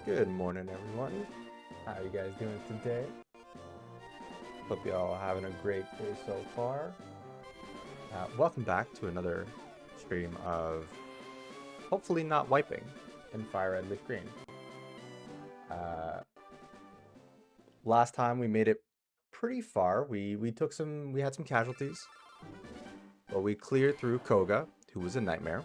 Good morning, everyone. How you guys doing today? Hope you all having a great day so far. Welcome back to another stream of hopefully not wiping in Fire Red Leaf Green. Last time we made it pretty far. We had some casualties, but we cleared through Koga, who was a nightmare.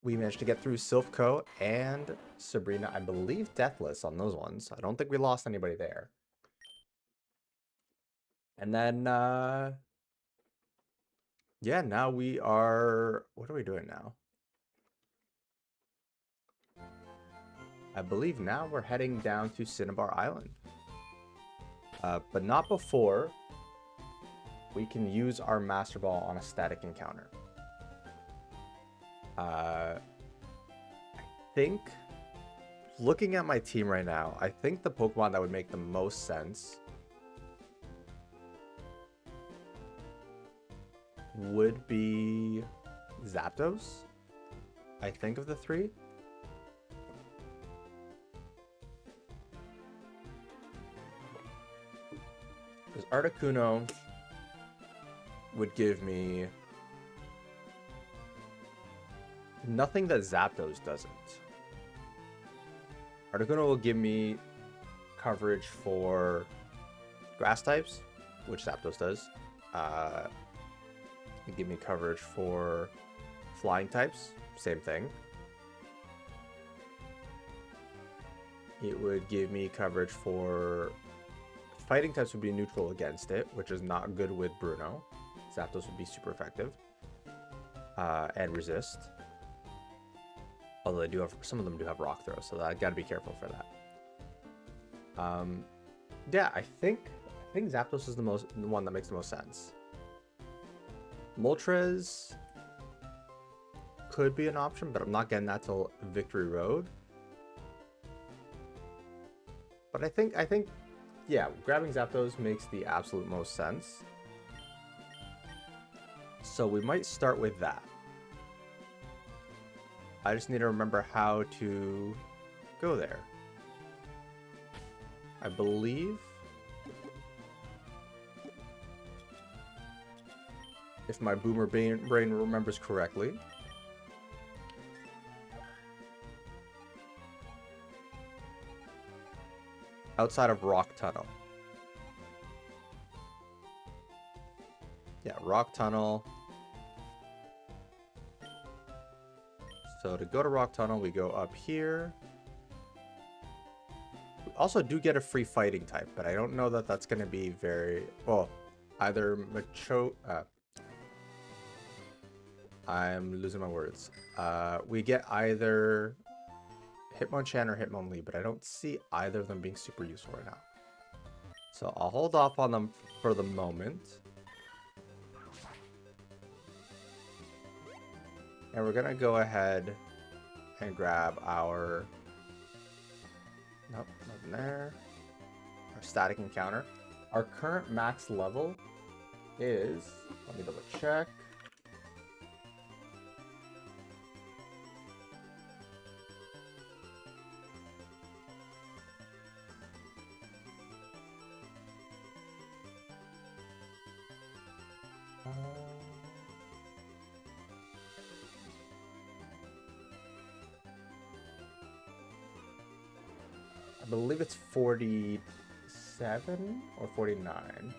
We managed to get through Silphco and Sabrina, I believe, Deathless on those ones. I don't think we lost anybody there. And then, yeah, now we are... What are we doing now? I believe now we're heading down to Cinnabar Island. But not before we can use our Master Ball on a static encounter. I think, looking at my team right now, I think the Pokemon that would make the most sense would be Zapdos, I think, of the three. Because Articuno would give me nothing that Zapdos doesn't. Articuno will give me coverage for grass types, which Zapdos does. Give me coverage for flying types, same thing. It would give me coverage for fighting types would be neutral against it, which is not good with Bruno. Zapdos would be super effective. And resist. Although they do have, some of them do have rock throw, so I gotta be careful for that. Yeah, I think Zapdos is the one that makes the most sense. Moltres could be an option, but I'm not getting that till Victory Road. But I think, yeah, grabbing Zapdos makes the absolute most sense. So we might start with that. I just need to remember how to go there. I believe, if my boomer brain remembers correctly, outside of Rock Tunnel. Yeah, Rock Tunnel. So to go to Rock Tunnel, we go up here. We also do get a free fighting type, but I don't know that that's going to be very... Well, either I'm losing my words. We get either Hitmonchan or Hitmonlee, but I don't see either of them being super useful right now. So I'll hold off on them for the moment. And we're going to go ahead and grab our... Nope, nothing there. Our static encounter. Our current max level is... Let me double check. I believe it's 47 or 49.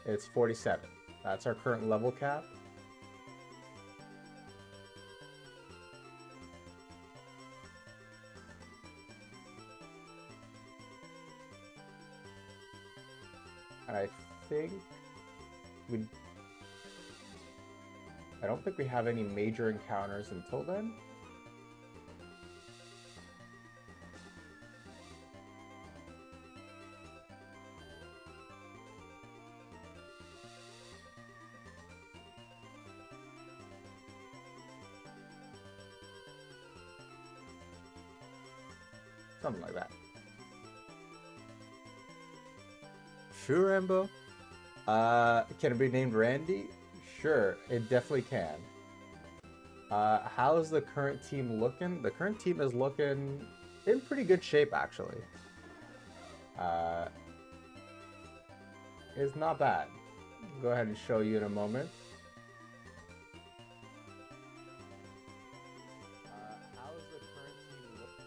It's 47. That's our current level cap. And I don't think we have any major encounters until then. Something like that. Sure, Rambo. Can it be named Randy? Sure, it definitely can. How's the current team looking? The current team is looking in pretty good shape, actually. It's not bad. Go ahead and show you in a moment. How's the current team looking?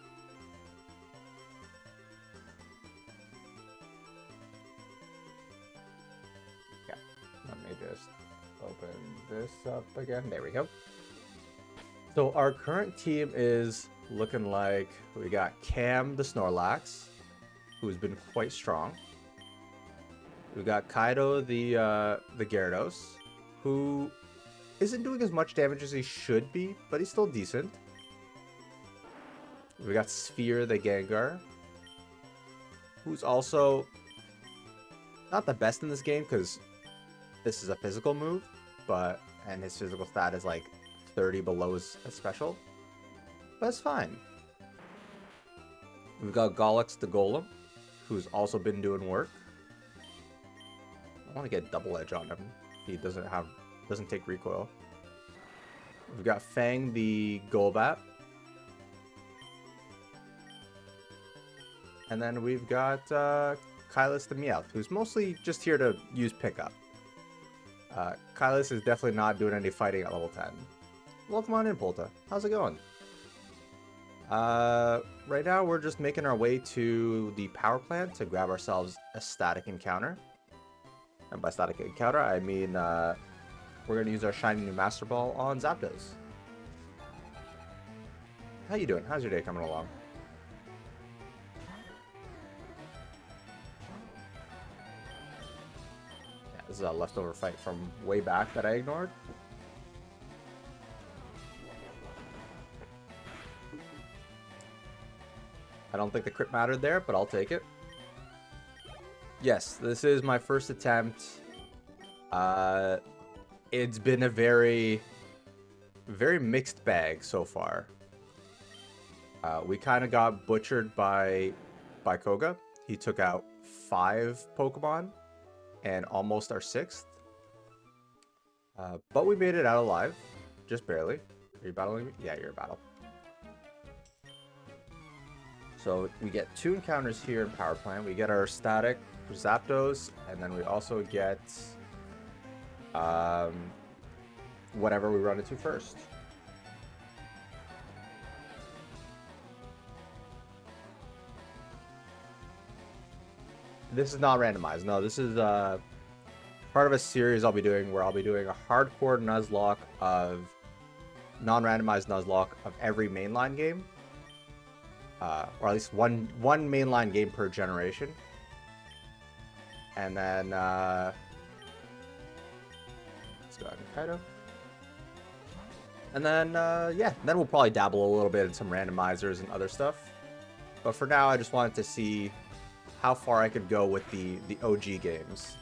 Yeah, let me just open this up again. There we go. So our current team is looking like we got Cam the Snorlax, who's been quite strong. We got Kaido the Gyarados, who isn't doing as much damage as he should be, but he's still decent. We got Sphere the Gengar, who's also not the best in this game because this is a physical move, and his physical stat is like 30 below his special, but it's fine. We've got Golux the Golem, who's also been doing work. I want to get double edge on him. He doesn't take recoil. We've got Fang the Golbat. And then we've got Kylus the Meowth, who's mostly just here to use pickup. Kylus is definitely not doing any fighting at level 10. Welcome on in, Polta. How's it going? Right now we're just making our way to the power plant to grab ourselves a static encounter. And by static encounter, I mean we're going to use our shiny new Master Ball on Zapdos. How you doing? How's your day coming along? Yeah, this is a leftover fight from way back that I ignored. I don't think the crit mattered there, but I'll take it. Yes, this is my first attempt. It's been a very mixed bag so far. We kind of got butchered by Koga. He took out 5 Pokemon and almost our 6th. But we made it out alive, just barely. Are you battling me? Yeah, you're in battle. So we get 2 encounters here in Power Plant. We get our static for Zapdos, and then we also get whatever we run into first. This is not randomized. No, this is part of a series I'll be doing where I'll be doing a hardcore Nuzlocke of non-randomized Nuzlocke of every mainline game. Or at least one mainline game per generation. And then let's go ahead and Kaido. And then yeah, then we'll probably dabble a little bit in some randomizers and other stuff. But for now, I just wanted to see how far I could go with the OG games.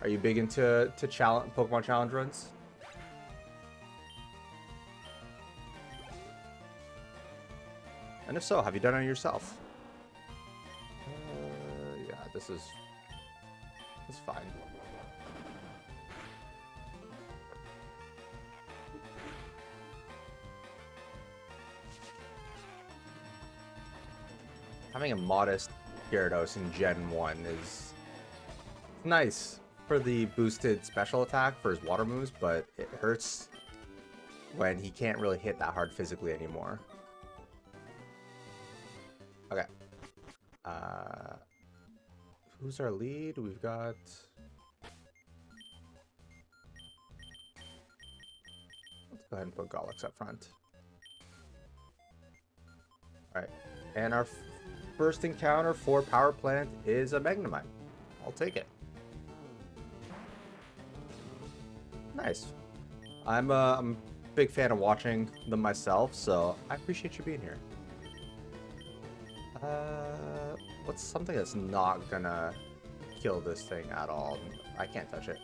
Are you big into Pokemon challenge runs? And if so, have you done it yourself? Yeah, this is fine. Having a modest Gyarados in Gen 1 is nice for the boosted special attack for his water moves, but it hurts when he can't really hit that hard physically anymore. Okay. Who's our lead? We've got... Let's go ahead and put Golux up front. Alright. And our first encounter for Power Plant is a Magnemite. I'll take it. Nice. I'm a big fan of watching them myself, so I appreciate you being here. What's something that's not gonna kill this thing at all? I can't touch it.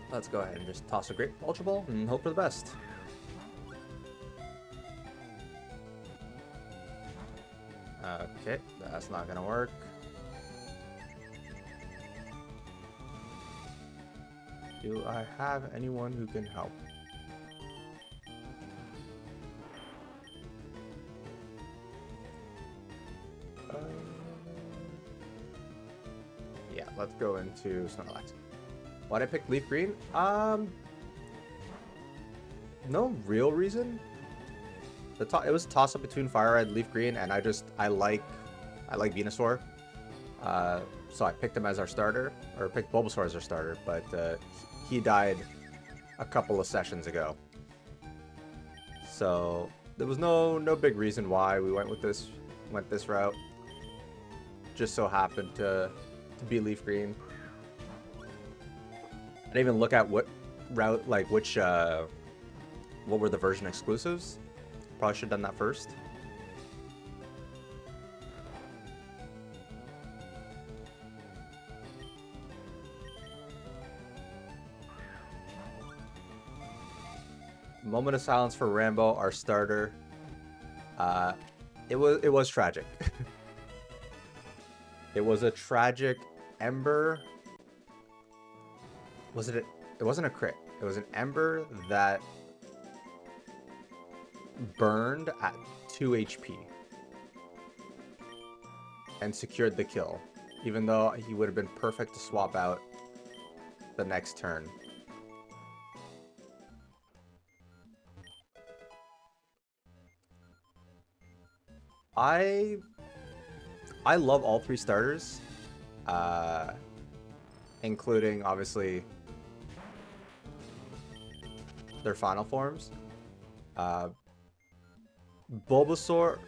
Let's go ahead and just toss a Great Ultra Ball and hope for the best. Okay, that's not gonna work. Do I have anyone who can help? Yeah, let's go into Snorlax. Why'd I pick Leaf Green? No real reason. It was a toss up between Fire Red and Leaf Green, and I like Venusaur. So I picked him as our starter, or picked Bulbasaur as our starter, but he died a couple of sessions ago. So there was no big reason why we went this route. Just so happened to be Leaf Green. I didn't even look at what route, like what were the version exclusives. Probably should have done that first. Moment of silence for Rambo, our starter. It was tragic. It was a tragic Ember. It wasn't a crit. It was an Ember that burned at 2 HP and secured the kill, even though he would have been perfect to swap out the next turn. I love all three starters, including obviously their final forms. Bulbasaur,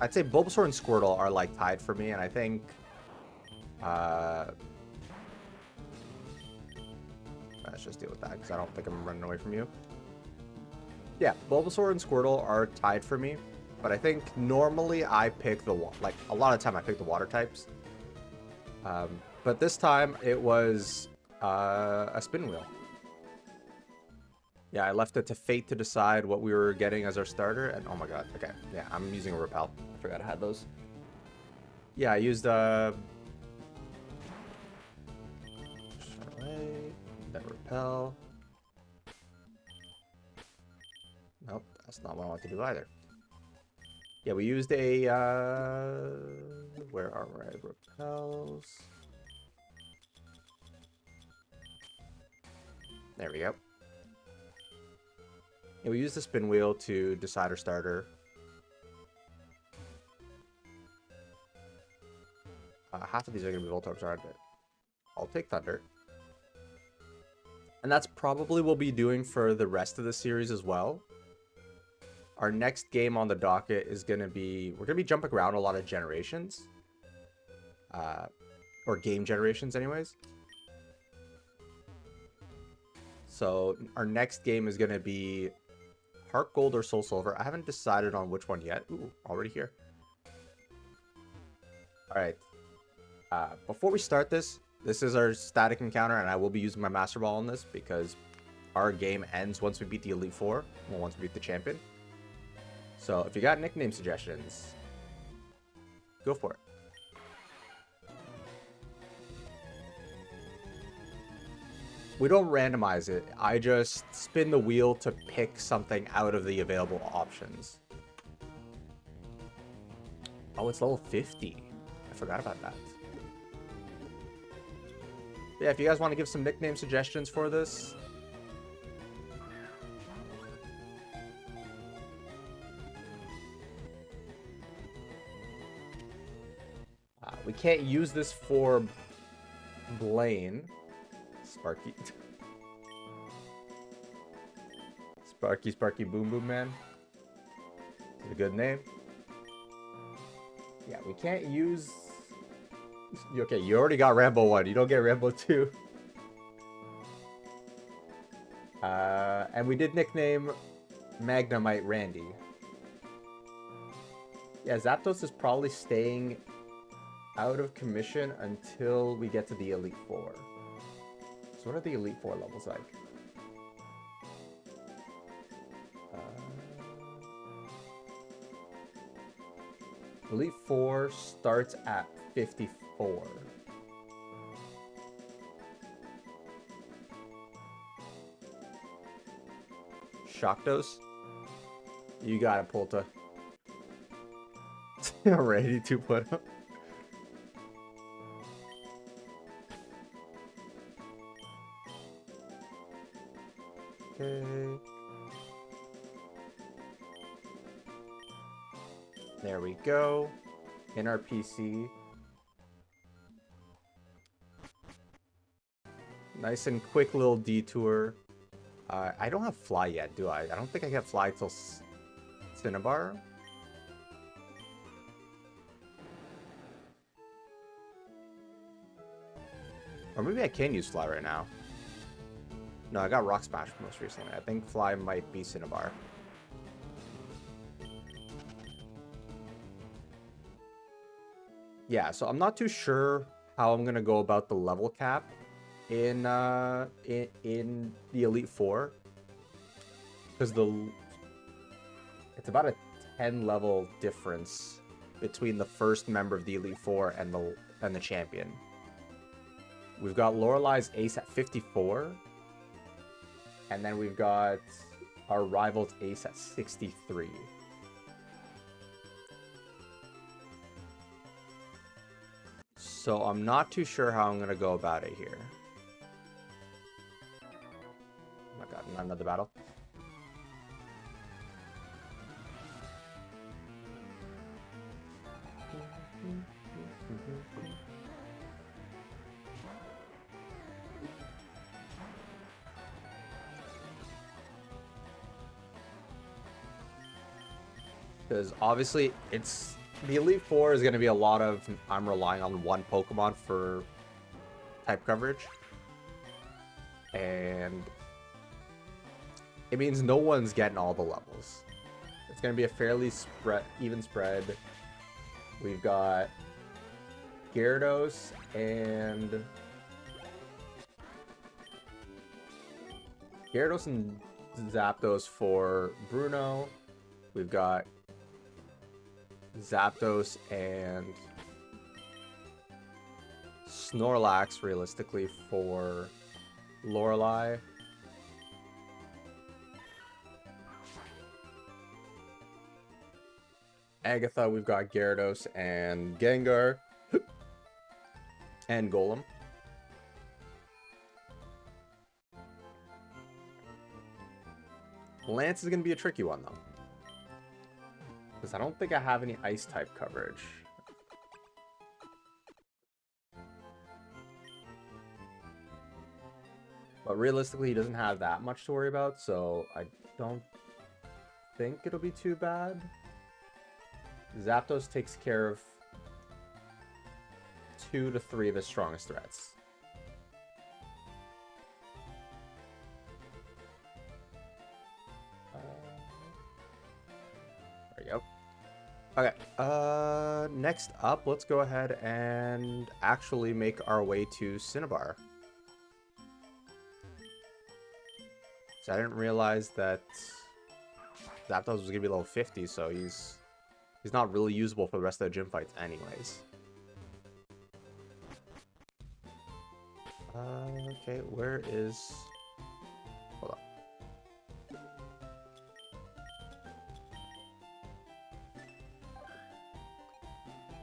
I'd say Bulbasaur and Squirtle are like tied for me, and I think let's just deal with that because I don't think I'm running away from you. Yeah, Bulbasaur and Squirtle are tied for me, but I think normally I pick a lot of time I pick the water types. But this time it was a spin wheel. Yeah, I left it to fate to decide what we were getting as our starter, and oh my god, okay, yeah, I'm using a repel. I forgot I had those. Yeah, I used that repel. Nope, that's not what I want to do either. Yeah, we used a where are my repels? There we go. Yeah, we used the spin wheel to decide our starter. Half of these are going to be Voltorbs, aren't they? I'll take Thunder. And that's probably what we'll be doing for the rest of the series as well. Our next game on the docket is going to be... We're going to be jumping around a lot of generations. Or game generations anyways. So our next game is going to be Heart Gold or Soul Silver. I haven't decided on which one yet. Ooh, already here. Alright. Before we start this is our static encounter, and I will be using my Master Ball on this because our game ends once we beat the Elite Four. Well, once we beat the champion. So if you got nickname suggestions, go for it. We don't randomize it. I just spin the wheel to pick something out of the available options. Oh, it's level 50. I forgot about that. Yeah, if you guys want to give some nickname suggestions for this. We can't use this for Blaine. Sparky. Sparky Boom Boom Man. It's a good name. Yeah, we can't use... Okay, you already got Rambo 1. You don't get Rambo 2. And we did nickname Magnemite Randy. Yeah, Zapdos is probably staying out of commission until we get to the Elite Four. So what are the Elite Four levels like? Elite Four starts at 54. Shock Dose. You got it, Polta. Ready to put up. Okay. There we go. In our PC. Nice and quick little detour. I don't have Fly yet, do I? I don't think I get Fly till Cinnabar. Or maybe I can use Fly right now. No, I got Rock Smash most recently. I think Fly might be Cinnabar. Yeah, so I'm not too sure how I'm gonna go about the level cap in the Elite Four, because it's about a 10 level difference between the first member of the Elite Four and the champion. We've got Lorelai's ace at 54. And then we've got our rival's ace at 63. So I'm not too sure how I'm going to go about it here. Oh my god, not another battle. Because obviously it's the Elite Four is going to be a lot of I'm relying on one Pokemon for type coverage, and it means no one's getting all the levels. It's going to be a fairly even spread. We've got Gyarados and Zapdos for Bruno. We've got Zapdos and Snorlax, realistically, for Lorelai. Agatha, we've got Gyarados and Gengar. And Golem. Lance is going to be a tricky one, though. Because I don't think I have any Ice-type coverage. But realistically, he doesn't have that much to worry about, so I don't think it'll be too bad. Zapdos takes care of 2 to 3 of his strongest threats. There you go. Okay, next up, let's go ahead and actually make our way to Cinnabar. So I didn't realize that Zapdos was gonna be level 50, so he's not really usable for the rest of the gym fights anyways. Okay, where is... Hold up.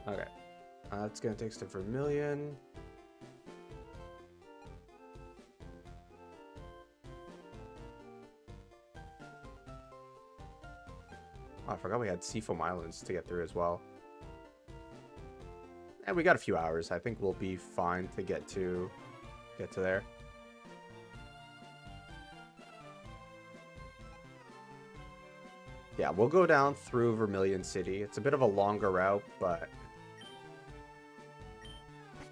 Okay, that's gonna take us to Vermilion. Oh, I forgot we had Seafoam Islands to get through as well. And we got a few hours. I think we'll be fine to get to there. Yeah, we'll go down through Vermilion City. It's a bit of a longer route, but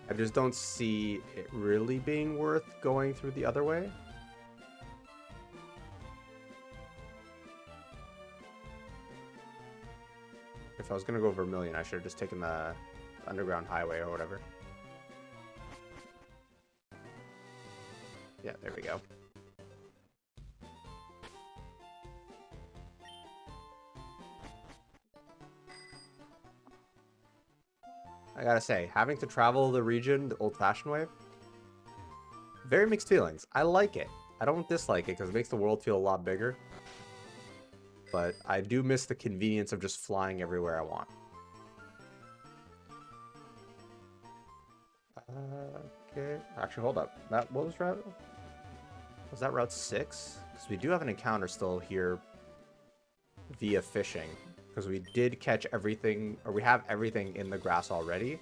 I just don't see it really being worth going through the other way. If I was going to go Vermilion, I should have just taken the underground highway or whatever. Yeah, there we go. I gotta say, having to travel the region the old-fashioned way, very mixed feelings. I like it. I don't dislike it because it makes the world feel a lot bigger. but I do miss the convenience of just flying everywhere I want. Okay. Actually, hold up. What was route? Was that route 6? Because we do have an encounter still here via fishing. Because we did catch everything, or we have everything in the grass already.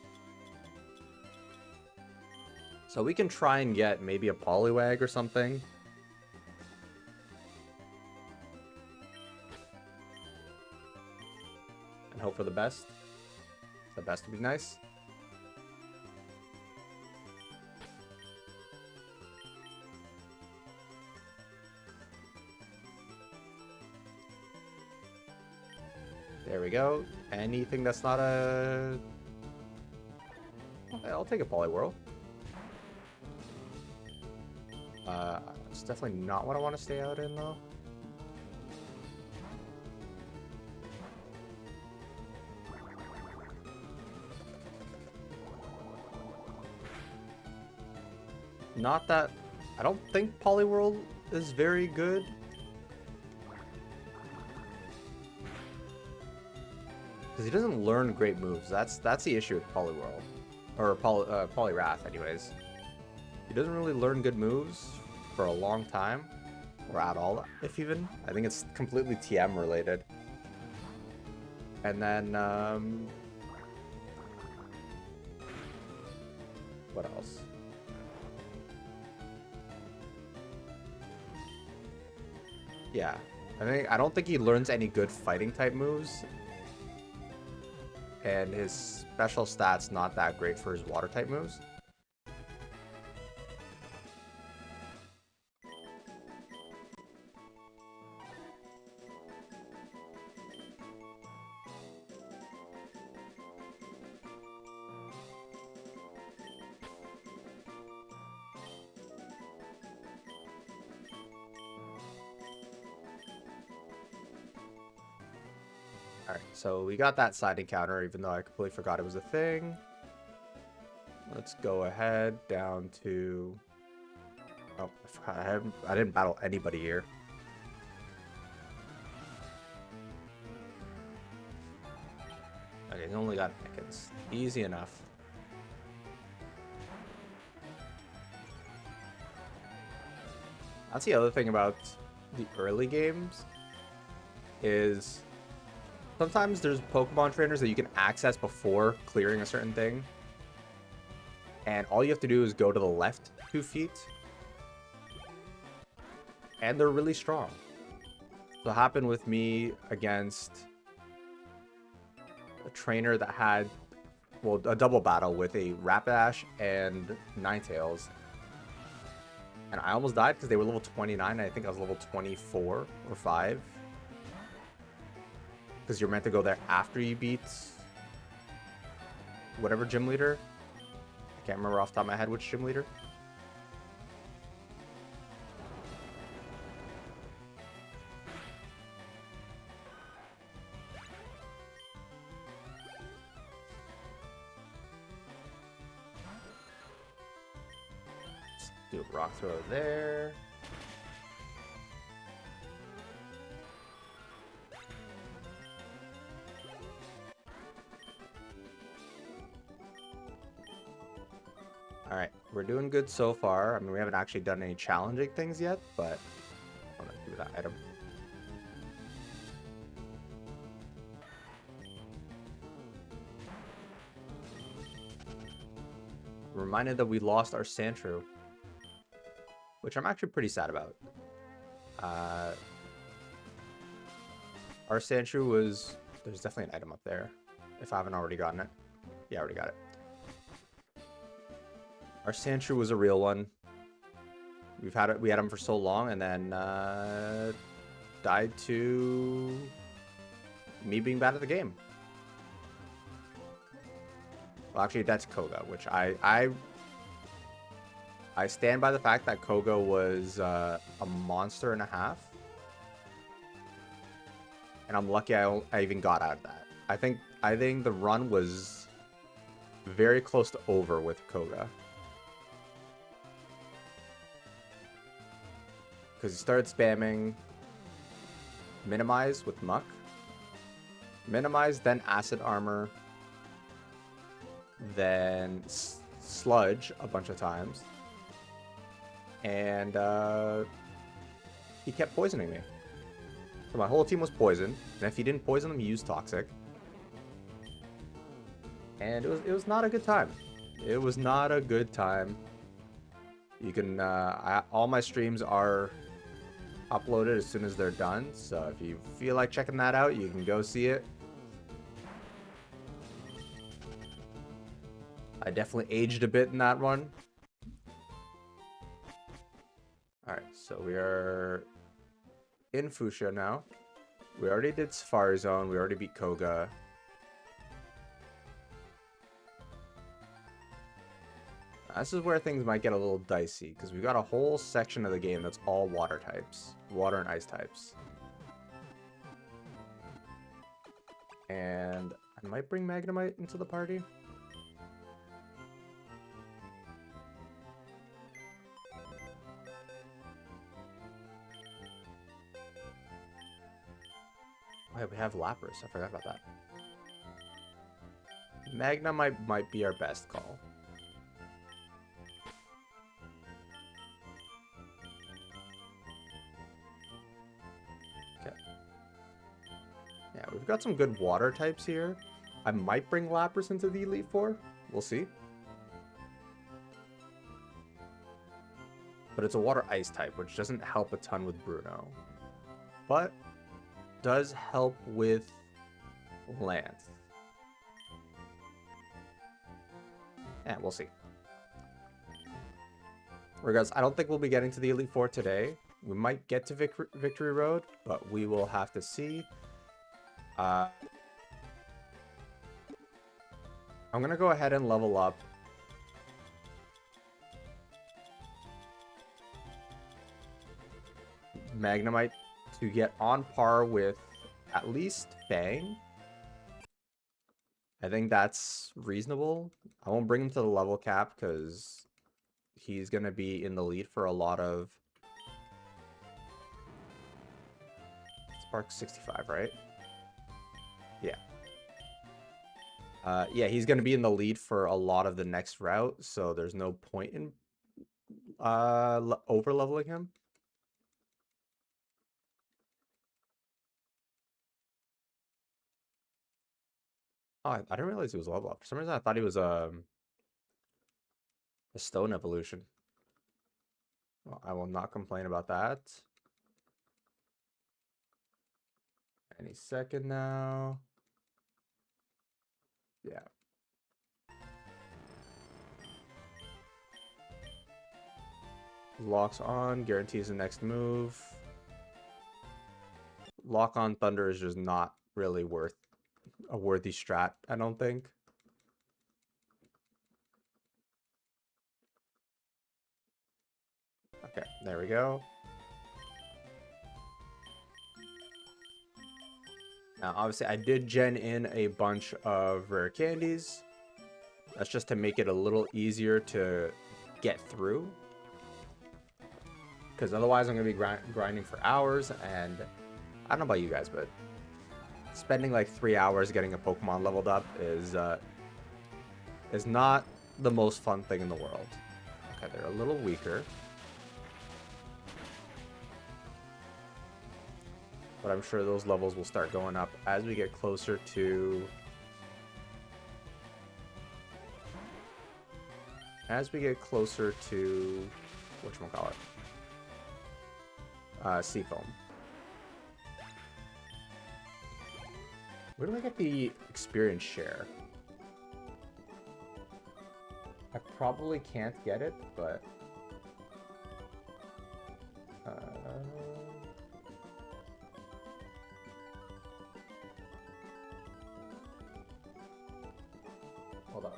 So we can try and get maybe a Poliwag or something. And hope for the best. The best would be nice. There we go. Anything that's not a... I'll take a Poliwhirl. It's definitely not what I want to stay out in, though. Not that... I don't think Poliwhirl is very good. Because he doesn't learn great moves. That's the issue with Poliwhirl. Or Poliwrath, anyways. He doesn't really learn good moves for a long time. Or at all, if even. I think it's completely TM related. And then, what else? Yeah. I don't think he learns any good fighting type moves. And his special stats not that great for his water type moves. Alright, so we got that side encounter, even though I completely forgot it was a thing. Let's go ahead down to... Oh, I forgot. I didn't battle anybody here. Okay, he only got Ekans. Easy enough. That's the other thing about the early games is... Sometimes there's Pokemon trainers that you can access before clearing a certain thing. And all you have to do is go to the left 2 feet. And they're really strong. So it happened with me against a trainer that had, well, a double battle with a Rapidash and Ninetales. And I almost died because they were level 29 and I think I was level 24 or 5. Because you're meant to go there after you beat whatever gym leader. I can't remember off the top of my head which gym leader. Let's do a rock throw there. Alright, we're doing good so far. I mean, we haven't actually done any challenging things yet, but I want to do that item. I'm reminded that we lost our Sandshrew, which I'm actually pretty sad about. Our Sandshrew was... There's definitely an item up there, if I haven't already gotten it. Yeah, I already got it. Our Sandshrew was a real one. We had him for so long, and then died to me being bad at the game. Well, actually, that's Koga, which I stand by the fact that Koga was a monster and a half, and I'm lucky I even got out of that. I think the run was very close to over with Koga. Because he started spamming Minimize with Muck. Minimize, then Acid Armor. Then Sludge a bunch of times. And he kept poisoning me. So my whole team was poisoned. And if he didn't poison them, he used Toxic. And it was not a good time. It was not a good time. You can all my streams are uploaded as soon as they're done. So if you feel like checking that out, you can go see it. I definitely aged a bit in that one. Alright, so we are in Fuchsia now. We already did Safari Zone. We already beat Koga. This is where things might get a little dicey, because we've got a whole section of the game that's all water types. Water and ice types. And I might bring Magnemite into the party. Oh, yeah, we have Lapras. I forgot about that. Magnemite might be our best call. Okay. Yeah, we've got some good water types here. I might bring Lapras into the Elite Four. We'll see. But it's a water ice type, which doesn't help a ton with Bruno. But does help with Lance. Yeah, we'll see. Regardless, I don't think we'll be getting to the Elite Four today. We might get to Victory Road, but we will have to see. I'm going to go ahead and level up Magnemite to get on par with at least Fang. I think that's reasonable. I won't bring him to the level cap because he's going to be in the lead for a lot of... Spark 65, right? Yeah. Yeah, he's going to be in the lead for a lot of the next route, so there's no point in over-leveling him. Oh, I didn't realize he was level up. For some reason, I thought he was a stone evolution. Well, I will not complain about that. Any second now. Yeah. Locks on, guarantees the next move. Lock on Thunder is just not really worth a worthy strat, I don't think. Okay, there we go. Now, obviously, I did gen in a bunch of rare candies. That's just to make it a little easier to get through. Because otherwise, I'm going to be grinding for hours, and I don't know about you guys, but spending like 3 hours getting a Pokemon leveled up is not the most fun thing in the world. Okay, they're a little weaker. But I'm sure those levels will start going up as we get closer to... whatchamacallit? Seafoam. Where do I get the experience share? I probably can't get it, but... hold up.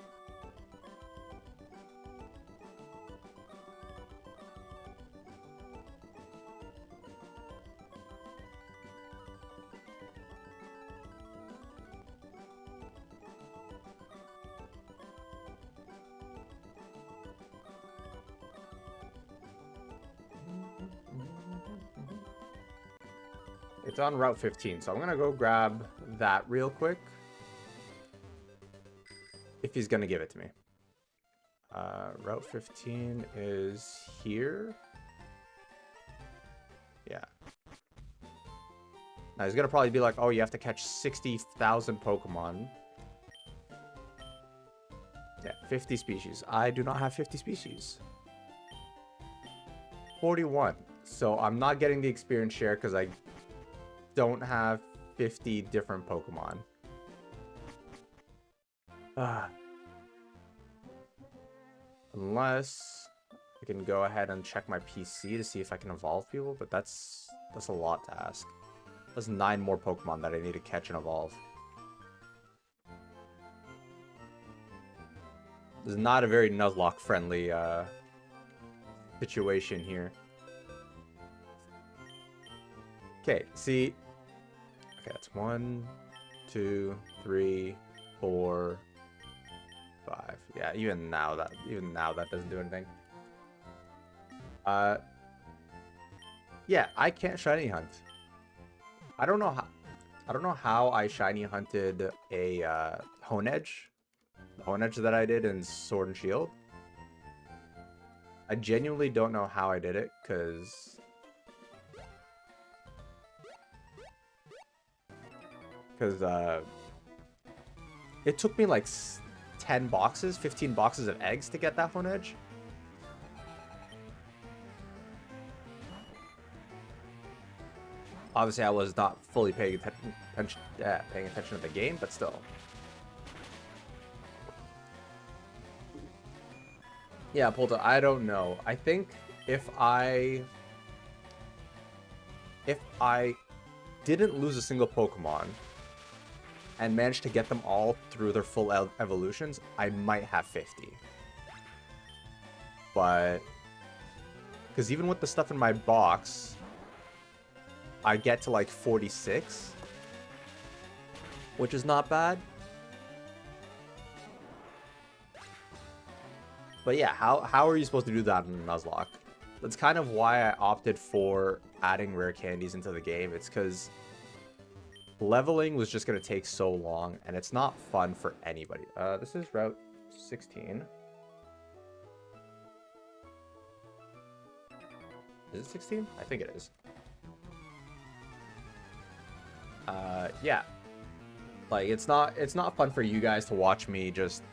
It's on Route 15, so I'm gonna go grab that real quick. If he's gonna give it to me. Route 15 is here. Yeah. Now he's gonna probably be like, oh, you have to catch 60,000 Pokemon. Yeah, 50 species. I do not have 50 species. 41. So I'm not getting the experience share because I don't have 50 different Pokemon. Unless I can go ahead and check my PC to see if I can evolve people, but that's a lot to ask. There's 9 more Pokemon that I need to catch and evolve. This is not a very Nuzlocke friendly situation here. Okay, see. Okay, that's 1, 2, 3, 4, 5. Yeah, even now that doesn't do anything. Yeah, I can't shiny hunt. I don't know how I shiny hunted a Honedge. The Honedge that I did in Sword and Shield. I genuinely don't know how I did it, because it took me like 10 boxes, 15 boxes of eggs to get that Honedge. Obviously, I was not fully paying attention to the game, but still. Yeah, Polta, I don't know. I think if I didn't lose a single Pokemon and managed to get them all through their full evolutions, I might have 50. But because even with the stuff in my box, I get to like 46, which is not bad. But yeah, how are you supposed to do that in Nuzlocke? That's kind of why I opted for adding rare candies into the game. It's because leveling was just going to take so long, and it's not fun for anybody. This is Route 16. Is it 16? I think it is. Yeah. Like, it's not fun for you guys to watch me just,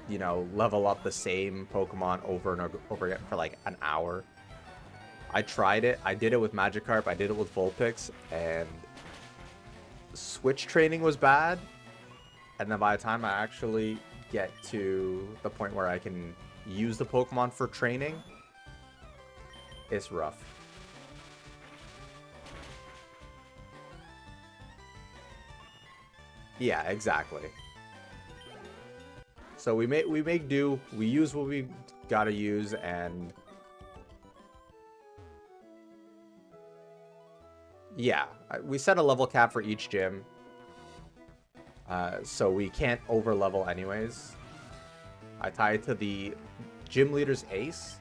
you know, level up the same Pokemon over and over again for like an hour. I tried it. I did it with Magikarp. I did it with Vulpix, and switch training was bad. And then by the time I actually get to the point where I can use the Pokemon for training, it's rough. Yeah, exactly. So we make do. We use what we gotta use, and yeah, we set a level cap for each gym, so we can't over level anyways. I tie it to the gym leader's ace,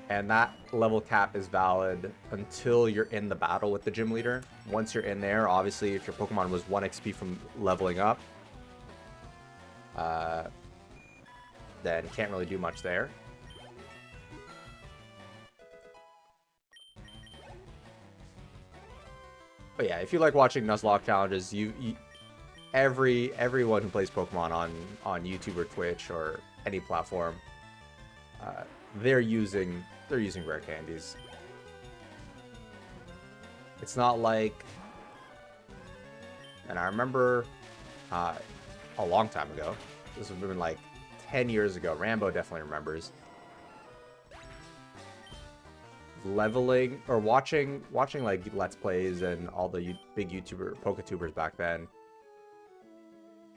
and that level cap is valid until you're in the battle with the gym leader. Once you're in there, obviously, if your Pokemon was 1 XP from leveling up, then can't really do much there. But yeah, if you like watching Nuzlocke challenges, everyone who plays Pokemon on YouTube or Twitch or any platform, they're using rare candies. It's not like, and I remember a long time ago. This would have been like 10 years ago. Rambo definitely remembers. Leveling or watching like Let's Plays and all the big Poketubers back then.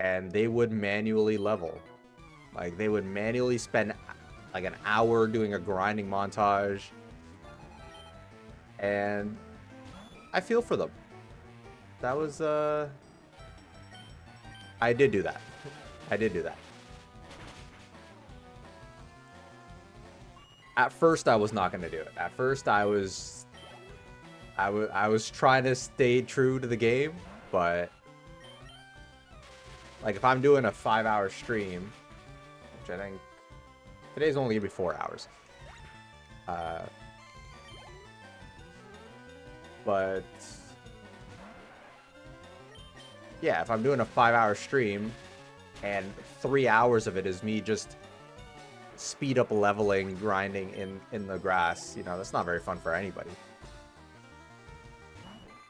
And they would manually level. Like, they would manually spend like an hour doing a grinding montage. And I feel for them. That was, I did do that. I did do that. At first, I was not going to do it. At first, I was I was trying to stay true to the game, but like if I'm doing a 5-hour stream, which I think today's only gonna be 4 hours. But yeah, if I'm doing a 5-hour stream and 3 hours of it is me just speed up leveling, grinding in the grass, you know, that's not very fun for anybody.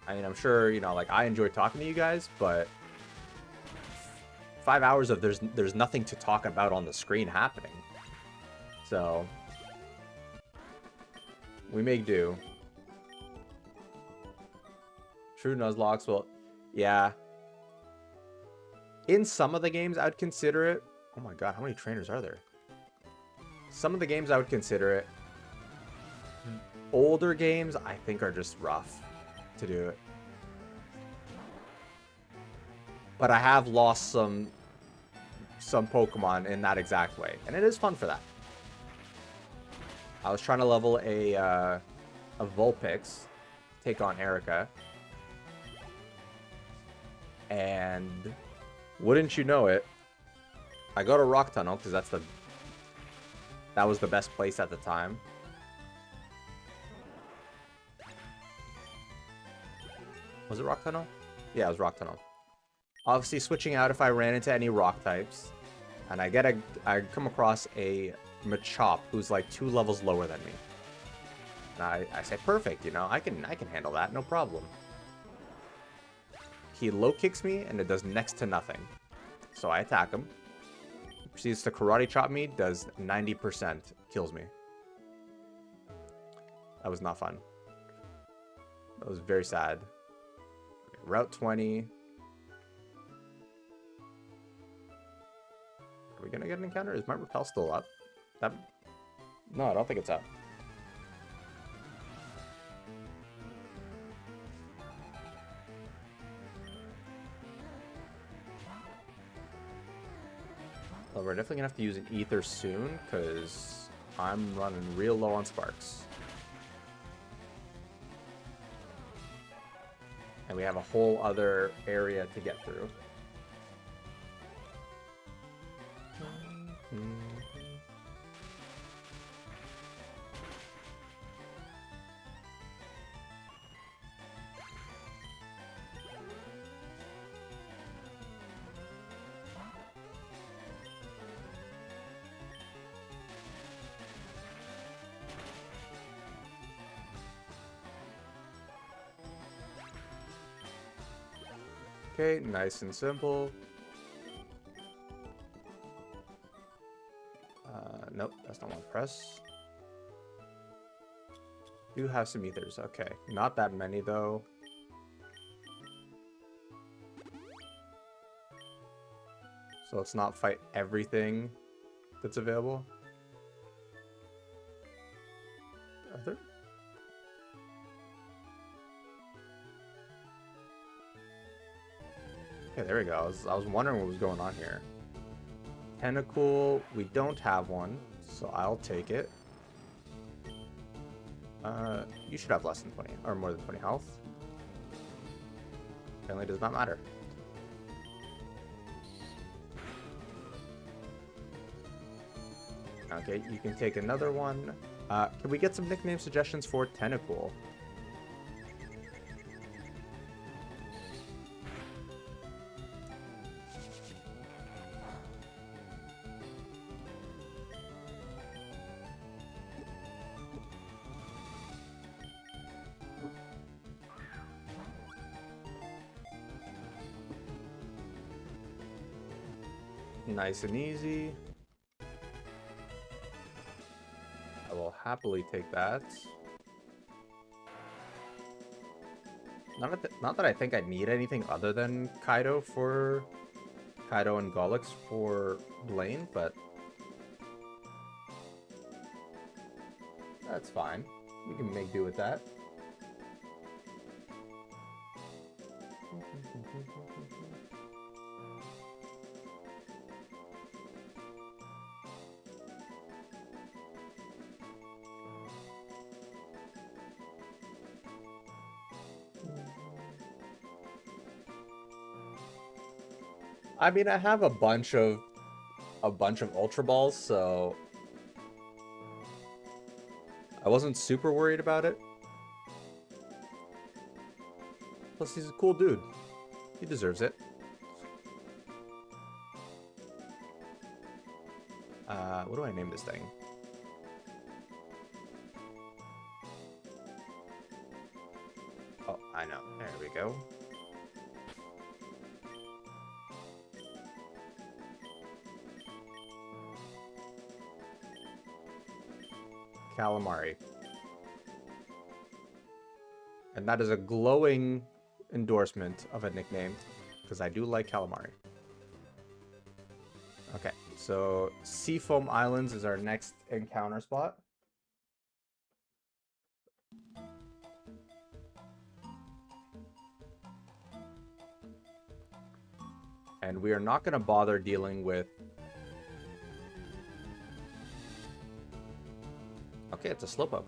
I mean, I'm sure, you know, like I enjoy talking to you guys, but 5 hours of there's nothing to talk about on the screen happening. So we make do. True Nuzlocke, well, yeah. In some of the games, I would consider it. Oh my god, how many trainers are there? Some of the games I would consider it. Older games, I think, are just rough to do it. But I have lost some Pokemon in that exact way, and it is fun for that. I was trying to level a Vulpix, take on Erica, and wouldn't you know it, I go to Rock Tunnel because that was the best place at the time. Was it Rock Tunnel? Yeah, it was Rock Tunnel. Obviously, switching out if I ran into any rock types, and I come across a Machop who's like 2 levels lower than me. And I say, perfect, you know, I can handle that, no problem. He low kicks me, and it does next to nothing. So I attack him. Proceeds to karate chop me, does 90%, kills me. That was not fun. That was very sad. Okay, Route 20. Are we gonna get an encounter? Is my repel still up? No, I don't think it's up. Well, we're definitely gonna have to use an ether soon, because I'm running real low on sparks. And we have a whole other area to get through. Okay, nice and simple. Nope, that's not one press. Do have some ethers, okay. Not that many though. So let's not fight everything that's available. Are there? Okay, there we go. I was wondering what was going on here. Tentacool, we don't have one, so I'll take it. You should have less than 20, or more than 20 health. Apparently does not matter. Okay, you can take another one. Can we get some nickname suggestions for Tentacool? Nice and easy. I will happily take that. Not that I think I need anything other than Kaido and Gollix for Blaine, but that's fine. We can make do with that. I mean, I have a bunch of Ultra Balls, so I wasn't super worried about it. Plus, he's a cool dude. He deserves it. What do I name this thing? Oh, I know. There we go. Calamari. And that is a glowing endorsement of a nickname, because I do like calamari. Okay, so Seafoam Islands is our next encounter spot. And we are not going to bother dealing with... Okay, it's a Slowpoke.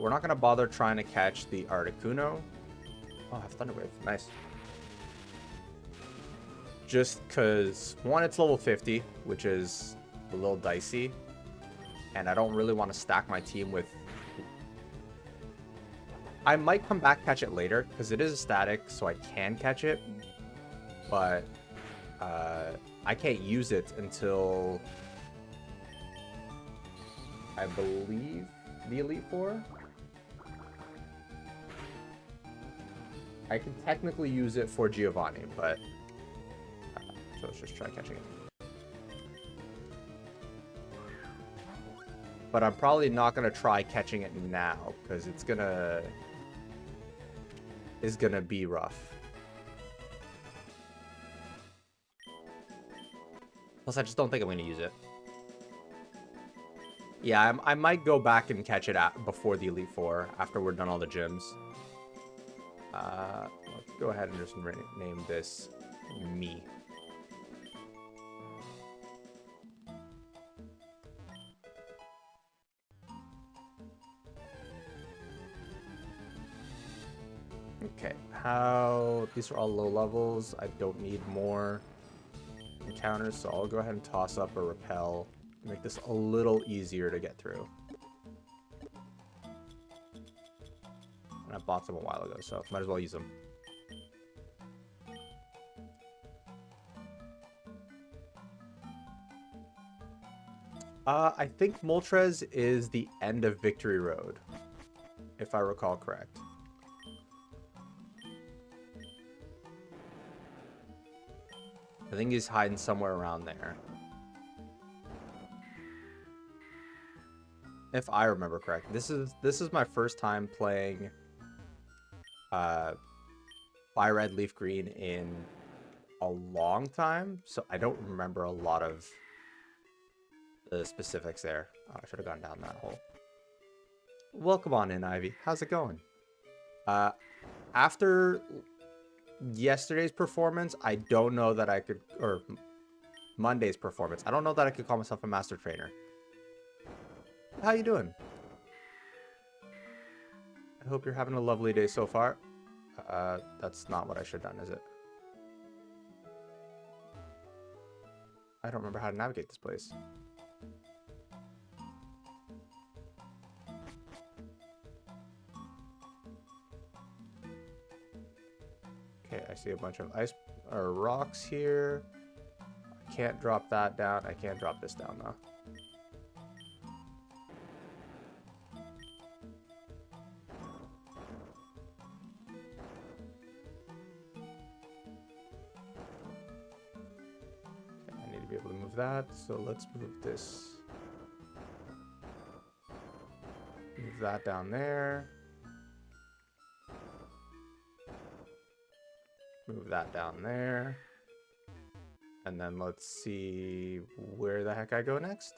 We're not going to bother trying to catch the Articuno. Oh, I have Thunder Wave. Nice. Just because, one, it's level 50, which is a little dicey. And I don't really want to stack my team with... I might come back catch it later, because it is a static, so I can catch it. But I can't use it until... I believe the Elite Four. I can technically use it for Giovanni, but so let's just try catching it. But I'm probably not gonna try catching it now because it's gonna be rough. Plus, I just don't think I'm gonna use it. Yeah, I might go back and catch it before the Elite Four after we're done all the gyms. Let's go ahead and just name this me. Okay, these are all low levels. I don't need more encounters, so I'll go ahead and toss up a repel. Make this a little easier to get through. I bought them a while ago, so might as well use them. I think Moltres is the end of Victory Road, if I recall correct. I think he's hiding somewhere around there. If I remember correct. This is my first time playing Fire Red Leaf Green in a long time, so I don't remember a lot of the specifics there. Oh, I should have gone down that hole. Welcome on in, Ivy. How's it going? After yesterday's performance, I don't know that I could, or Monday's performance, I don't know that I could call myself a master trainer. How you doing? I hope you're having a lovely day so far. That's not what I should have done, is it? I don't remember how to navigate this place. Okay, I see a bunch of ice or rocks here. I can't drop that down. I can't drop this down though. That, so let's move this. Move that down there. Move that down there. And then let's see where the heck I go next.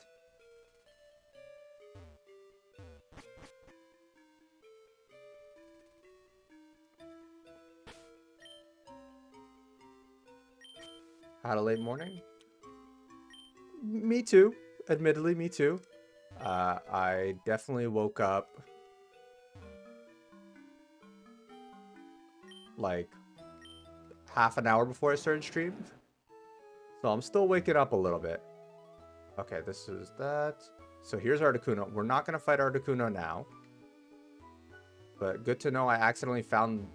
Had a late morning? Me too. Admittedly, me too. I definitely woke up like half an hour before I started stream. So I'm still waking up a little bit. Okay, this is that. So here's Articuno. We're not going to fight Articuno now. But good to know I accidentally found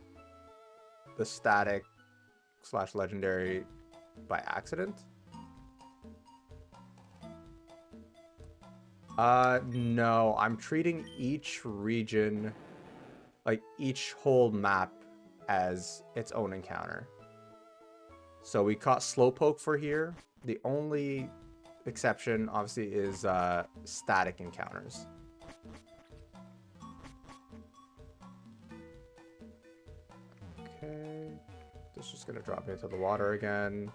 the static / legendary by accident. No, I'm treating each region, like each whole map, as its own encounter. So we caught Slowpoke for here. The only exception, obviously, is static encounters. Okay, this is just gonna drop me into the water again.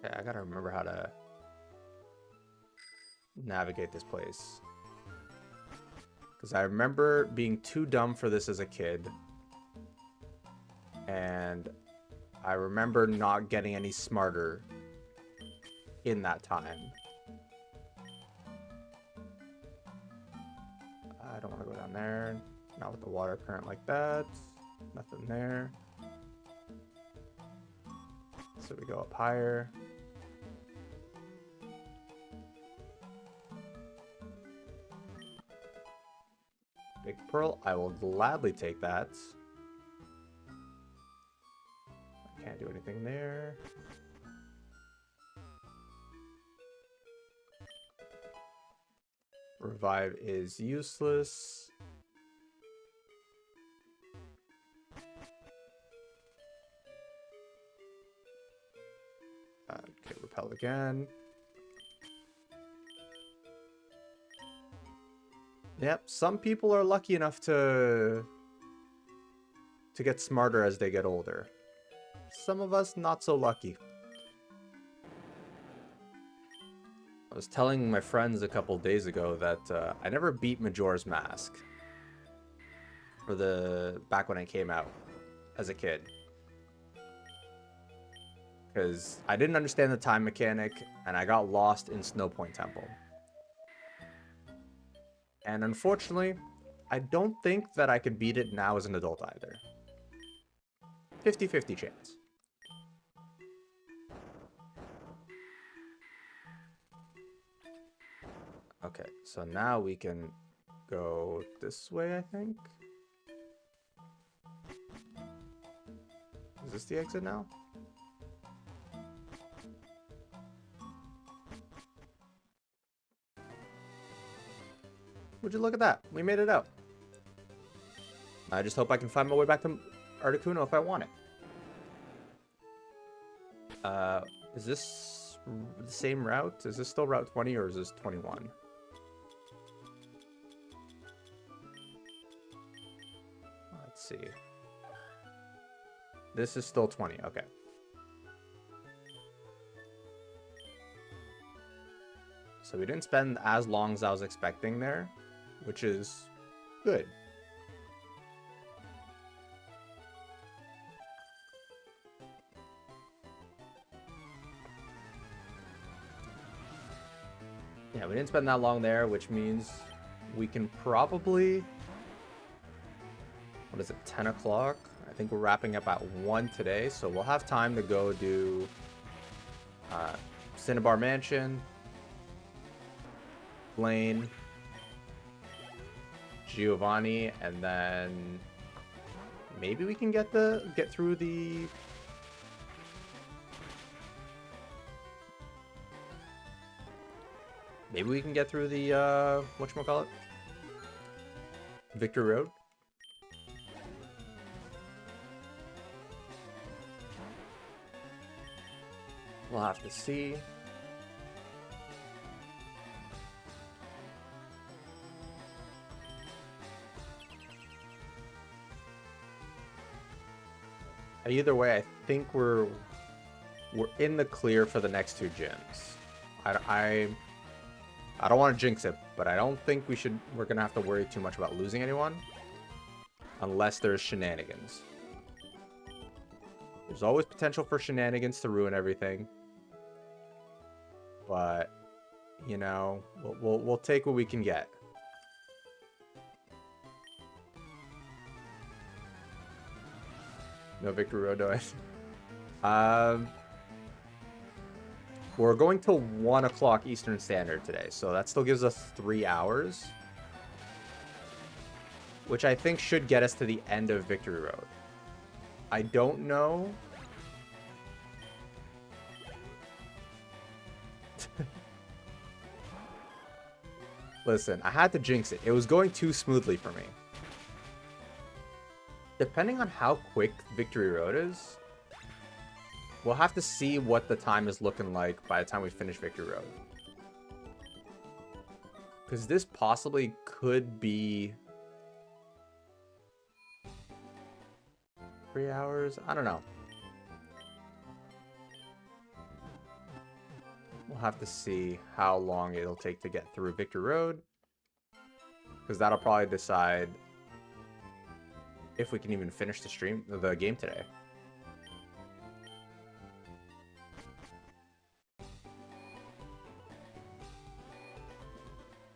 Okay, I gotta remember how to navigate this place. Because I remember being too dumb for this as a kid. And I remember not getting any smarter in that time. I don't want to go down there. Not with the water current like that. Nothing there. So we go up higher. Big Pearl, I will gladly take that. I can't do anything there. Revive is useless. Okay, repel again. Yep, some people are lucky enough to get smarter as they get older. Some of us not so lucky. I was telling my friends a couple days ago that I never beat Majora's Mask for back when it came out as a kid. Because I didn't understand the time mechanic and I got lost in Snowpoint Temple. And unfortunately, I don't think that I could beat it now as an adult either. 50-50 chance. Okay, so now we can go this way, I think. Is this the exit now? Would you look at that? We made it out. I just hope I can find my way back to Articuno if I want it. Is this the same route? Is this still Route 20 or is this 21? Let's see. This is still 20, okay. So we didn't spend as long as I was expecting there, which is good. Yeah, we didn't spend that long there, which means we can probably... What is it, 10 o'clock? I think we're wrapping up at 1 today, so we'll have time to go do Cinnabar Mansion, Blaine, Giovanni, and then maybe we can get through the whatchamacallit? Victory Road. We'll have to see. Either way, I think we're in the clear for the next 2 gyms. I don't want to jinx it, but I don't think we're gonna have to worry too much about losing anyone unless there's shenanigans. There's always potential for shenanigans to ruin everything. But, you know, we'll take what we can get. No Victory Road, do I? We're going till 1 o'clock Eastern Standard today, so that still gives us 3 hours. Which I think should get us to the end of Victory Road. I don't know. Listen, I had to jinx it. It was going too smoothly for me. Depending on how quick Victory Road is, we'll have to see what the time is looking like by the time we finish Victory Road. Because this possibly could be 3 hours? I don't know. We'll have to see how long it'll take to get through Victory Road. Because that'll probably decide if we can even finish the game today.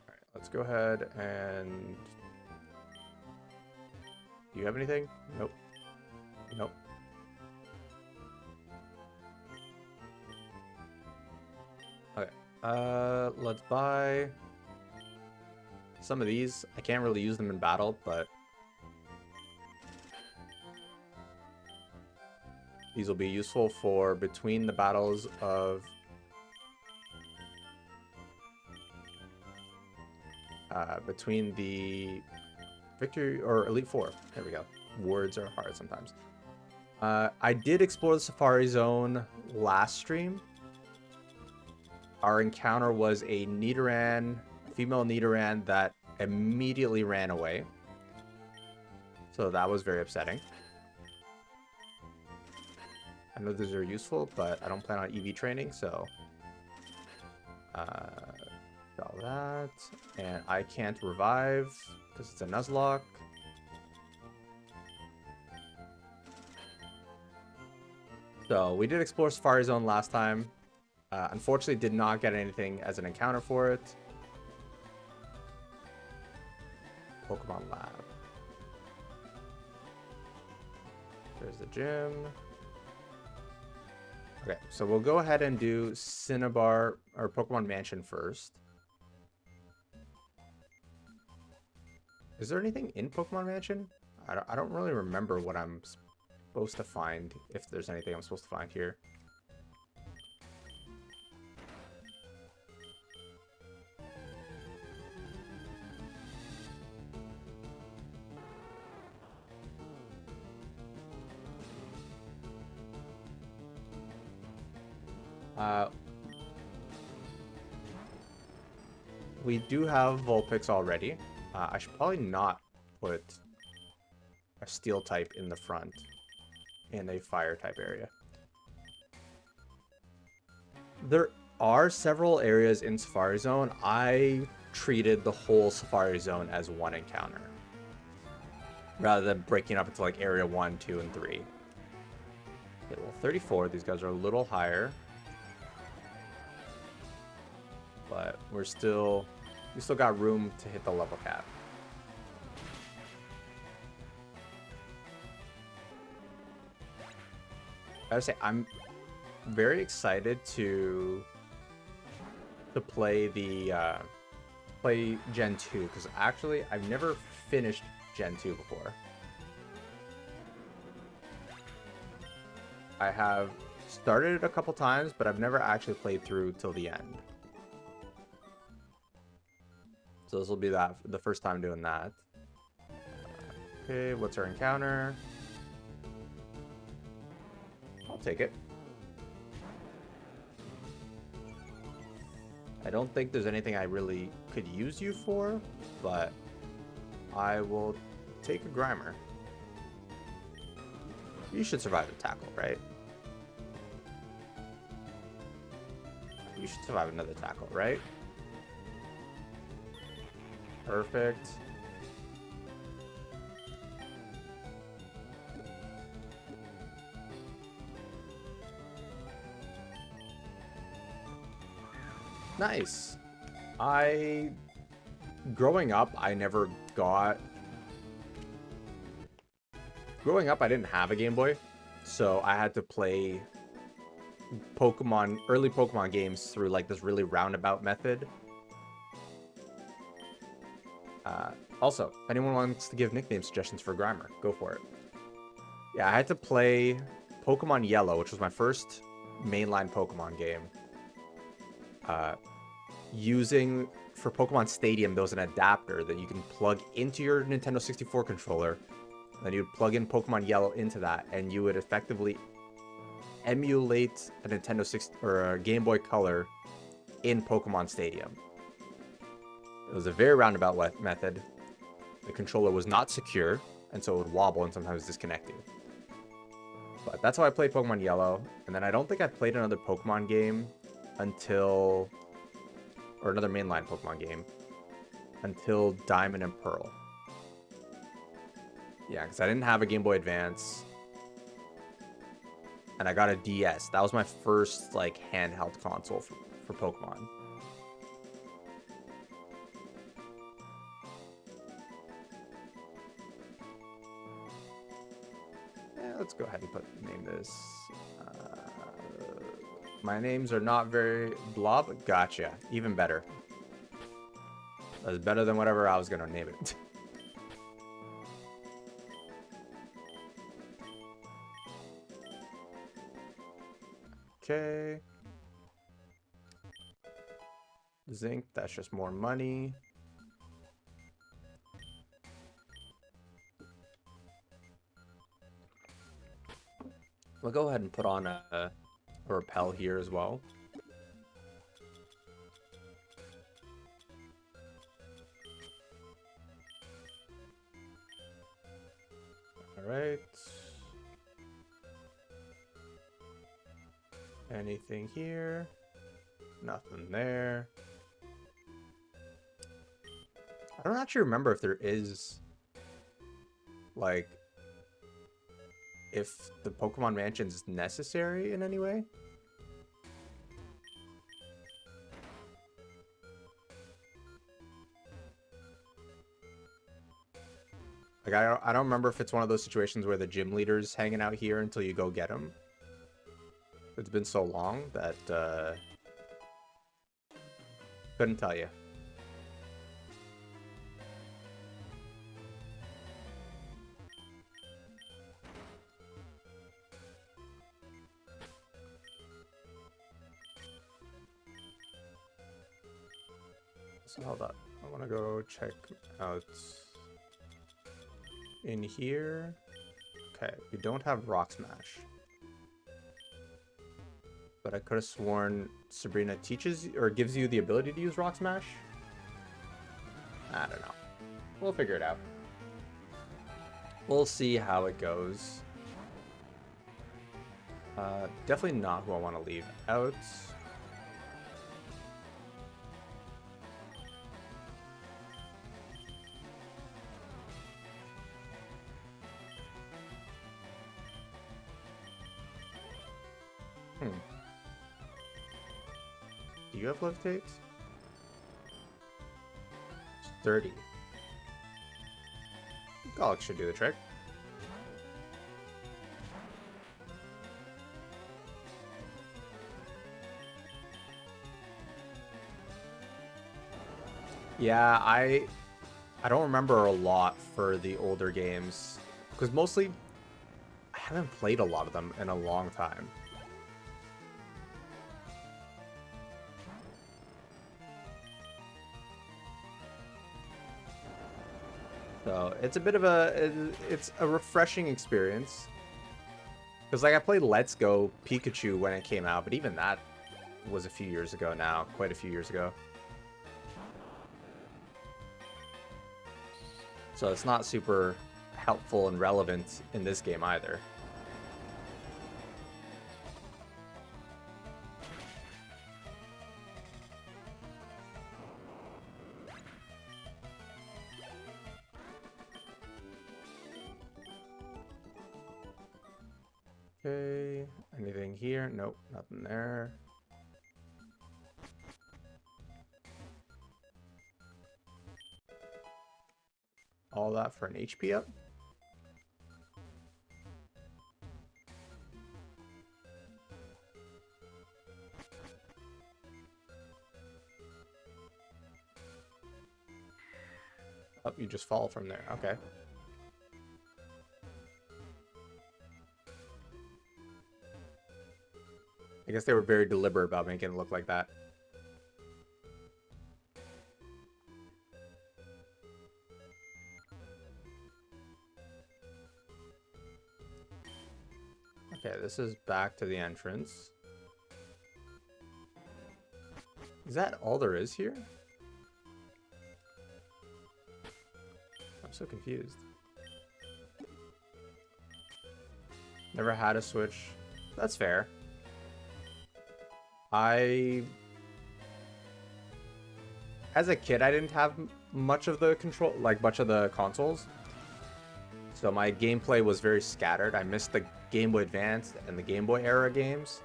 Alright, let's go ahead and... Do you have anything? Nope. Nope. Okay. Let's buy some of these. I can't really use them in battle, but these will be useful for between the battles of between the Victory or Elite Four. There we go. Words are hard sometimes. I did explore the Safari Zone last stream. Our encounter was a Nidoran, female Nidoran that immediately ran away. So that was very upsetting. I know these are useful, but I don't plan on EV training, so... all that. And I can't revive because it's a Nuzlocke. So we did explore Safari Zone last time. Unfortunately, did not get anything as an encounter for it. Pokemon Lab. There's the gym. Okay, so we'll go ahead and do Cinnabar or Pokemon Mansion first. Is there anything in Pokemon Mansion? I don't really remember what I'm supposed to find, if there's anything I'm supposed to find here. We do have Vulpix already. I should probably not put a steel type in the front in a fire type area. There are several areas in Safari Zone. I treated the whole Safari Zone as one encounter, rather than breaking up into like area 1, 2, and 3. Okay, well, 34. These guys are a little higher. But we still got room to hit the level cap. I gotta say, I'm very excited to play play Gen 2, because actually I've never finished Gen 2 before. I have started it a couple times, but I've never actually played through till the end. So this will be the first time doing that. Okay, what's our encounter? I'll take it. I don't think there's anything I really could use you for, but I will take a Grimer. You should survive the tackle, right? You should survive another tackle, right? Perfect. Nice. Growing up, I didn't have a Game Boy. So I had to play early Pokemon games through like this really roundabout method. Also, if anyone wants to give nickname suggestions for Grimer, go for it. Yeah, I had to play Pokemon Yellow, which was my first mainline Pokemon game. Using, for Pokemon Stadium, there was an adapter that you can plug into your Nintendo 64 controller. Then you'd plug in Pokemon Yellow into that, and you would effectively emulate a Nintendo 60 or a Game Boy Color in Pokemon Stadium. It was a very roundabout method. The controller was not secure, and so it would wobble and sometimes disconnect you. But that's how I played Pokemon Yellow. And then I don't think I played another Pokemon game until... or another mainline Pokemon game until Diamond and Pearl. Yeah, because I didn't have a Game Boy Advance. And I got a DS. That was my first, like, handheld console for Pokemon. Let's go ahead and name this. My names are not very blob. Gotcha. Even better. That's better than whatever I was gonna name it. Okay. Zinc, that's just more money. We'll go ahead and put on a repel here as well. All right. Anything here? Nothing there. I don't actually remember if there is, like, if the Pokemon Mansion is necessary in any way. Like, I don't remember if it's one of those situations where the gym leader's hanging out here until you go get him. It's been so long that, couldn't tell you. So hold up. I want to go check out in here. Okay, we don't have Rock Smash. But I could have sworn Sabrina teaches or gives you the ability to use Rock Smash. I don't know. We'll figure it out. We'll see how it goes. Definitely not who I want to leave out. Do you have Levitate? 30. Golok should do the trick. Yeah, I don't remember a lot for the older games because mostly I haven't played a lot of them in a long time. So it's a bit of it's a refreshing experience. Because like I played Let's Go Pikachu when it came out, but even that was a few years ago now, quite a few years ago. So it's not super helpful and relevant in this game either. Okay, anything here? Nope, nothing there. All that for an HP up. Oh, you just fall from there. Okay. I guess they were very deliberate about making it look like that. Okay, this is back to the entrance. Is that all there is here? I'm so confused. Never had a Switch. That's fair. As a kid, I didn't have much of the control, like much of the consoles. So my gameplay was very scattered. I missed the Game Boy Advance and the Game Boy era games.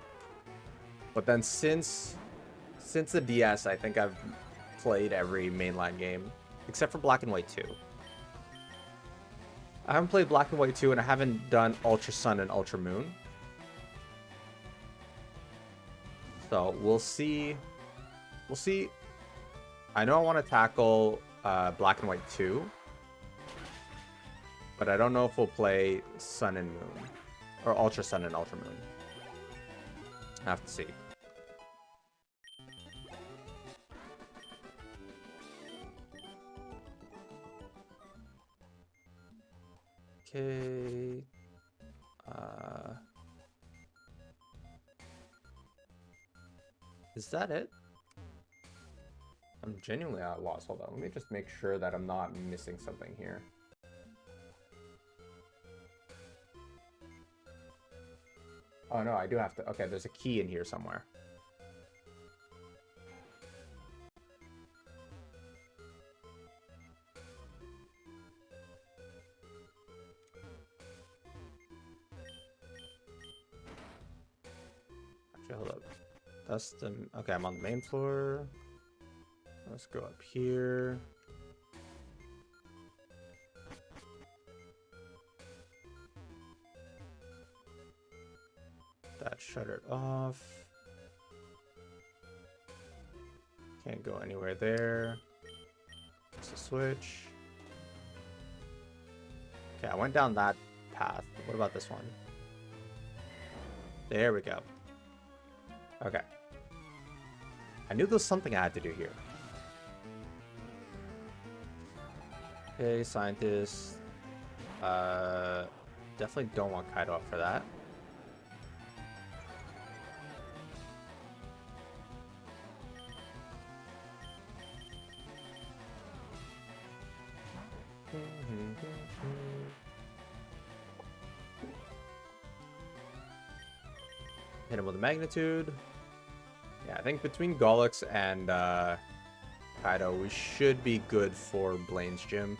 But then since the DS, I think I've played every mainline game, except for Black and White 2. I haven't played Black and White 2, and I haven't done Ultra Sun and Ultra Moon. So we'll see. We'll see. I know I want to tackle Black and White 2, but I don't know if we'll play Sun and Moon, or Ultra Sun and Ultra Moon. I have to see. Okay. Is that it? I'm genuinely at a loss. Hold on. Let me just make sure that I'm not missing something here. Oh no, I do have to. Okay, there's a key in here somewhere. Actually, hold up. That's the... Okay, I'm on the main floor. Let's go up here. That shuttered off. Can't go anywhere there. It's a switch. Okay, I went down that path. What about this one? There we go. Okay. I knew there was something I had to do here. Okay, scientist. Definitely don't want Kaido up for that. Hit him with a magnitude. Yeah, I think between Gollux and Kaido, we should be good for Blaine's gym.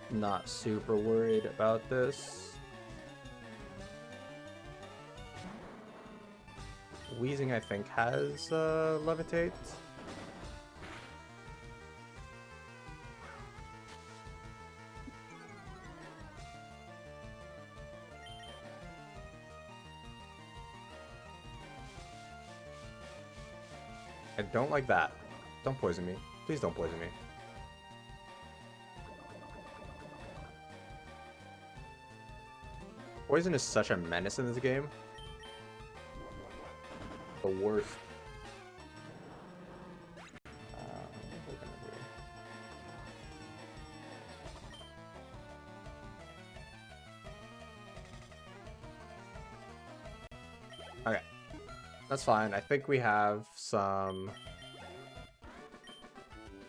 Not super worried about this. Wheezing, I think, has levitate. I don't like that. Don't poison me. Please don't poison me. Poison is such a menace in this game. The worst. What we're gonna do. Okay. That's fine. I think we have some...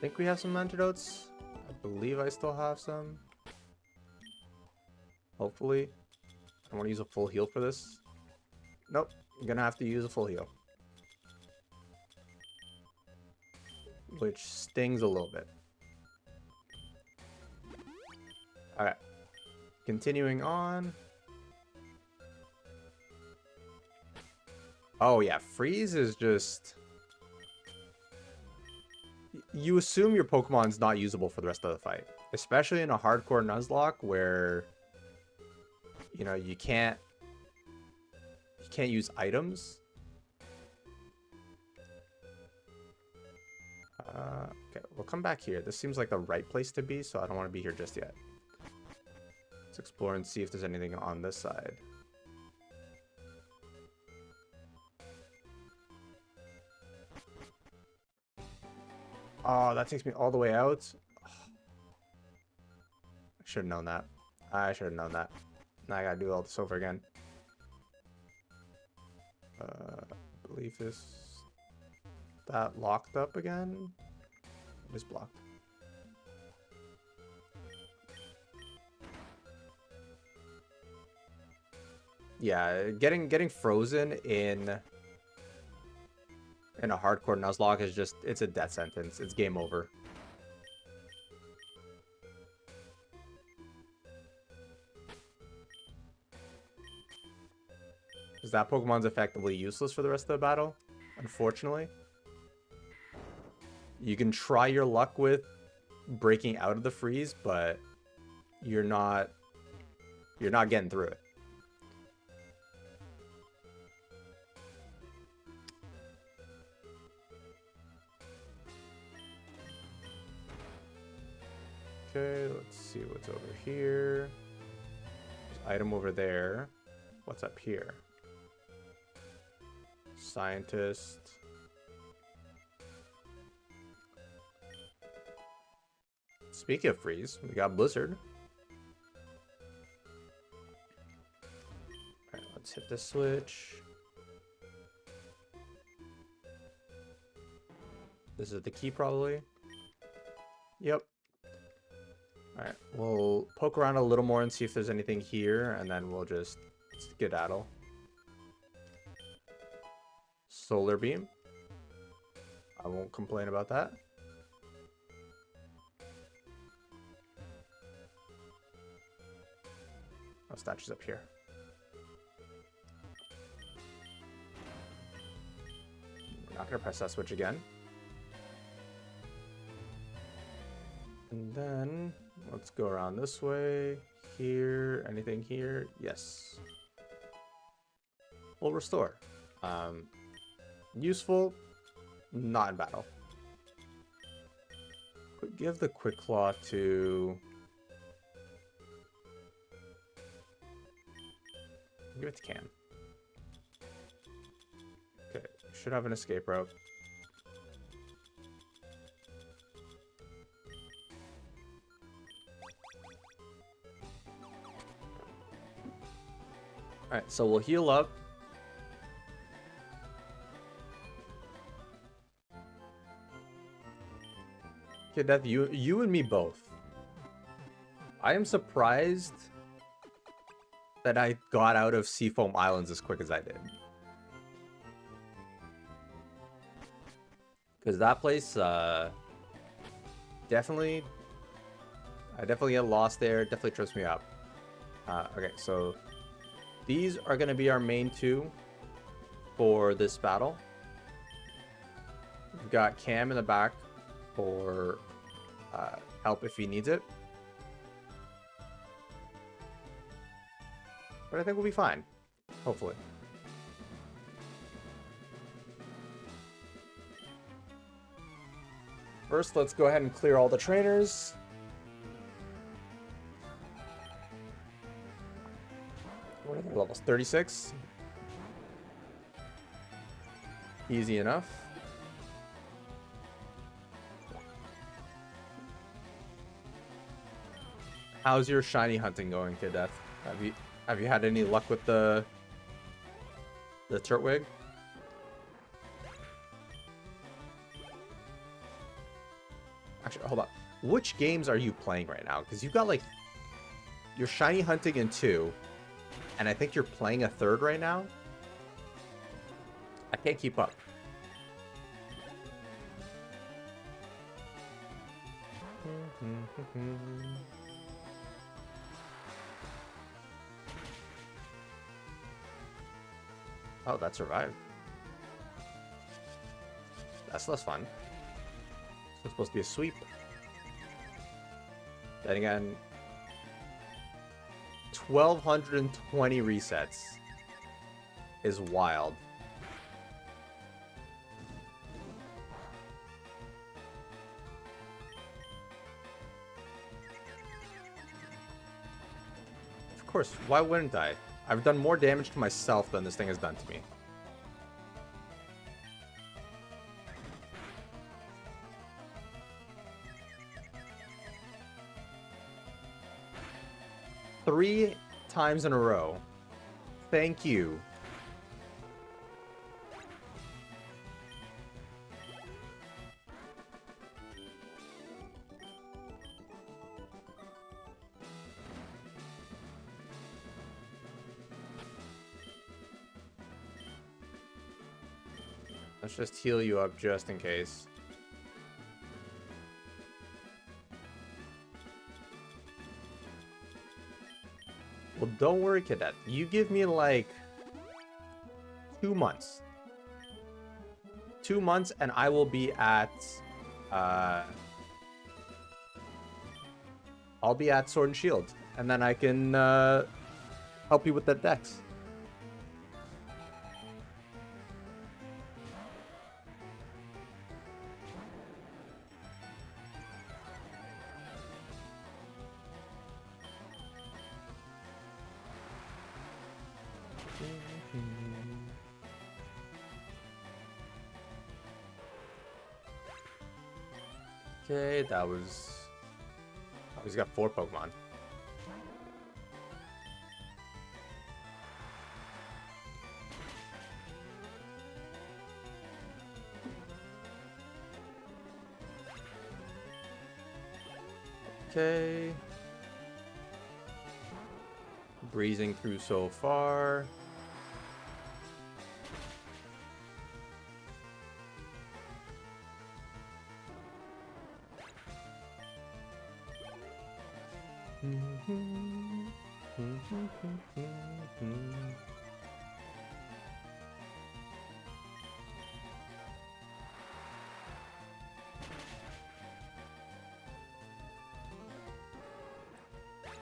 antidotes. I believe I still have some. Hopefully. I want to use a full heal for this. Nope. I'm gonna have to use a full heal. Which stings a little bit. Alright. Continuing on. Oh yeah, freeze is just... You assume your Pokemon's not usable for the rest of the fight. Especially in a hardcore Nuzlocke where... You know, you can't use items. come back here. This seems like the right place to be, so I don't want to be here just yet. Let's explore and see if there's anything on this side. Oh, that takes me all the way out. I should have known that. I should have known that. Now I gotta do all this over again. I believe that locked up again. It is blocked. Yeah, getting frozen in a hardcore Nuzlocke is just, it's a death sentence. It's game over. Because that Pokemon's effectively useless for the rest of the battle, unfortunately. You can try your luck with breaking out of the freeze, but you're not getting through it. Okay, let's see what's over here. There's an item over there. What's up here? Scientist. Speaking of freeze, we got Blizzard. Alright, let's hit this switch. This is the key, probably. Yep. Alright, we'll poke around a little more and see if there's anything here, and then we'll just skedaddle. Solar beam. I won't complain about that. Oh, statue's up here. We're not gonna press that switch again. And then let's go around this way. Here, anything here? Yes. We'll restore. Useful, not in battle. Give the Quick Claw to... Give it to Cam. Okay, should have an escape rope. Alright, so we'll heal up. Okay, Death, you and me both. I am surprised that I got out of Seafoam Islands as quick as I did. Because that place, I definitely get lost there. Definitely trips me up. Okay, so these are going to be our main two for this battle. We've got Cam in the back for help if he needs it. But I think we'll be fine, hopefully. First, let's go ahead and clear all the trainers. What are the levels? 36. Easy enough. How's your shiny hunting going, Kid Death? Have you had any luck with the Turtwig? Actually, hold on. Which games are you playing right now? Because you've got like you're shiny hunting in 2, and I think you're playing a 3rd right now. I can't keep up. Oh, that survived. That's less fun. It's supposed to be a sweep. Then again, 1,220 resets is wild. course. Why wouldn't I? I've done more damage to myself than this thing has done to me. Three times in a row. Thank you. Let's just heal you up just in case. Well, don't worry, Cadet. You give me like 2 months. 2 months and I will be at I'll be at Sword and Shield. And then I can help you with that dex. Okay, that was... Oh, he's got 4 Pokemon. Okay. Breezing through so far.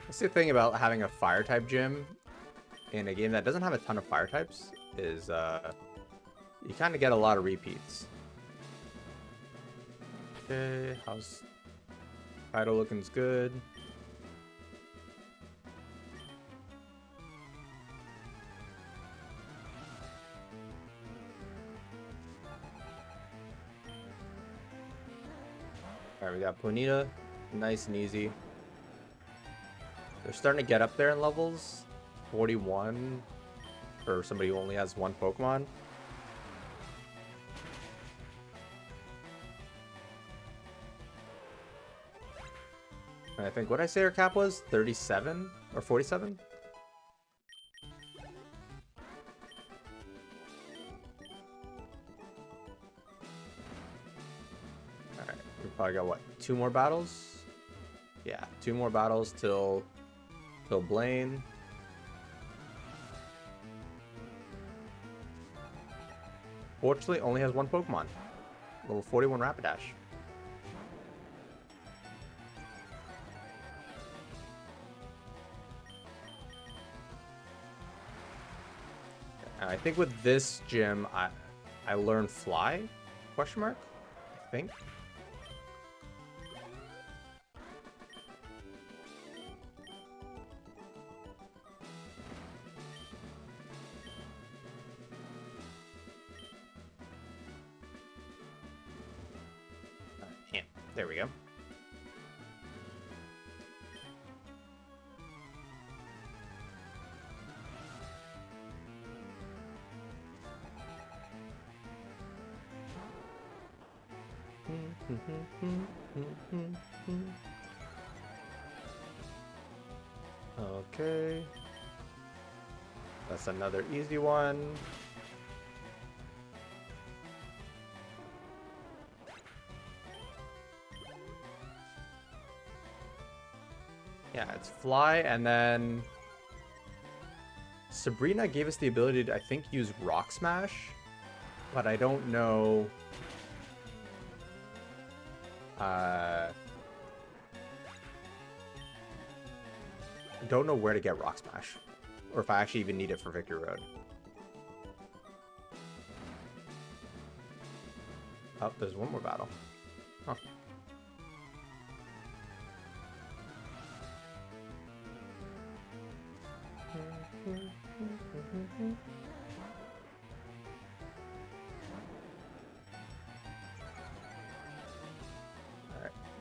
That's the thing about having a fire type gym in a game that doesn't have a ton of fire types is you kind of get a lot of repeats. Okay, how's Kaido looking's good. Alright, we got Ponyta. Nice and easy. They're starting to get up there in levels. 41 for somebody who only has 1 Pokemon. And I think, what did I say our cap was? 37 or 47? Alright, we probably got what? 2 more battles? Yeah, 2 more battles till Blaine. Fortunately, only has 1 Pokemon. Level 41 Rapidash. And I think with this gym, I learned Fly? Question mark? I think. Yeah, there we go. Okay. That's another easy one. Yeah, it's Fly, and then Sabrina gave us the ability to, I think, use Rock Smash, but I don't know. Don't know where to get Rock Smash, or if I actually even need it for Victory Road. Oh, there's one more battle. Huh.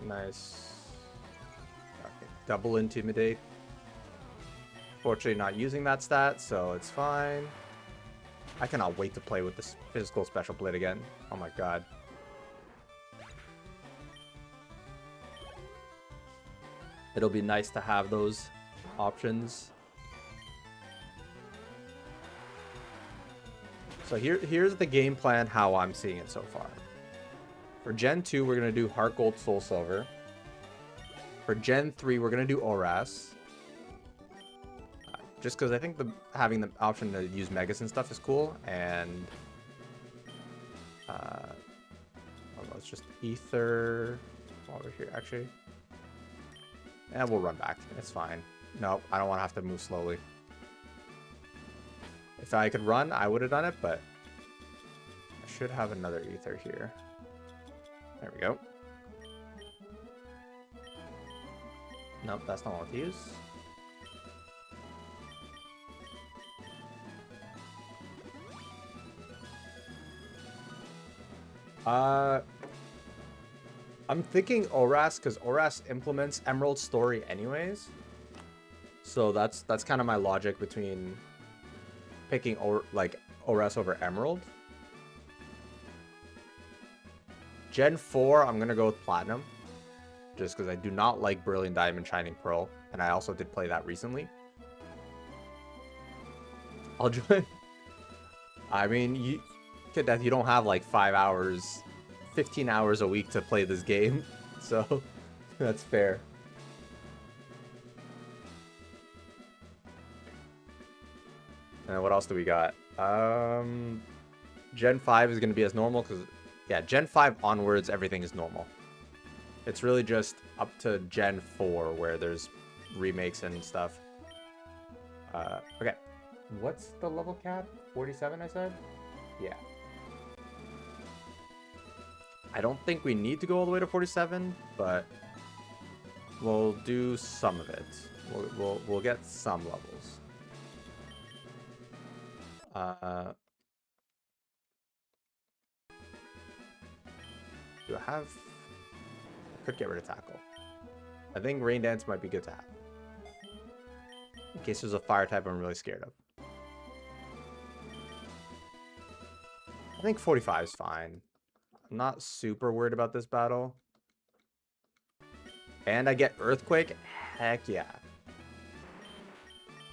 Nice. Okay. Double intimidate. Fortunately not using that stat, so it's fine. I cannot wait to play with this physical special blade again. Oh my god. It'll be nice to have those options. So here's the game plan, how I'm seeing it so far. For Gen 2, we're going to do Heart Gold, Soul Silver. For Gen 3, we're going to do Oras. Just because I think having the option to use Megas and stuff is cool. And let's just Ether while we're here, actually. And we'll run back. It's fine. Nope, I don't want to have to move slowly. If I could run, I would have done it, but I should have another Ether here. There we go. Nope, that's not what to use. I'm thinking Oras, because Oras implements Emerald Story anyways. So that's kind of my logic between picking Oras over Emerald. Gen 4, I'm going to go with Platinum. Just because I do not like Brilliant Diamond Shining Pearl. And I also did play that recently. I'll join. I mean, you don't have like 5 hours, 15 hours a week to play this game. So that's fair. And what else do we got? Gen 5 is going to be as normal because, yeah, Gen 5 onwards, everything is normal. It's really just up to Gen 4 where there's remakes and stuff. Okay. What's the level cap? 47, I said? Yeah. I don't think we need to go all the way to 47, but we'll do some of it. We'll get some levels. Do I have... I could get rid of Tackle. I think Rain Dance might be good to have. In case there's a fire type I'm really scared of. I think 45 is fine. I'm not super worried about this battle. And I get Earthquake? Heck yeah.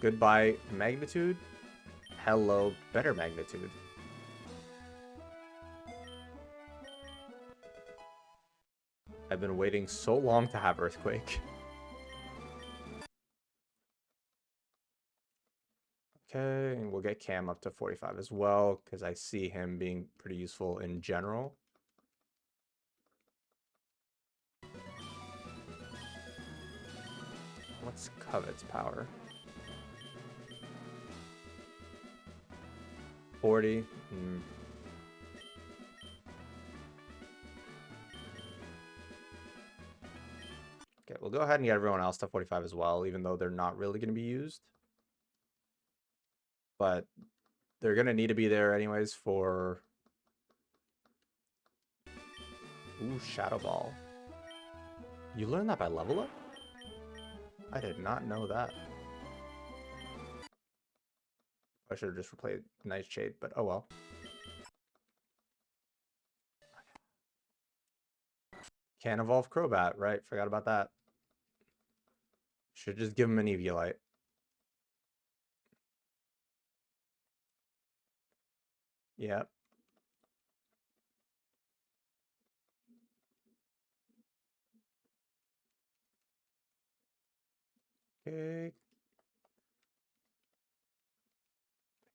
Goodbye, Magnitude. Hello, better Magnitude. I've been waiting so long to have Earthquake. Okay, and we'll get Cam up to 45 as well, because I see him being pretty useful in general. What's Covet's power? 40. Okay, we'll go ahead and get everyone else to 45 as well, even though they're not really going to be used. But they're going to need to be there anyways for... Ooh, Shadow Ball. You learned that by level up? I did not know that. I should have just replayed Nightshade, but oh well. Can't evolve Crobat, right? Forgot about that. Should just give him an Eviolite. Yep. Okay.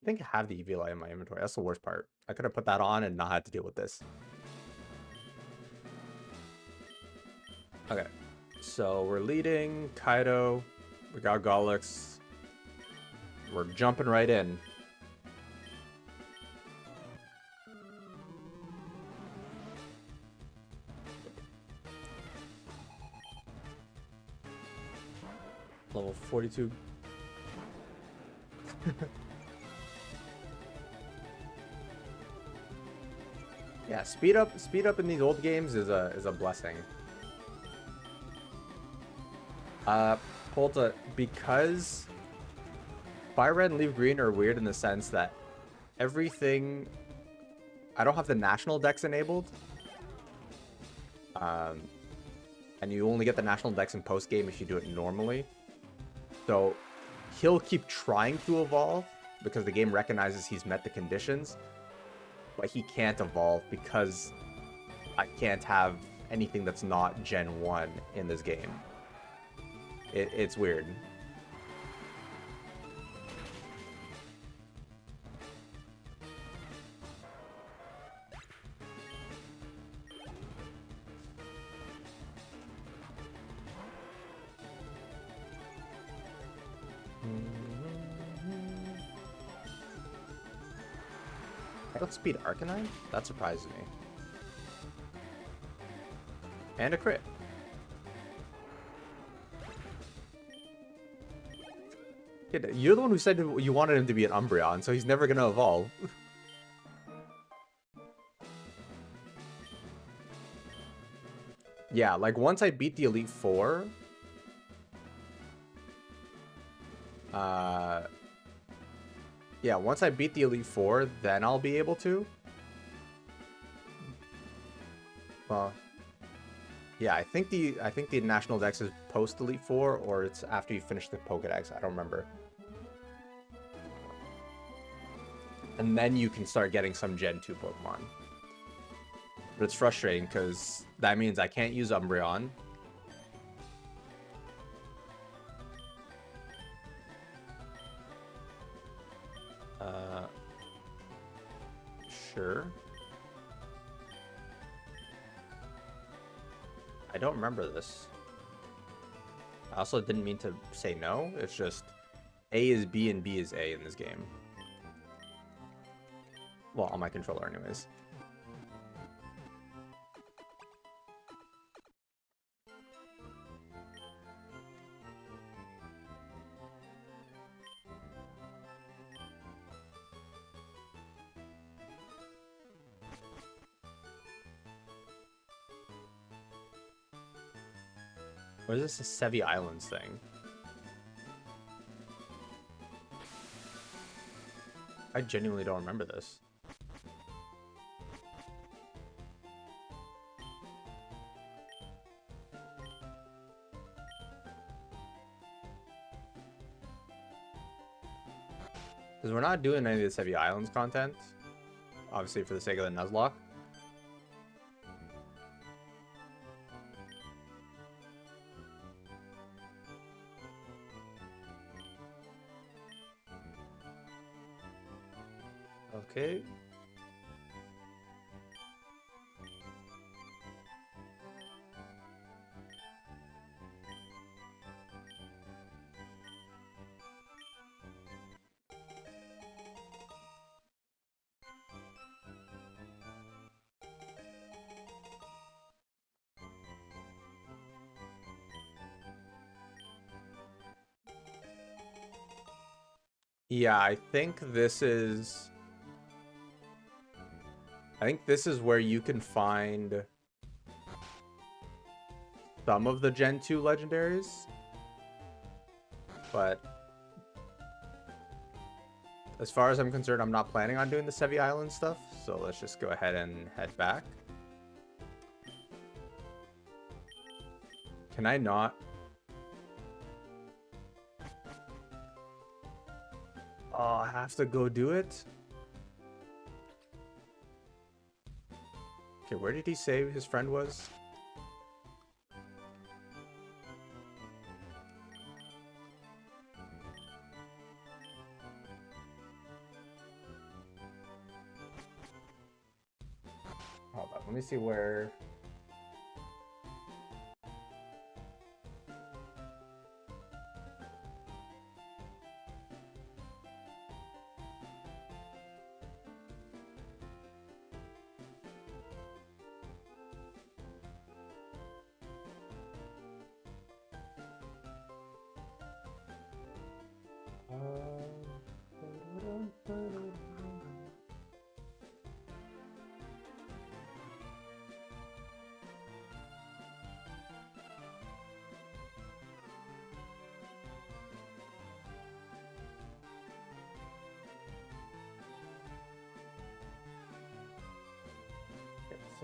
I think I have the Eviolite in my inventory. That's the worst part. I could have put that on and not had to deal with this. Okay. So we're leading Kaido. We got Gollux. We're jumping right in. Level 42. Yeah, speed up in these old games is a blessing. Uh, Polta, because Fire Red and Leaf Green are weird in the sense that everything... I don't have the national decks enabled. And you only get the national decks in post-game if you do it normally. So he'll keep trying to evolve because the game recognizes he's met the conditions, but he can't evolve because I can't have anything that's not Gen 1 in this game. It's weird. Outspeed Arcanine? That surprises me. And a crit. You're the one who said you wanted him to be an Umbreon, so he's never gonna evolve. Yeah, like once I beat the Elite Four... yeah, once I beat the Elite Four, then I'll be able to. Well... yeah, I think the National Dex is post Elite Four, or it's after you finish the Pokedex. I don't remember. And then you can start getting some Gen 2 Pokemon. But it's frustrating because that means I can't use Umbreon. Sure. I don't remember this. I also didn't mean to say no. It's just A is B and B is A in this game. Well, on my controller anyways. Or is this a Sevi Islands thing? I genuinely don't remember this. Because we're not doing any of the Sevi Islands content. Obviously for the sake of the Nuzlocke. Okay. Yeah, I think this is where you can find some of the Gen 2 legendaries. But as far as I'm concerned, I'm not planning on doing the Sevi Island stuff. So let's just go ahead and head back. Can I not? Oh, I have to go do it? Okay, where did he say his friend was? Hold on, let me see where...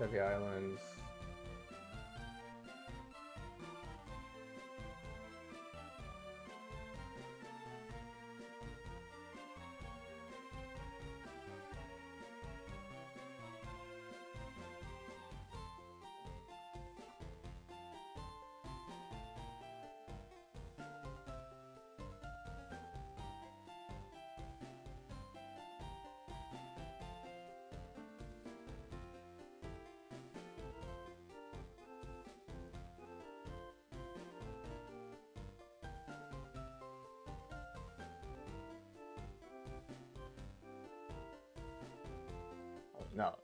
heavy islands. No.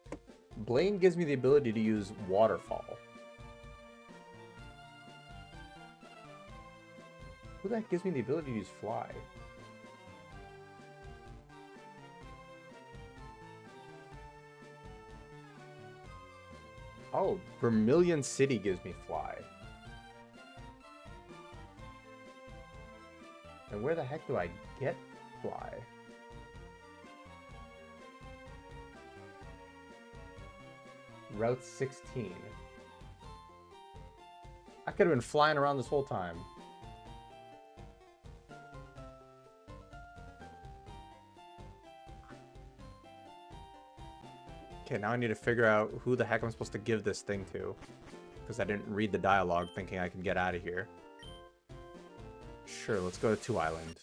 Blaine gives me the ability to use Waterfall. Who the heck gives me the ability to use Fly? Oh, Vermilion City gives me Fly. And where the heck do I get Fly? Route 16. I could have been flying around this whole time. Okay, now I need to figure out who the heck I'm supposed to give this thing to. Because I didn't read the dialogue thinking I could get out of here. Sure, let's go to 2 Island.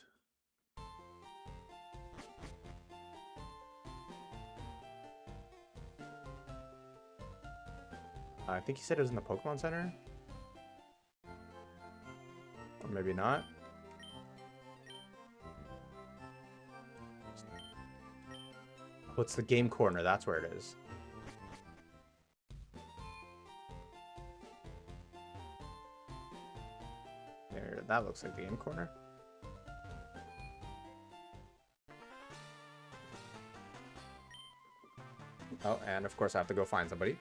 I think he said it was in the Pokemon Center. Or maybe not. What's the game corner? That's where it is. There, that looks like the game corner. Oh, and of course I have to go find somebody.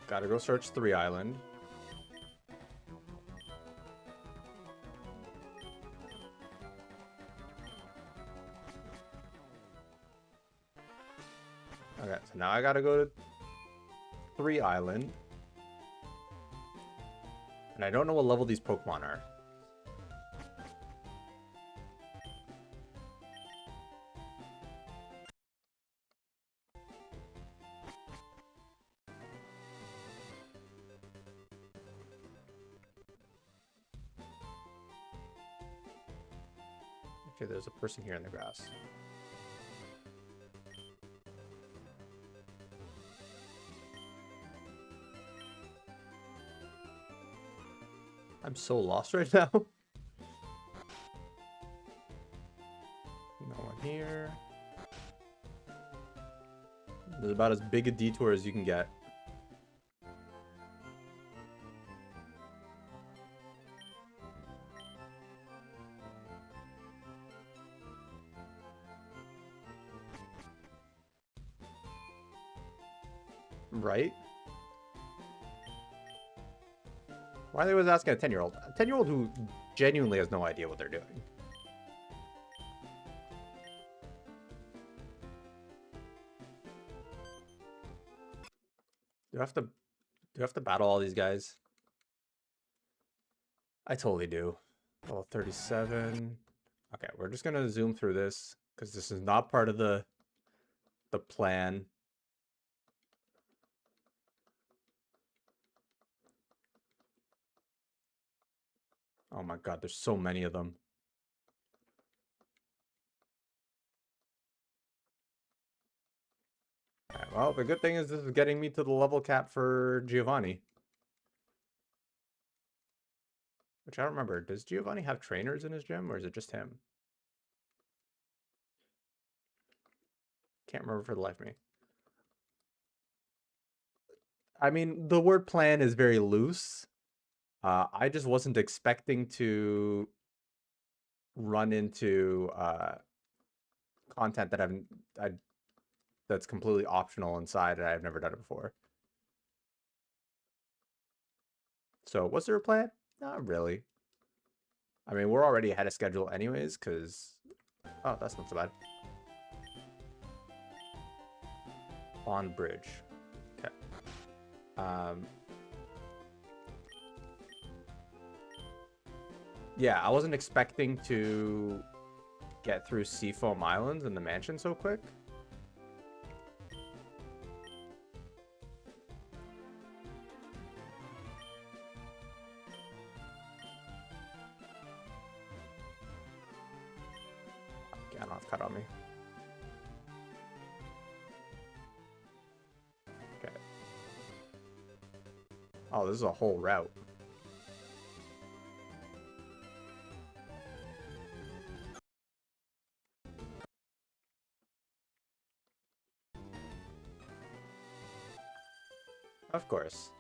Gotta go search 3 Island. Okay, so now I gotta go to 3 Island. And I don't know what level these Pokemon are. Okay, there's a person here in the grass. I'm so lost right now. No one here. There's about as big a detour as you can get. Right? Why are they always asking a 10-year-old? A 10-year-old who genuinely has no idea what they're doing. Do I have to battle all these guys? I totally do. Level 37. Okay, we're just gonna zoom through this because this is not part of the plan. Oh my god, there's so many of them. Right, well, the good thing is this is getting me to the level cap for Giovanni. Which I don't remember. Does Giovanni have trainers in his gym, or is it just him? Can't remember for the life of me. I mean, the word plan is very loose. I just wasn't expecting to run into content that that's completely optional inside, and I've never done it before. So, was there a plan? Not really. I mean, we're already ahead of schedule anyways, because Oh, that's not so bad. On bridge. Okay. Yeah, I wasn't expecting to get through Seafoam Islands and the mansion so quick. Okay, I don't have cut on me. Okay. Oh, this is a whole route. Of course.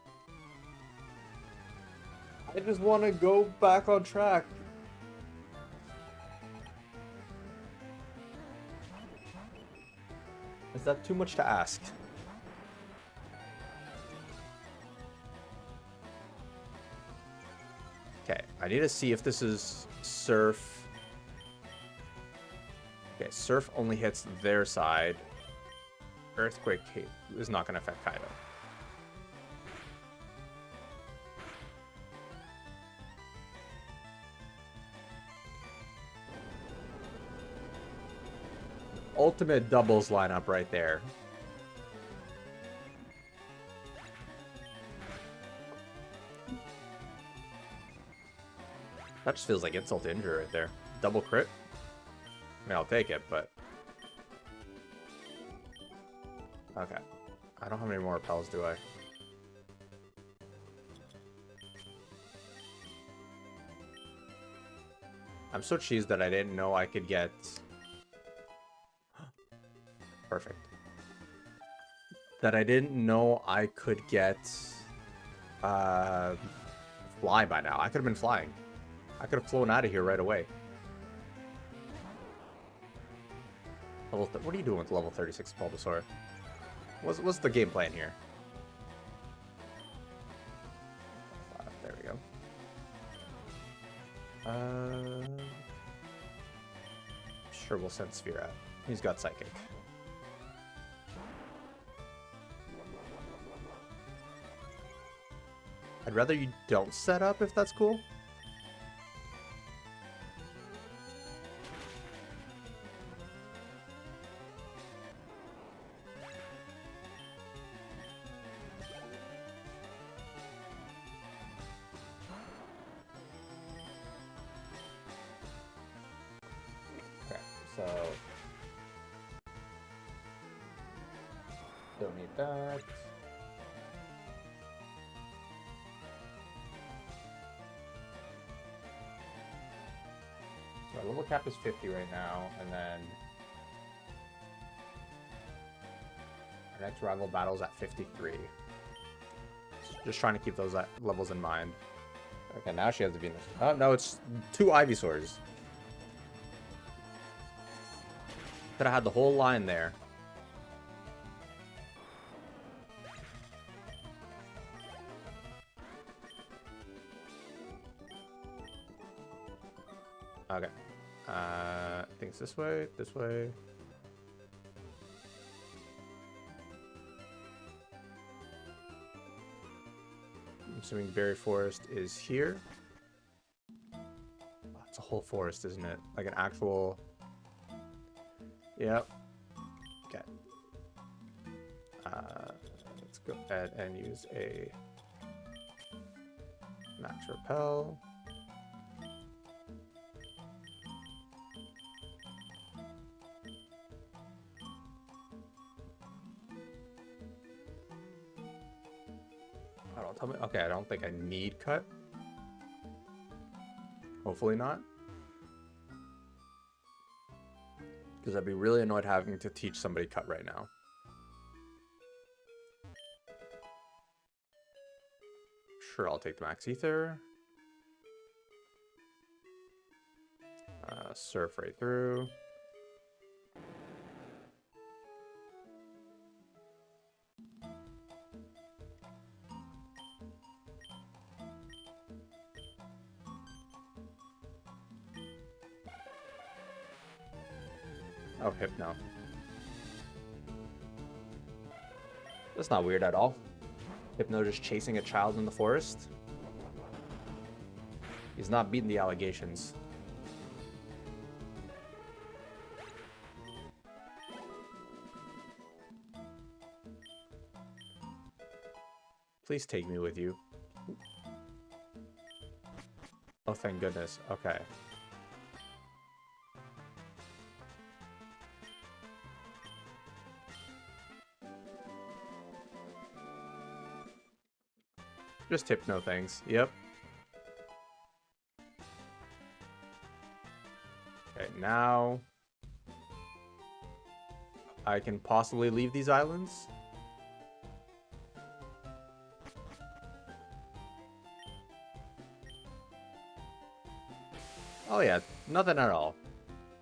I just want to go back on track. Is that too much to ask? Okay, I need to see if this is Surf. Okay, Surf only hits their side. Earthquake is not going to affect Kaido. Ultimate doubles lineup right there. That just feels like insult to injury right there. Double crit? I mean, I'll take it, but... Okay. I don't have any more repels, do I? I'm so cheesed that I didn't know I could get... Perfect. That I didn't know I could get... Fly by now. I could have been flying. I could have flown out of here right away. What are you doing with level 36 Bulbasaur? What's the game plan here? There we go. Sure, we'll send Sphere out. He's got Psychic. I'd rather you don't set up if that's cool. Okay, so don't need that. So our level cap is 50 right now, and then our next rival battle is at 53. Just trying to keep those levels in mind. Okay, now she has the Venus. Oh, no, it's 2 Ivysaurs. Could have had the whole line there. Okay. I think it's this way, this way. I'm assuming Berry Forest is here. Oh, it's a whole forest, isn't it? Like an actual... Yep. Okay. Let's go ahead and use a Max Repel. Tell me. Okay, I don't think I need cut. Hopefully not. Because I'd be really annoyed having to teach somebody cut right now. Sure, I'll take the Max Ether. Surf right through. Oh, Hypno. That's not weird at all. Hypno just chasing a child in the forest. He's not beating the allegations. Please take me with you. Oh, thank goodness. Okay. Just Hypno things. Yep. Okay, now I can possibly leave these islands. Oh yeah, nothing at all.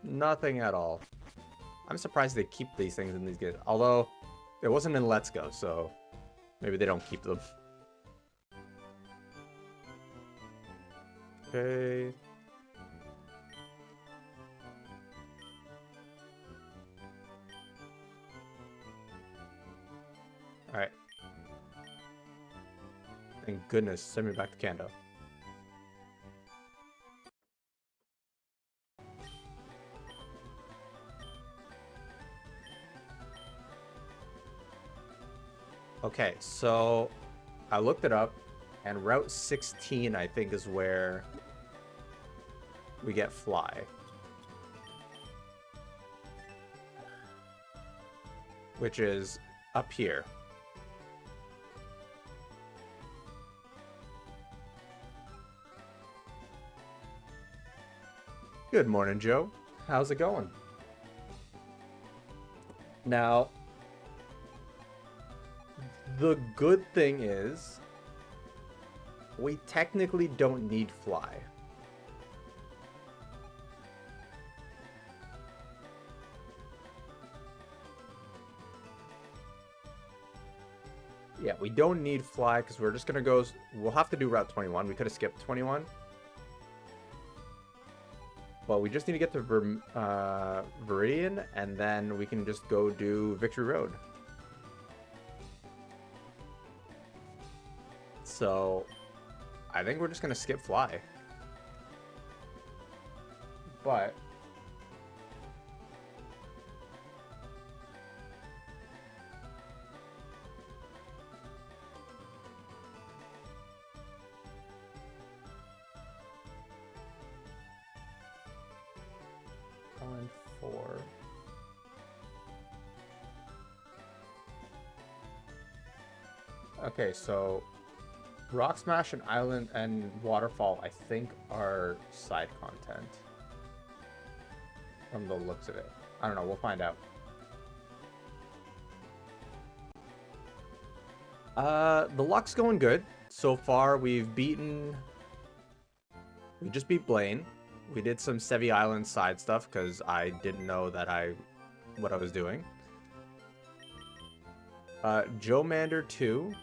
Nothing at all. I'm surprised they keep these things in these games. Although, it wasn't in Let's Go, so maybe they don't keep them. Okay. Alright. Thank goodness, send me back to Kando. Okay, so I looked it up, and Route 16, I think, is where we get Fly. Which is up here. Good morning, Joe. How's it going? Now, the good thing is, we technically don't need Fly. Yeah, we don't need Fly because we're just going to go... We'll have to do Route 21. We could have skipped 21. But we just need to get to Viridian, and then we can just go do Victory Road. So, I think we're just going to skip Fly. But... on 4. Okay, so Rock Smash and Island and Waterfall, I think, are side content. From the looks of it. I don't know, we'll find out. The luck's going good. So far, we just beat Blaine. We did some Sevi Island side stuff because I didn't know that what I was doing. Joe Mander 2.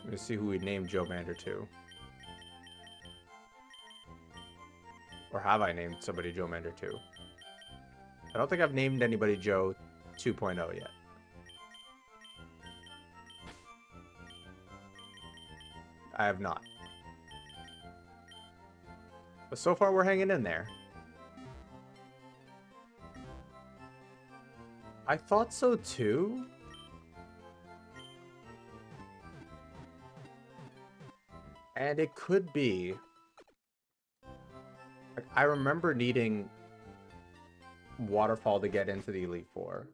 Let me see who we named Joe Mander 2. Or have I named somebody Joe Mander 2? I don't think I've named anybody Joe 2.0 yet. I have not. But so far, we're hanging in there. I thought so too. And it could be. I remember needing Waterfall to get into the Elite Four.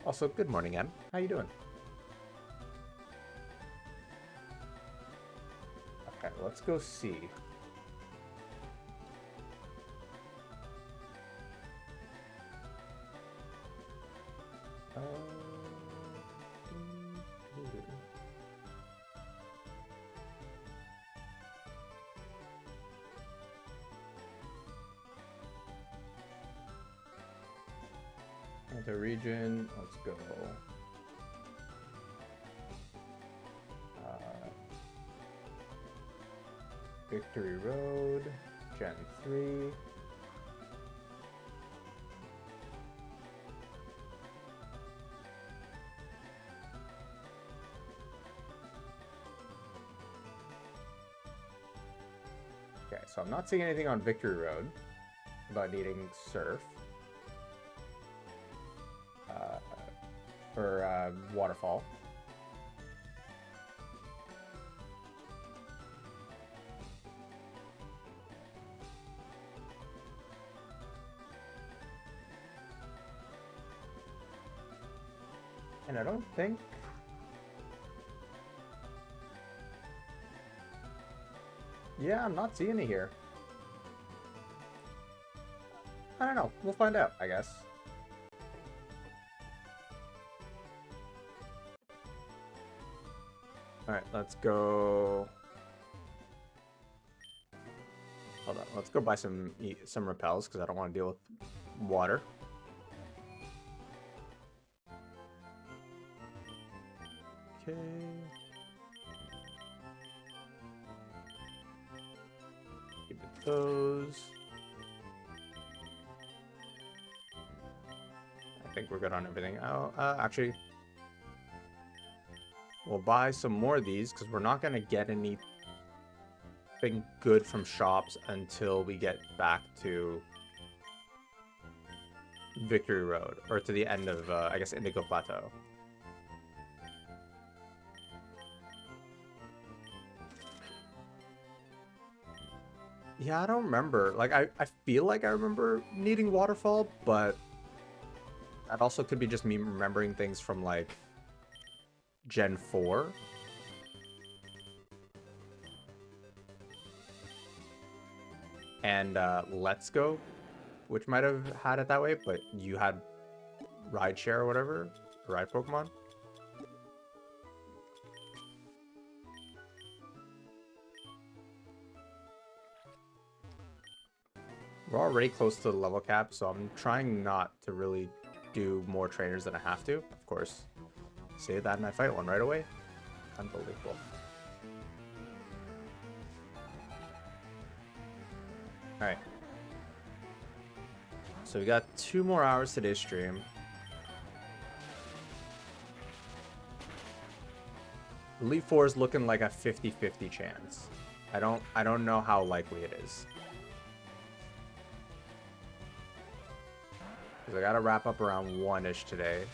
Also, good morning, Em. How you doing? Okay, let's go see. The region, let's go. Victory Road, Gen 3. Okay, so I'm not seeing anything on Victory Road about needing surf. For waterfall. And I don't think... Yeah, I'm not seeing it here. I don't know. We'll find out, I guess. Alright, let's go... Hold on. Let's go buy some repels, because I don't want to deal with water. Okay. Keep it those. I think we're good on everything. Oh, actually, we'll buy some more of these because we're not going to get anything good from shops until we get back to Victory Road, or to the end of, I guess, Indigo Plateau. Yeah, I don't remember. Like, I feel like I remember needing Waterfall, but that also could be just me remembering things from, like, Gen 4. And Let's Go, which might have had it that way, but you had Rideshare or whatever, Ride Pokemon. We're already close to the level cap, so I'm trying not to really do more trainers than I have to. Of course, say that and I fight one right away. Unbelievable. Alright. So we got 2 more hours today's stream. Elite Four is looking like a 50-50 chance. I don't know how likely it is. Because I gotta wrap up around 1-ish today.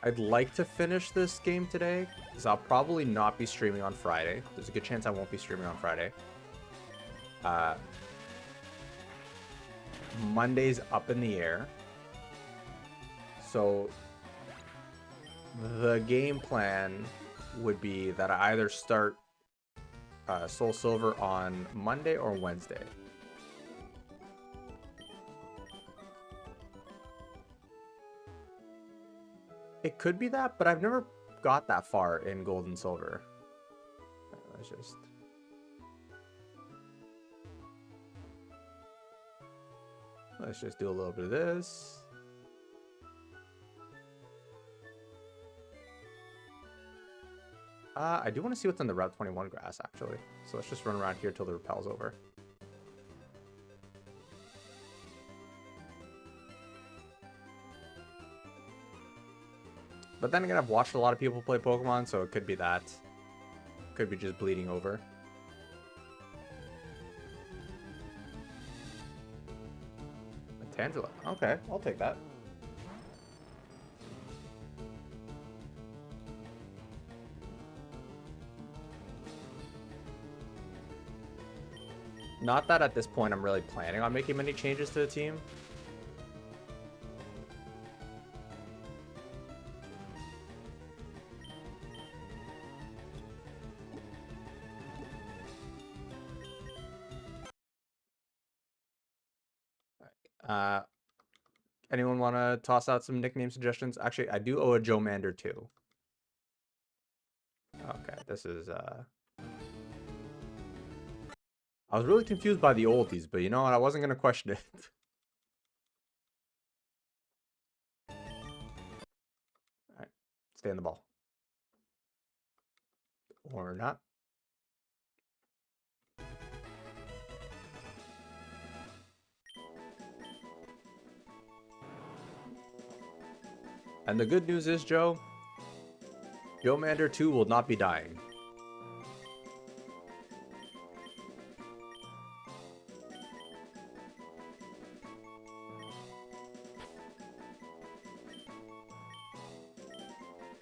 I'd like to finish this game today, because I'll probably not be streaming on Friday. There's a good chance I won't be streaming on Friday. Monday's up in the air. So the game plan would be that I either start Soul Silver on Monday or Wednesday. It could be that, but I've never got that far in Gold and Silver. Let's just do a little bit of this. I do want to see what's in the Route 21 grass, actually. So let's just run around here till the repel's over. But then again, I've watched a lot of people play Pokemon, so it could be that. Could be just bleeding over. A Tangela. Okay, I'll take that. Not that at this point I'm really planning on making many changes to the team. Anyone want to toss out some nickname suggestions? Actually, I do owe a Joe Mander too. Okay, this is I was really confused by the oldies, but you know what? I wasn't gonna question it. Alright, stay in the ball. Or not. And the good news is, Joe, Geomander 2 will not be dying.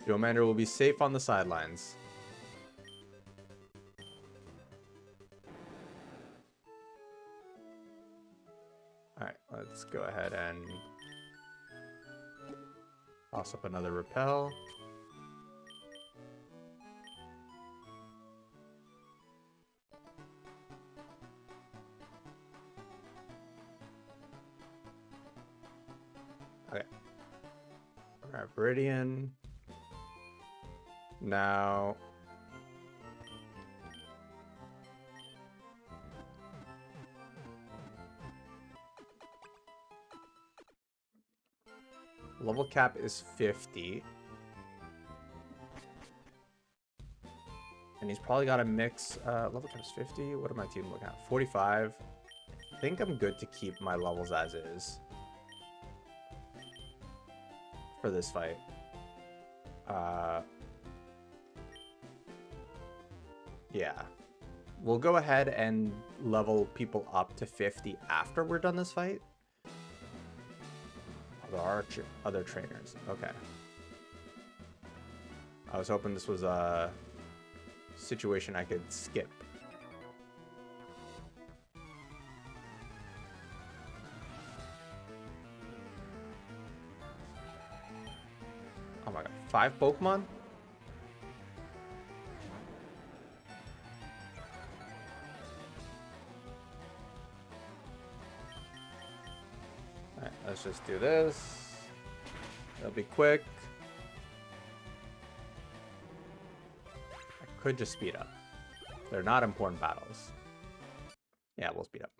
Geomander will be safe on the sidelines. Alright, let's go ahead and toss up another repel. Okay. Alright, Viridian. Now... level cap is 50. And he's probably got a mix. Level cap is 50. What am my team looking at? 45. I think I'm good to keep my levels as is for this fight. Yeah. We'll go ahead and level people up to 50 after we're done this fight. There are other trainers. Okay. I was hoping this was a situation I could skip. Oh my god. 5 Pokemon? Alright, let's just do this. It'll be quick. I could just speed up. They're not important battles. Yeah, we'll speed up.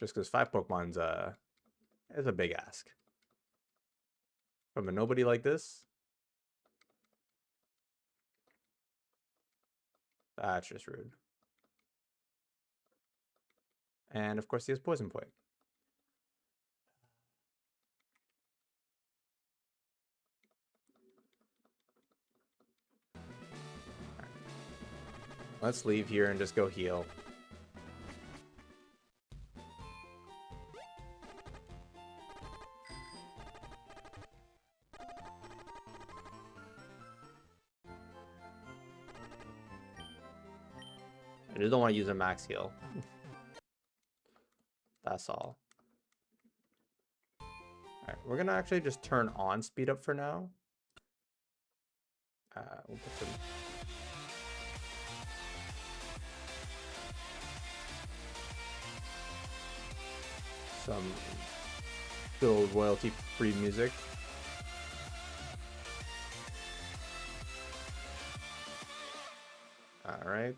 Just because 5 Pokemon's is a big ask. From a nobody like this? That's just rude. And of course he has Poison Point. Right. Let's leave here and just go heal. I just don't want to use a max heal. That's all. Alright, we're gonna actually just turn on speed up for now. We'll put some good royalty-free music. Alright.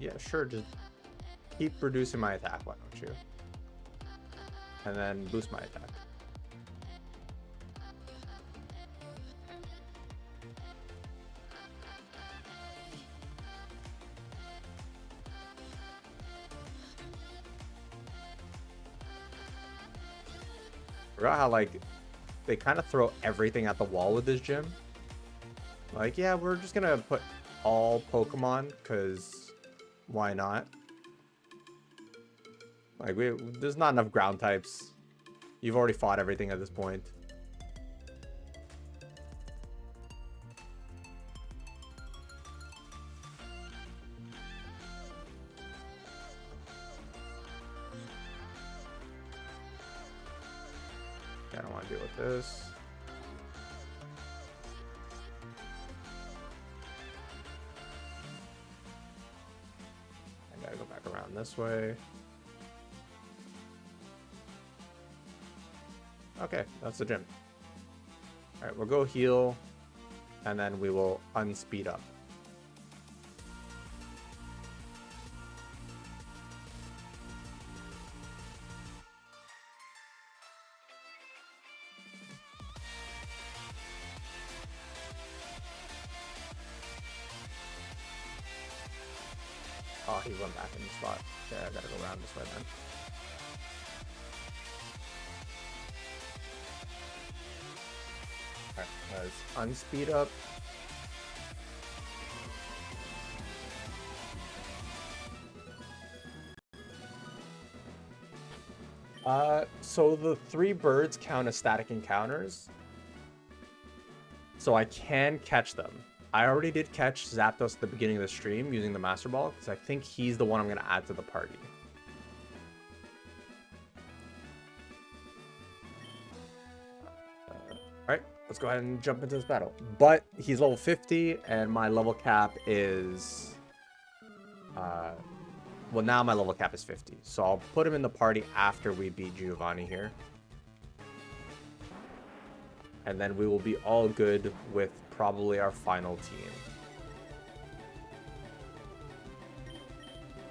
Yeah, sure, just keep reducing my attack, why don't you? And then boost my attack. Forgot how, like, they kind of throw everything at the wall with this gym. Like, yeah, we're just gonna put all Pokemon, because why not? Like, there's not enough ground types. You've already fought everything at this point. I don't want to deal with this. I gotta go back around this way. Okay, that's the gym. Alright, we'll go heal. and then we will unspeed up. Oh, he went back in the spot. Yeah, I gotta go around this way, man. Alright, let's unspeed up. So the 3 birds count as static encounters. So I can catch them. I already did catch Zapdos at the beginning of the stream using the Master Ball, because I think he's the one I'm going to add to the party. Alright, let's go ahead and jump into this battle. But he's level 50, and my level cap is... well, now my level cap is 50. So I'll put him in the party after we beat Giovanni here. And then we will be all good with probably our final team.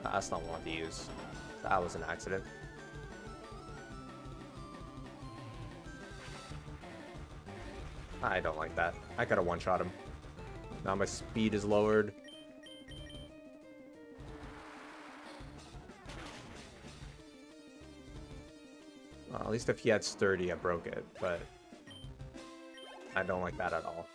That's not one to use. That was an accident. I don't like that. I gotta one-shot him. Now my speed is lowered. Well, at least if he had sturdy, I broke it, but I don't like that at all.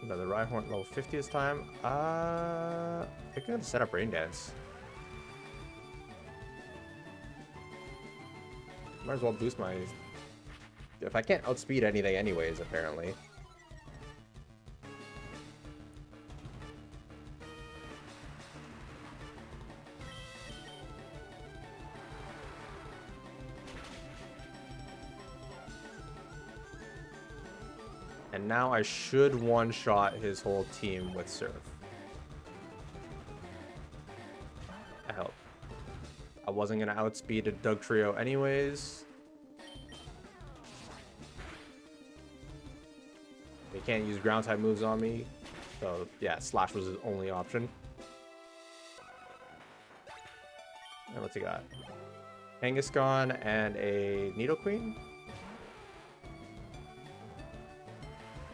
Another Rhyhorn level 50 this time. I think I'm gonna set up Rain Dance. Might as well boost my... If I can't outspeed anything anyways, apparently. And now I should one-shot his whole team with Surf. I hope. I wasn't going to outspeed a Dugtrio anyways. They can't use ground-type moves on me. So, yeah, Slash was his only option. And what's he got? Kangaskhan and a Nidoqueen?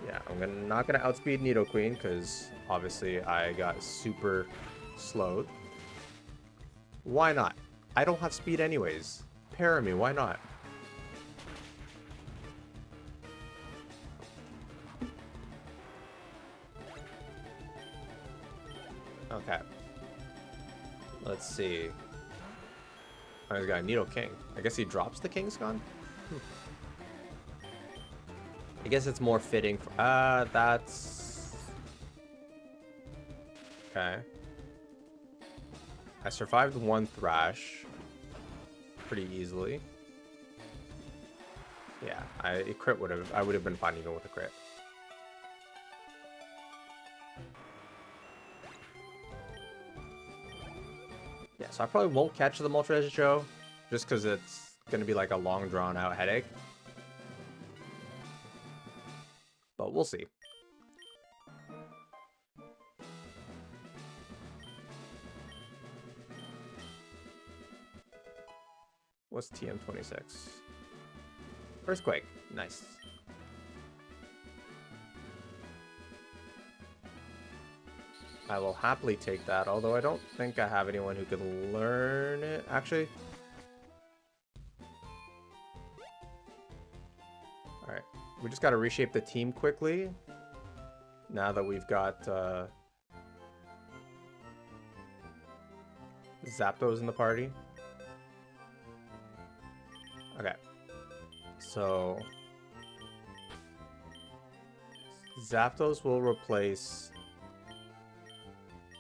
Yeah, I'm not gonna outspeed Nidoqueen because obviously I got super slowed. Why not? I don't have speed anyways. Para me, why not? Okay. Let's see. Oh, he's got a Nidoking. I guess he drops the Kangaskhan? I guess it's more fitting for... that's... Okay. I survived one Thrash pretty easily. Yeah, I would have been fine even with a crit. Yeah, so I probably won't catch the Moltres Joe, just because it's going to be like a long drawn out headache. But we'll see. What's TM26? Earthquake. Nice. I will happily take that, although I don't think I have anyone who can learn it. Actually. Alright. We just got to reshape the team quickly. Now that we've got Zapdos in the party. Okay. So Zapdos will replace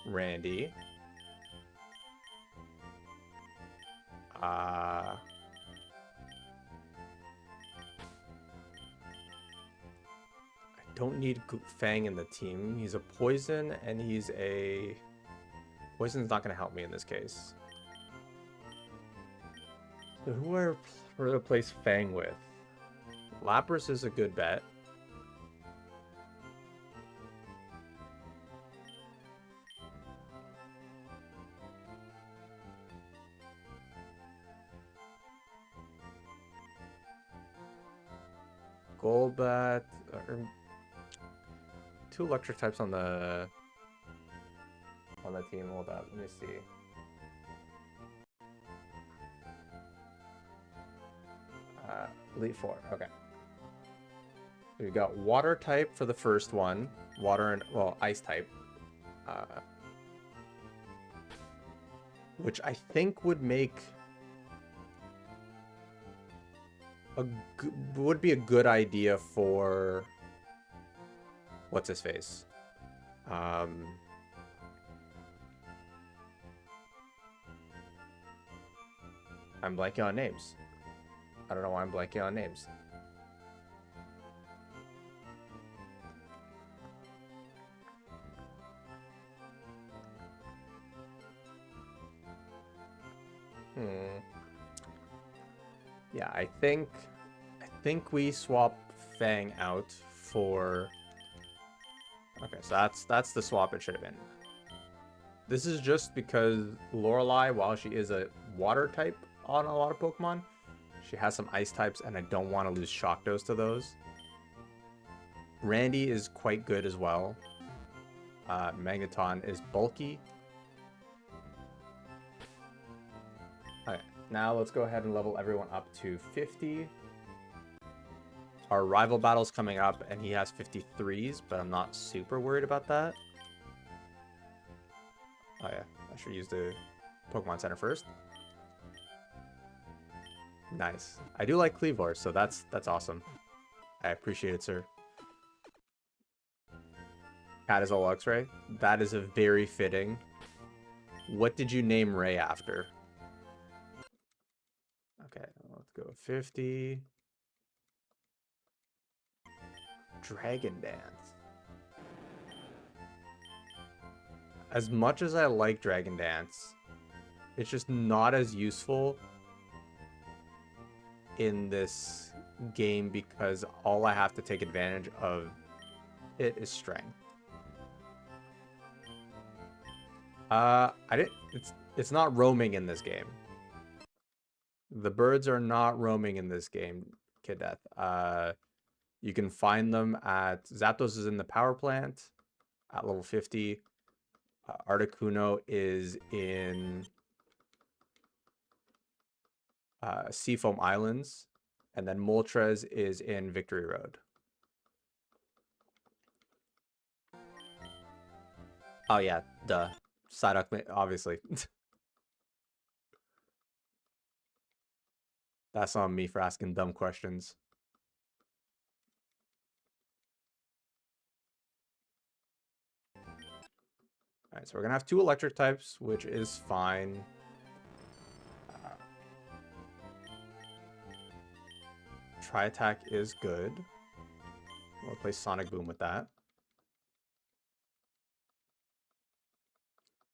Randy. I don't need Fang in the team. He's a poison and he's a... Poison's not going to help me in this case. So who I replace Fang with? Lapras is a good bet. Golbat, two electric types on the team. Hold up, let me see. Elite Four. Okay. So we've got water type for the first one, water and ice type, which I think would make would be a good idea for what's his face. I'm blanking on names. I don't know why I'm blanking on names. Yeah, I think we swap Fang out for. Okay, so that's the swap it should have been. This is just because Lorelei, while she is a water type on a lot of Pokemon, she has some ice types, and I don't want to lose Shock Dose to those. Randy is quite good as well. Megaton is bulky. Okay, now let's go ahead and level everyone up to 50. Our rival battle's coming up, and he has 53s, but I'm not super worried about that. Oh yeah, I should use the Pokemon Center first. Nice. I do like Cleavor, so that's awesome. I appreciate it, sir. Cat is all Luxray. That is a very fitting. What did you name Ray after? Okay, let's go 50. Dragon Dance. As much as I like Dragon Dance, it's just not as useful in this game because all I have to take advantage of it is strength. It's not roaming in this game. The birds are not roaming in this game, Kid Death. You can find them at Zapdos is in the power plant at level 50. Articuno is in Seafoam Islands, and then Moltres is in Victory Road. Oh yeah, duh. Psyduck, obviously. That's on me for asking dumb questions. Alright, so we're gonna have two electric types, which is fine. Tri-Attack is good. We'll play Sonic Boom with that.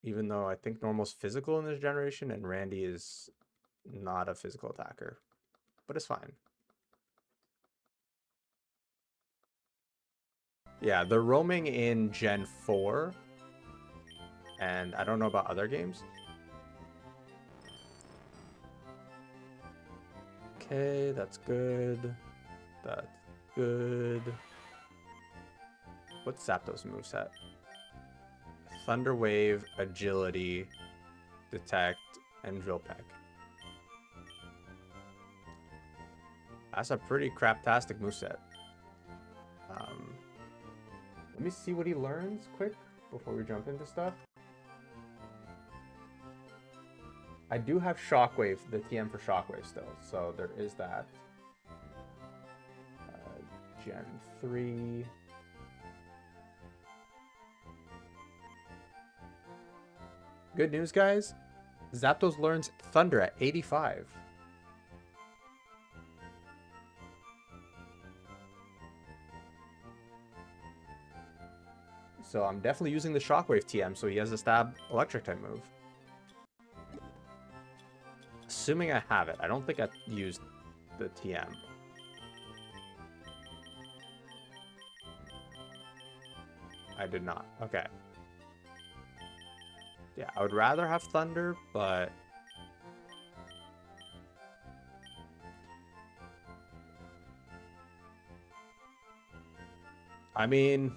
Even though I think Normal's physical in this generation, and Randy is not a physical attacker. But it's fine. Yeah, they're roaming in Gen 4. And I don't know about other games. Okay, that's good. That's good. What's Zapdos moveset? Thunder Wave, Agility, Detect, and Drill Peck. That's a pretty craptastic moveset. Let me see what he learns quick before we jump into stuff. I do have Shockwave, the TM for Shockwave still, so there is that. Gen 3. Good news, guys. Zapdos learns Thunder at 85. So I'm definitely using the Shockwave TM, so he has a stab electric type move. assuming I have it. I don't think I used the TM. I did not. Okay. Yeah, I would rather have Thunder, but... I mean,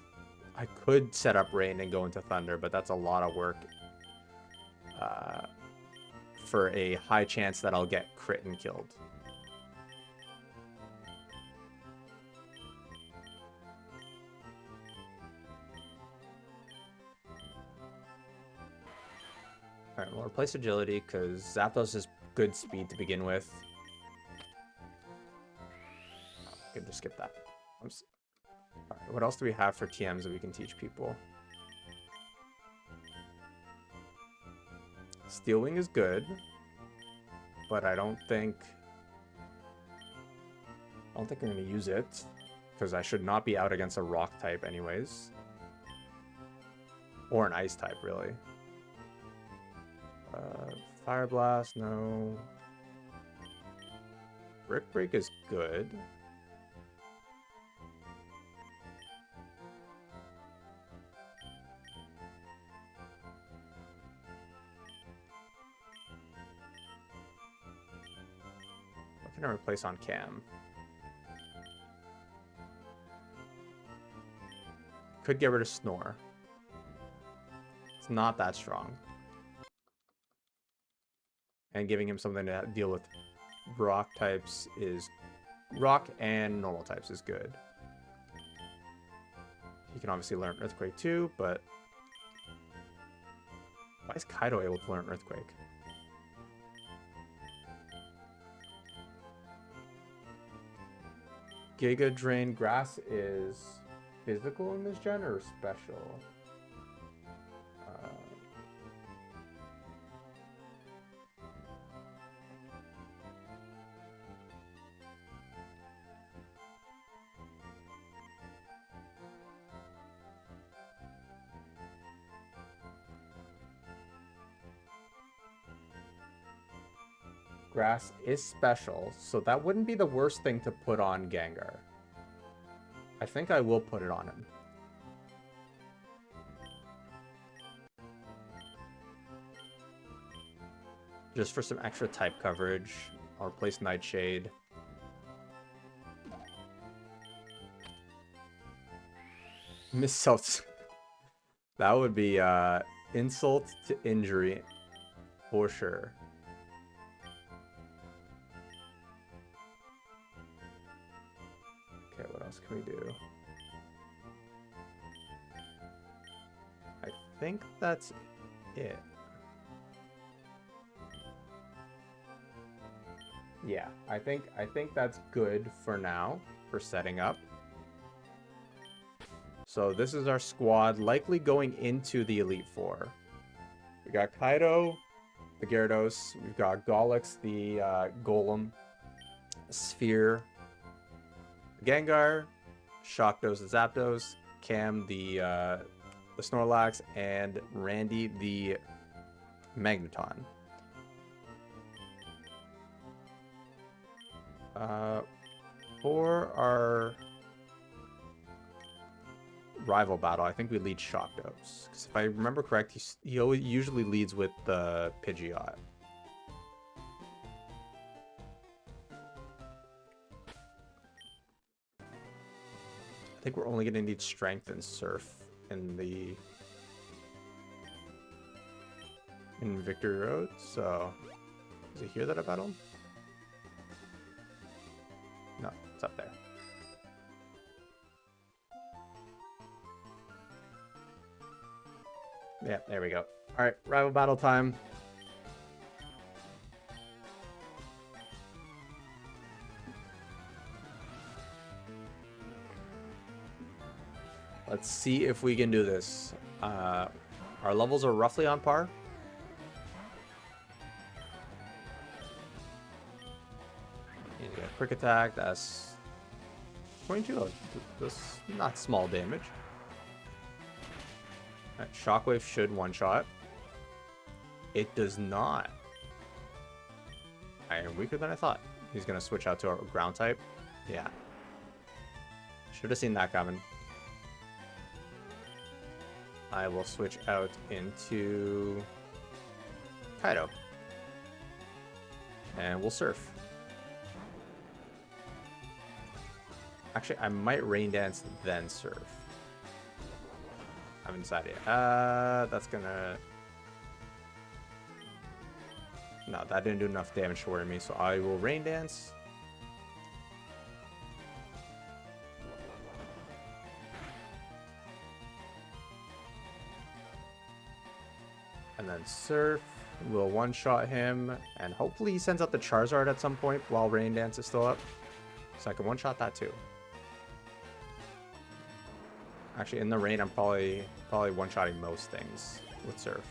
I could set up Rain and go into Thunder, but that's a lot of work for a high chance that I'll get crit and killed. Alright, we'll replace Agility because Zapdos is good speed to begin with. I can just skip that. Alright, what else do we have for TMs that we can teach people? Steel Wing is good, but I don't think I'm going to use it because I should not be out against a rock type anyways. Or an ice type, really. Fire Blast, no. Brick Break is good. What can I replace on Cam? Could get rid of Snore. It's not that strong. And giving him something to deal with rock types is... Rock and normal types is good. He can obviously learn Earthquake too, but... Why is Kaido able to learn Earthquake? Giga Drain Grass is physical in this gen or special? Grass is special, so that wouldn't be the worst thing to put on Gengar. I think I will put it on him. Just for some extra type coverage, I'll replace Nightshade. Miss Self. That would be insult to injury for sure. Okay, what else can we do? I think that's it. Yeah, I think that's good for now for setting up. So this is our squad, likely going into the Elite Four. We got Kaido, the Gyarados. We've got Golix, the Golem, Sphere, Gengar, Shockdos, the Zapdos, Cam, the Snorlax, and Randy, the Magneton. For our rival battle, I think we lead Shockdos. Because if I remember correct, he usually leads with the Pidgeot. I think we're only going to need Strength and Surf in Victory Road. So, is it here that I battle him? No, it's up there. Yeah, there we go. All right, rival battle time. Let's see if we can do this. Our levels are roughly on par. You get a quick attack. That's 22. That's not small damage. Right, Shockwave should one-shot. It does not. I am weaker than I thought. He's going to switch out to a ground type. Yeah. Should have seen that coming. I will switch out into Kaido. And we'll surf. Actually, I might rain dance, then surf. I haven't decided yet. That's gonna... No, that didn't do enough damage to worry me, so I will rain dance. And then surf. We'll one-shot him, and hopefully he sends out the Charizard at some point while rain dance is still up. So I can one-shot that too. Actually, in the rain, I'm probably one-shotting most things with surf.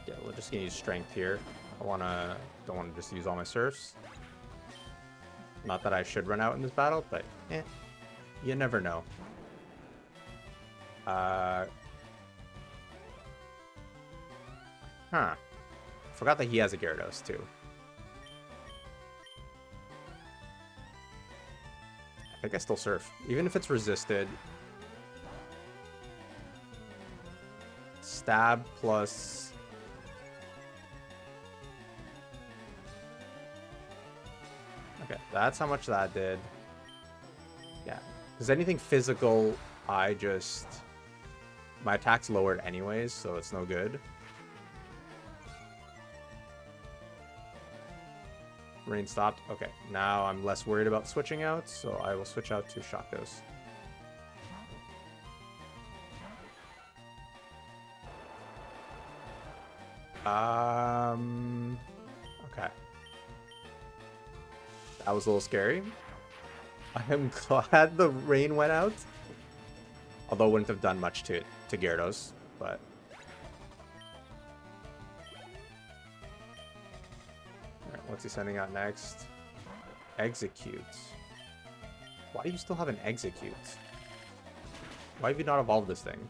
Yeah, we're just gonna use strength here. Don't wanna just use all my surfs. Not that I should run out in this battle, but you never know. Forgot that he has a Gyarados too. I think I still surf, even if it's resisted. Stab plus... Okay, that's how much that did. Yeah, because anything physical, my attack's lowered anyways, so it's no good. Rain stopped. Okay, now I'm less worried about switching out, so I will switch out to Shock Dose. Okay. That was a little scary. I am glad the rain went out. Although it wouldn't have done much to Gyarados, but... Alright, what's he sending out next? Execute. Why do you still have an Execute? Why have you not evolved this thing?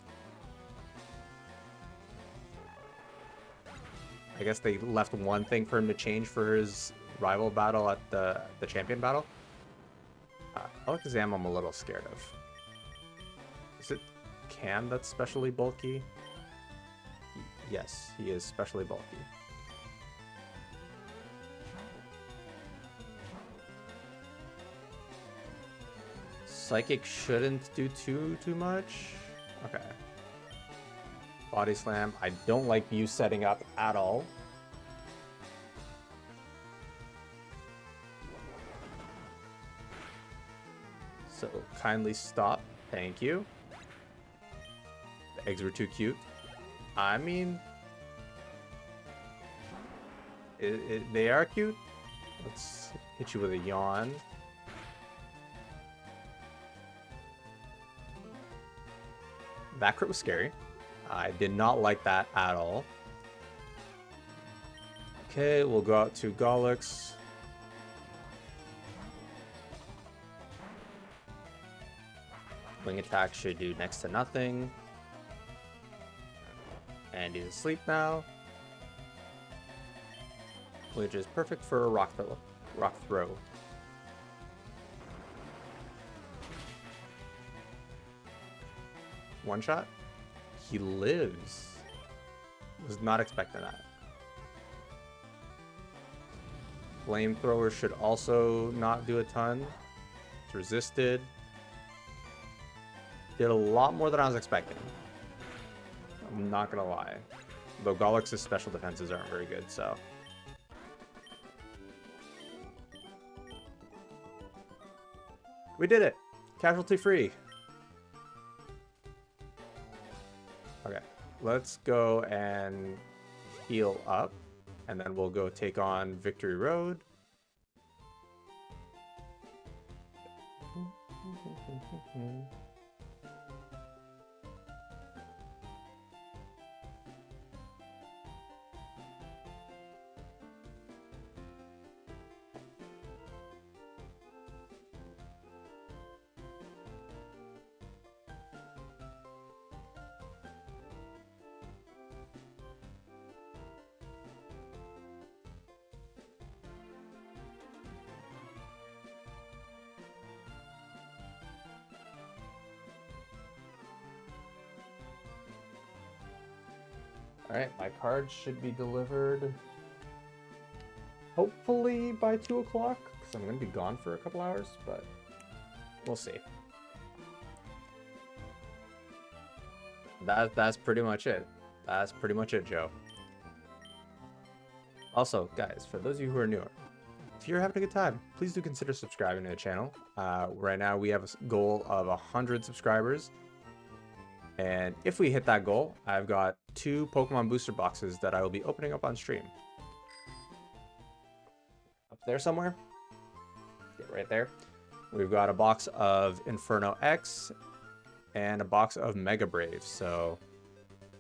I guess they left one thing for him to change for his rival battle at the champion battle. Alakazam I'm a little scared of. Is it Cam that's specially bulky? Yes, he is specially bulky. Psychic shouldn't do too much. Okay. Body Slam. I don't like you setting up at all. So kindly stop. Thank you. The eggs were too cute. I mean, they are cute. Let's hit you with a yawn. That crit was scary. I did not like that at all. Okay, we'll go out to Golix. Wing attack should do next to nothing. And he's asleep now. Which is perfect for a rock throw. One shot? He lives. Was not expecting that. Flamethrower should also not do a ton. It's resisted. Did a lot more than I was expecting. I'm not gonna lie. Though Golix's special defenses aren't very good, so. We did it! Casualty free. Okay, let's go and heal up. And then we'll go take on Victory Road. Alright, my cards should be delivered hopefully by 2 o'clock, because I'm going to be gone for a couple hours, but we'll see. That's pretty much it. That's pretty much it, Joe. Also, guys, for those of you who are newer, if you're having a good time, please do consider subscribing to the channel. Right now, we have a goal of 100 subscribers. And if we hit that goal, I've got 2 Pokemon booster boxes that I will be opening up on stream. Up there somewhere. Yeah, right there. We've got a box of Inferno X and a box of Mega Brave. So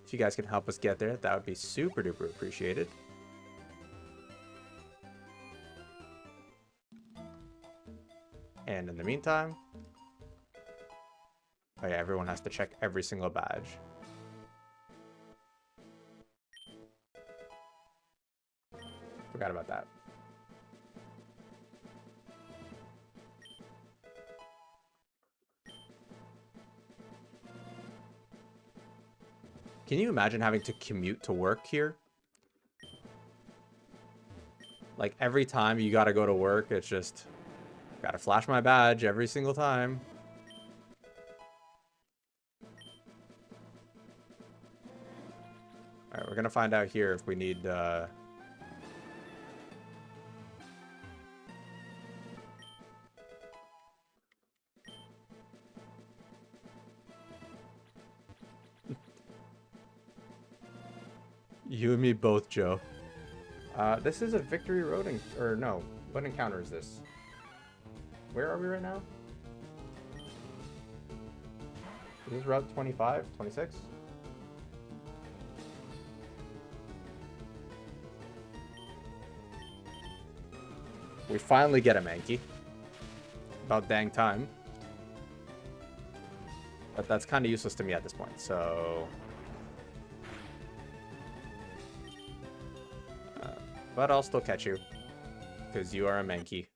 if you guys can help us get there, that would be super duper appreciated. And in the meantime, oh yeah, everyone has to check every single badge. Forgot about that. Can you imagine having to commute to work here? Like every time you gotta go to work, it's just gotta flash my badge every single time. Alright, we're gonna find out here if we need you and me both, Joe. This is a Victory Road, or no, what encounter is this? Where are we right now? Is this Route 25, 26? We finally get a Mankey. About dang time. But that's kind of useless to me at this point, so... but I'll still catch you. Because you are a Mankey.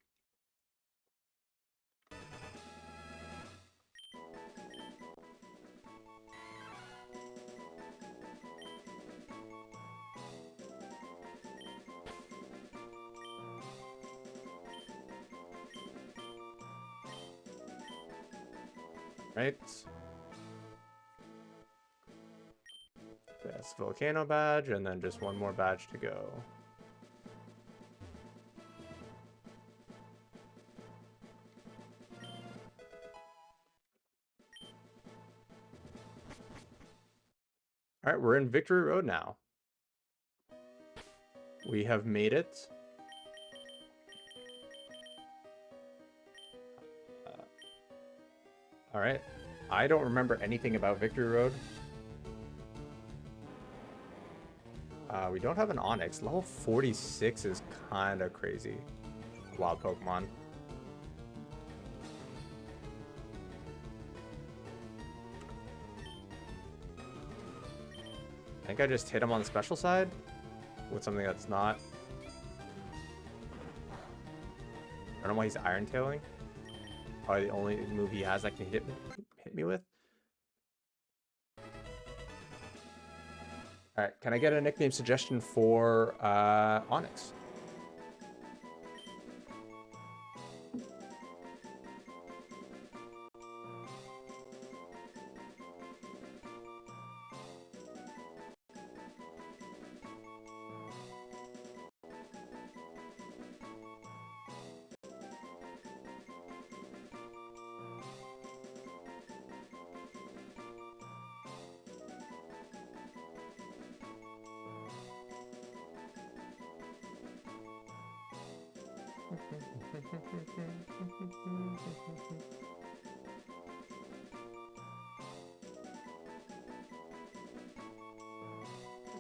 Right. That's Volcano badge, and then just one more badge to go. Alright, we're in Victory Road now. We have made it. Alright. I don't remember anything about Victory Road. We don't have an Onix. Level 46 is kind of crazy. Wild Pokemon. I think I just hit him on the special side with something that's not. I don't know why he's Iron Tailing. Probably the only move he has that can hit me with. Alright, can I get a nickname suggestion for Onix?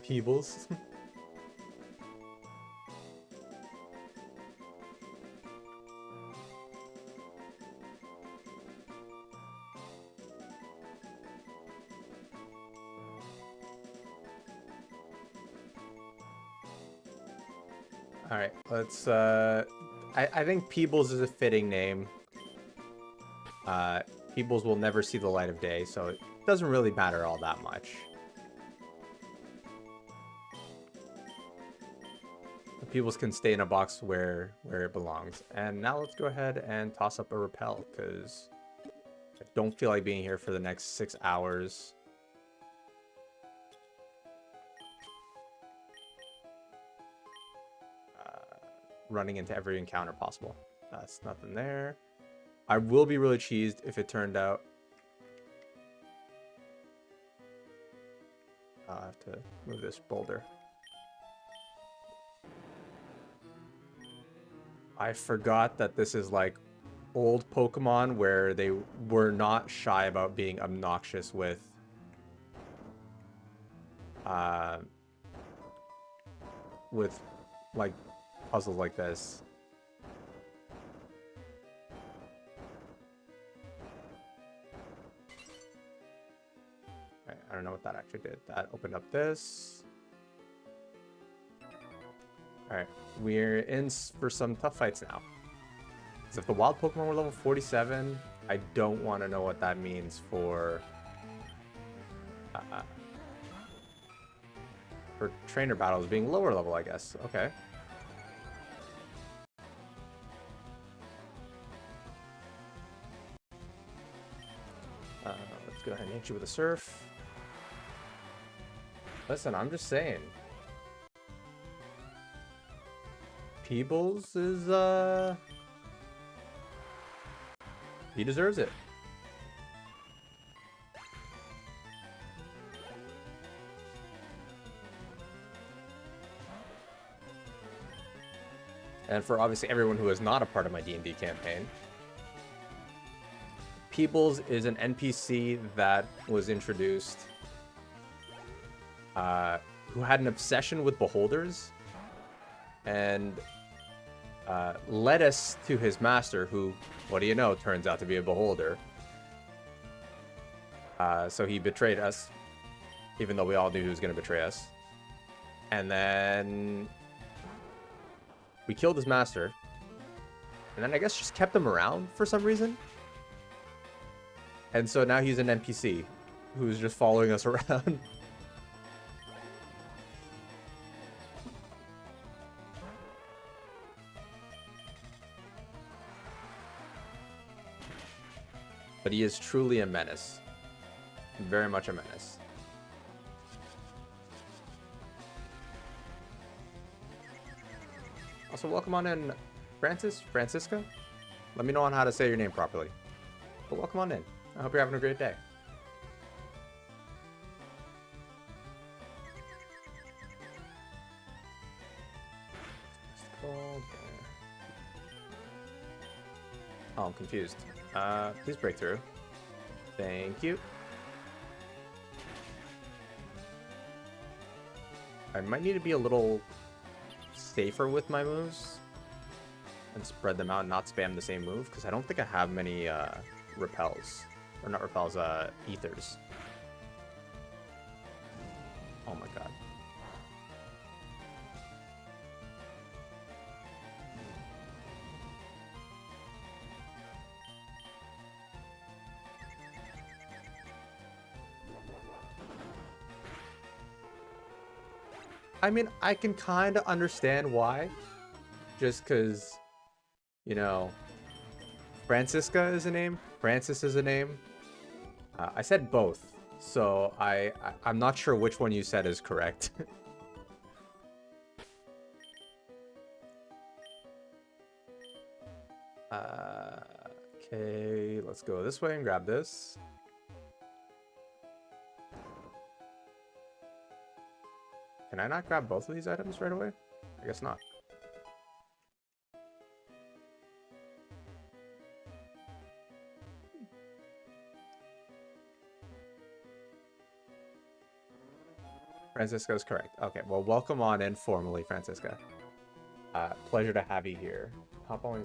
Peebles. All right, let's I think Peebles is a fitting name. Peebles will never see the light of day, so it doesn't really matter all that much. Peebles can stay in a box where it belongs. And now let's go ahead and toss up a repel, because I don't feel like being here for the next 6 hours. Running into every encounter possible. That's nothing there. I will be really cheesed if it turned out. I have to move this boulder. I forgot that this is like old Pokemon where they were not shy about being obnoxious with like puzzles like this. Right, I don't know what that actually did. That opened up this. Alright, we're in for some tough fights now. Because if the wild Pokemon were level 47, I don't want to know what that means for trainer battles being lower level, I guess. Okay. Let's go ahead and hit you with a surf. Listen, I'm just saying. Peebles is, he deserves it. And for obviously everyone who is not a part of my D&D campaign, Peebles is an NPC that was introduced who had an obsession with beholders and led us to his master, who, what do you know, turns out to be a beholder. So he betrayed us, even though we all knew he was going to betray us. And then we killed his master, and then I guess just kept him around for some reason. And so now he's an NPC who's just following us around. But he is truly a menace. Very much a menace. Also, welcome on in, Francisca? Let me know on how to say your name properly. But welcome on in. I hope you're having a great day. Oh, I'm confused. Please break through. Thank you. I might need to be a little safer with my moves and spread them out and not spam the same move, because I don't think I have many repels. Or not repels, ethers. Oh my god. I mean, I can kind of understand why. Just because, you know, Francisca is a name. Francis is a name. I said both. So I'm not sure which one you said is correct. Okay, let's go this way and grab this. Can I not grab both of these items right away? I guess not. Francisca is correct. Okay, well, welcome on in formally, Francisca. Pleasure to have you here. Hop on.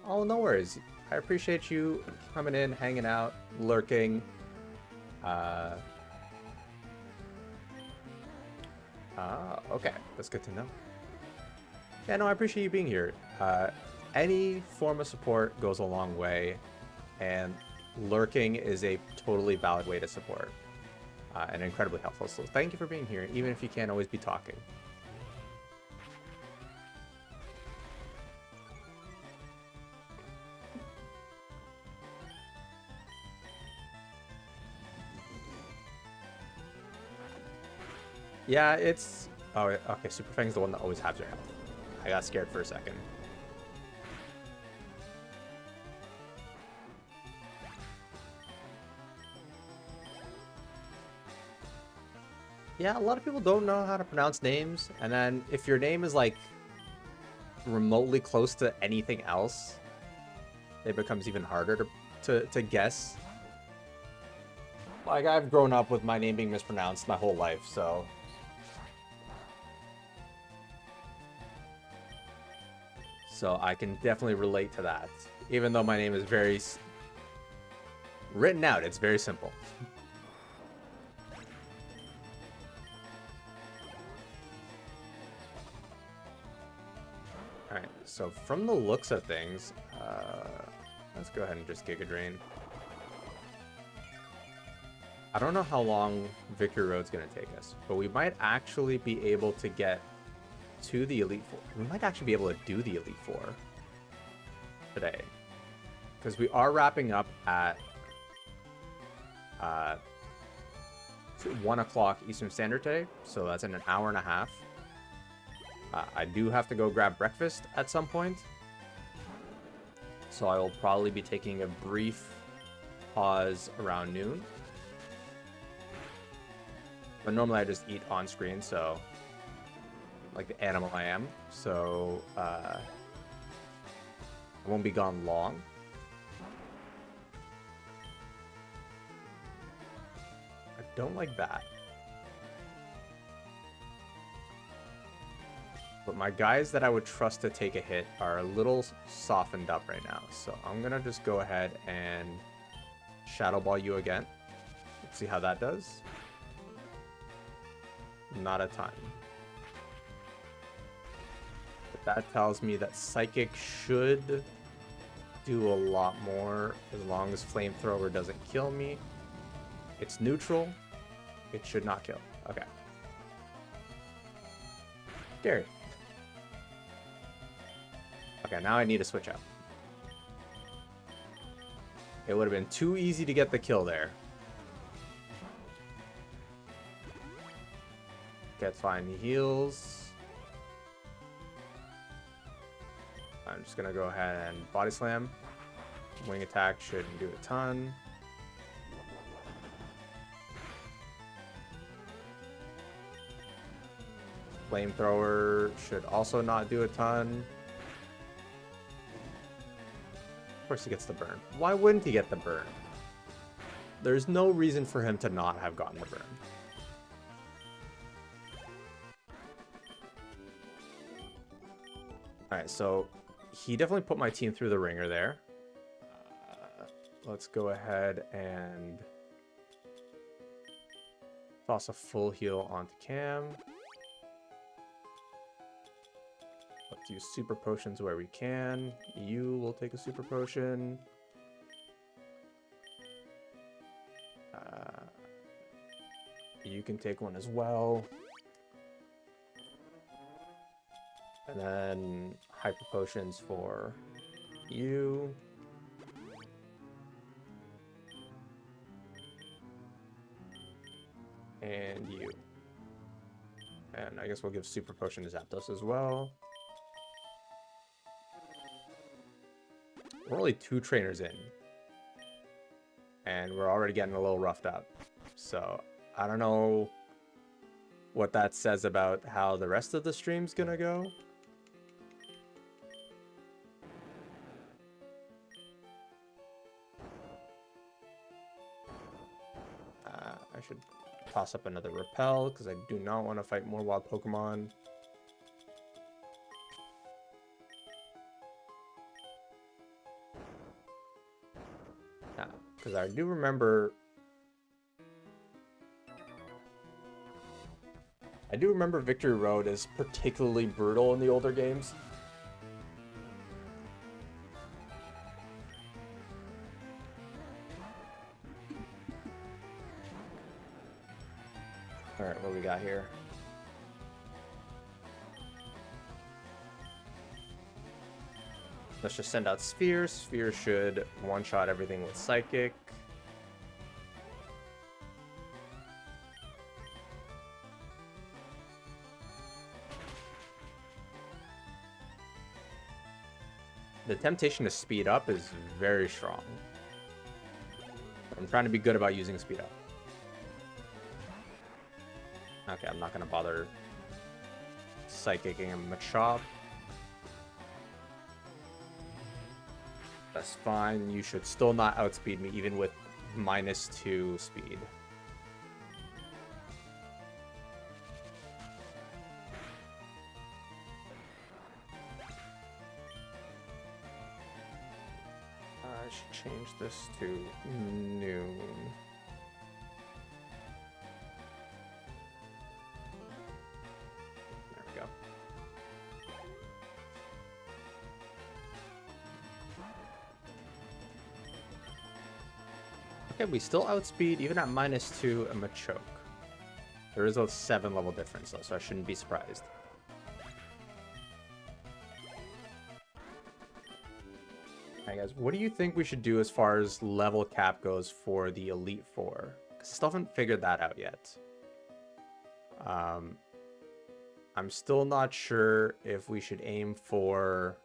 Oh, no worries. I appreciate you coming in, hanging out, lurking. Okay. That's good to know. Yeah, no, I appreciate you being here. Any form of support goes a long way, and lurking is a totally valid way to support, and incredibly helpful. So thank you for being here, even if you can't always be talking. Yeah, it's... Oh, okay, Super Fang's the one that always halves your health. I got scared for a second. Yeah, a lot of people don't know how to pronounce names, and then if your name is like remotely close to anything else, it becomes even harder to guess. Like, I've grown up with my name being mispronounced my whole life, so... So I can definitely relate to that. Even though my name is very... Written out, it's very simple. Alright, so from the looks of things, let's go ahead and just Giga Drain. I don't know how long Victory Road's going to take us, but we might actually be able to get to the Elite Four. We might actually be able to do the Elite Four today. Because we are wrapping up at 1 o'clock Eastern Standard today, so that's in an hour and a half. I do have to go grab breakfast at some point, so I will probably be taking a brief pause around noon. But normally I just eat on screen, so like the animal I am, so I won't be gone long. I don't like that. But my guys that I would trust to take a hit are a little softened up right now. So I'm going to just go ahead and Shadow Ball you again. Let's see how that does. Not a ton. But that tells me that Psychic should do a lot more as long as Flamethrower doesn't kill me. It's neutral. It should not kill. Okay. Scary. Okay, now I need to switch up. It would have been too easy to get the kill there. Okay, it's fine. He heals. I'm just gonna go ahead and Body Slam. Wing attack shouldn't do a ton. Flamethrower should also not do a ton. Of course he gets the burn. Why wouldn't he get the burn? There's no reason for him to not have gotten the burn. Alright, so he definitely put my team through the ringer there. Let's go ahead and toss a full heal onto Cam. Let's use super potions where we can. You will take a super potion. You can take one as well. And then hyper potions for you. And you. And I guess we'll give super potion to Zapdos as well. We're only 2 trainers in. And we're already getting a little roughed up. So I don't know what that says about how the rest of the stream's gonna go. I should toss up another Repel because I do not want to fight more wild Pokemon. Because I do remember... Victory Road is particularly brutal in the older games. Alright, what we got here? Let's just send out Spheres. Spheres should one-shot everything with Psychic. The temptation to speed up is very strong. I'm trying to be good about using speed up. Okay, I'm not going to bother psychicking him Machop. That's fine. You should still not outspeed me, even with -2 speed. I should change this to noon. There we go. Okay, we still outspeed even at -2 a Machoke. There is a 7-level difference though, so I shouldn't be surprised. Alright guys, what do you think we should do as far as level cap goes for the Elite Four? Because I still haven't figured that out yet. I'm still not sure if we should aim for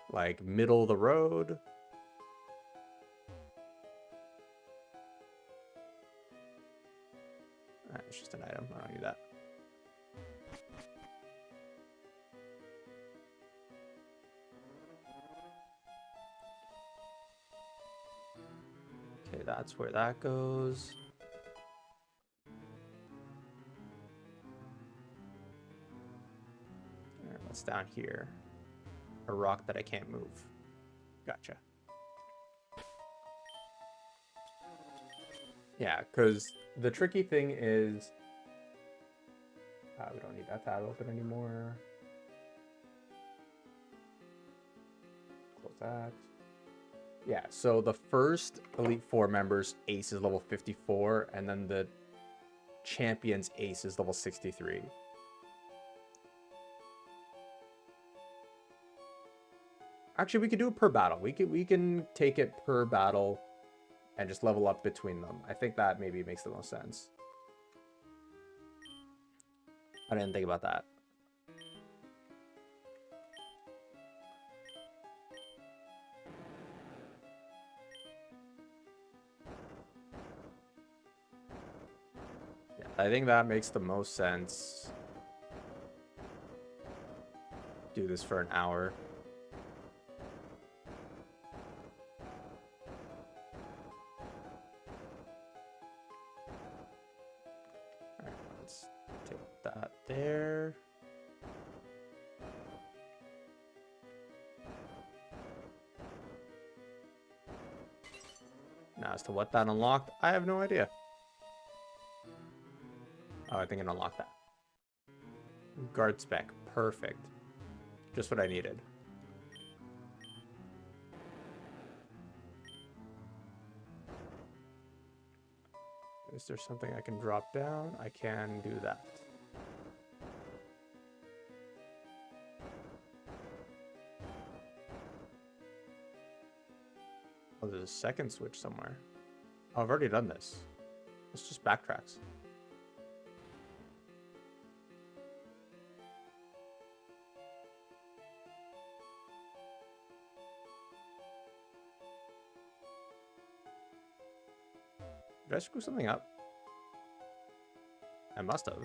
like middle of the road. It's just an item. I don't need that. Okay, that's where that goes. And what's down here? A rock that I can't move. Gotcha. Yeah, because the tricky thing is... we don't need that tab open anymore. Close that. Yeah, so the first Elite Four members ace is level 54, and then the champion's ace is level 63. Actually, we could do it per battle. We can take it per battle and just level up between them. I think that maybe makes the most sense. I didn't think about that. Yeah, I think that makes the most sense. Do this for an hour. Alright, let's take that there. Now, as to what that unlocked, I have no idea. Oh, I think it unlocked that. Guard spec. Perfect. Just what I needed. Is there something I can drop down? I can do that. Oh, there's a second switch somewhere. Oh, I've already done this. Let's just backtracks. Did I screw something up? I must have.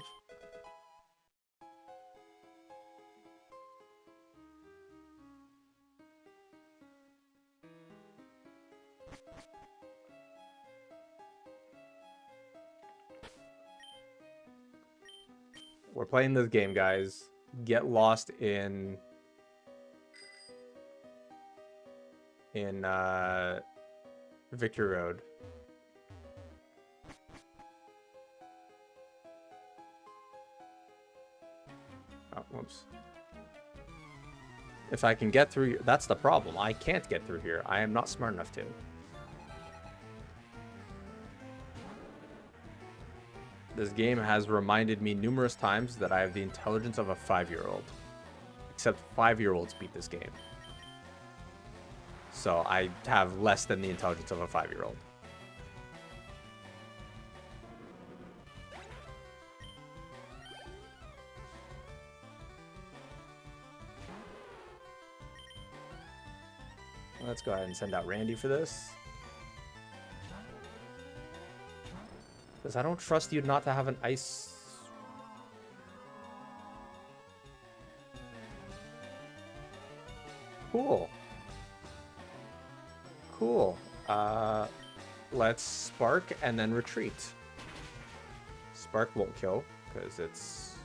We're playing this game, guys. Get lost in Victory Road. Oh, whoops. If I can get through, that's the problem. I can't get through here. I am not smart enough to. This game has reminded me numerous times that I have the intelligence of a 5-year-old. Except 5-year-olds beat this game. So I have less than the intelligence of a 5-year-old. Let's go ahead and send out Randy for this. Because I don't trust you not to have an ice. Cool. Cool. Let's Spark and then retreat. Spark won't kill because it's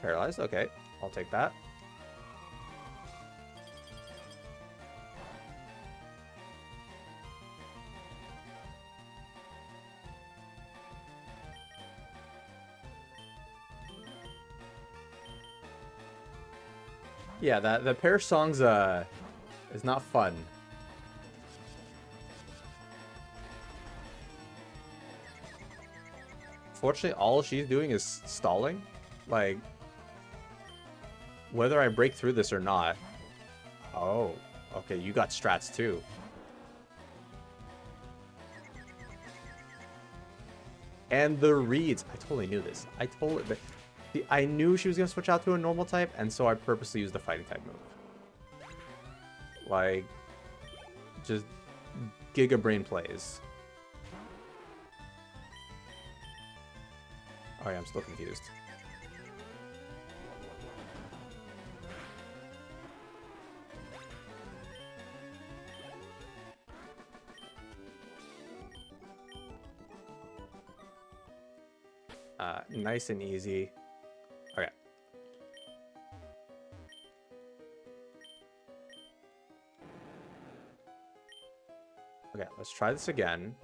paralyzed. Okay, I'll take that. Yeah, the pair songs is not fun. Fortunately, all she's doing is stalling. Like, whether I break through this or not. Oh, okay, you got strats too. And the reads. I totally knew this. I knew she was going to switch out to a normal type, and so I purposely used the fighting type move. Like, just Giga Brain plays. Oh yeah, I'm still confused. Nice and easy. Okay. Okay, let's try this again.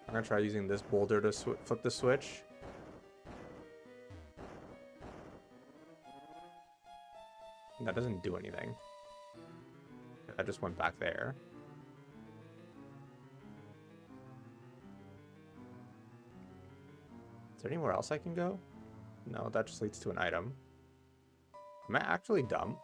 I'm gonna try using this boulder to flip the switch. That doesn't do anything. I just went back there. Is there anywhere else I can go? No, that just leads to an item. Am I actually dumb?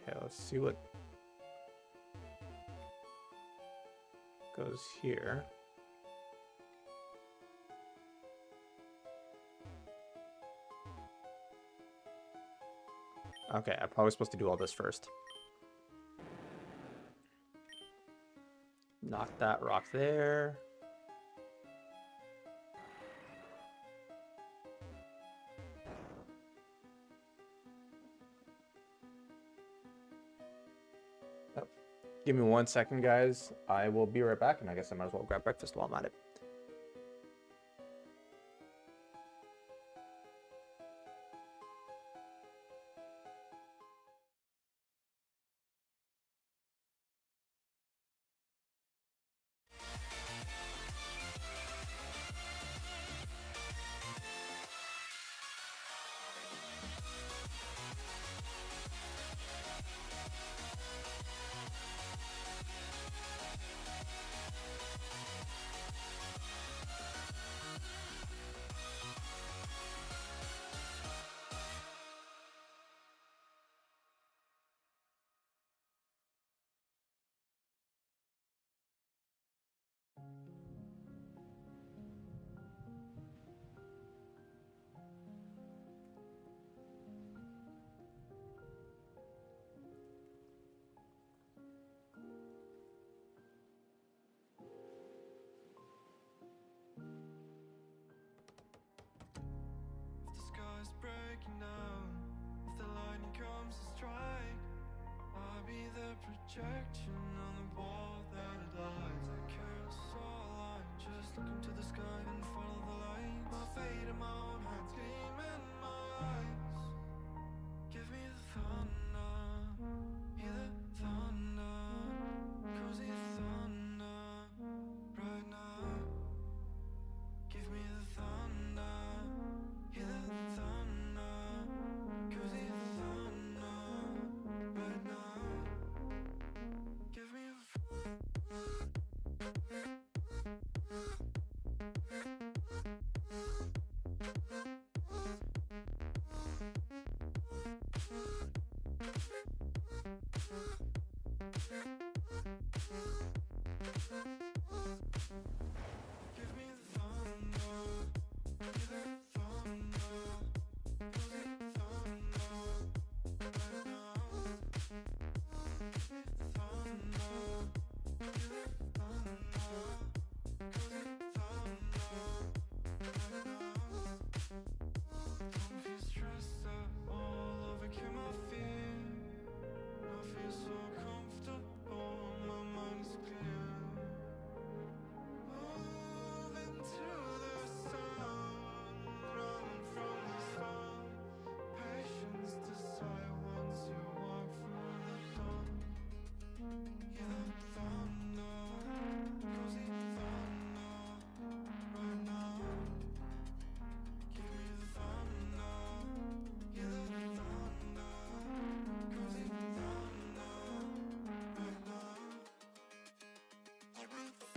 Okay, let's see what goes here. Okay, I'm probably supposed to do all this first. Knock that rock there. Oh, give me 1 second, guys. I will be right back, and I guess I might as well grab breakfast while I'm at it. Breaking down, if the lightning comes to strike, I'll be the projection on the wall that it lights. I can't saw light, just look into the sky and follow the light. My fate in my own hands, gleam in my eyes. Give me the thunder, hear the thunder, cozy thunder, right now. Give me the thunder, hear the thunder, cozy thunder, right now. Give me Give me the thunder, give me the thunder, give me the thunder, right now. Give me the thunder, give me the thunder, give me the thunder, right now. Don't feel stressed at all, overcame my fear. I feel so comfortable, my mind's clear. Moving to the sound, running from the storm. Patience decide once you walk through the door. Hear the thunder, cozy thunder, right now. Give me the thunder, hear the thunder, cozy thunder, right now. Give me the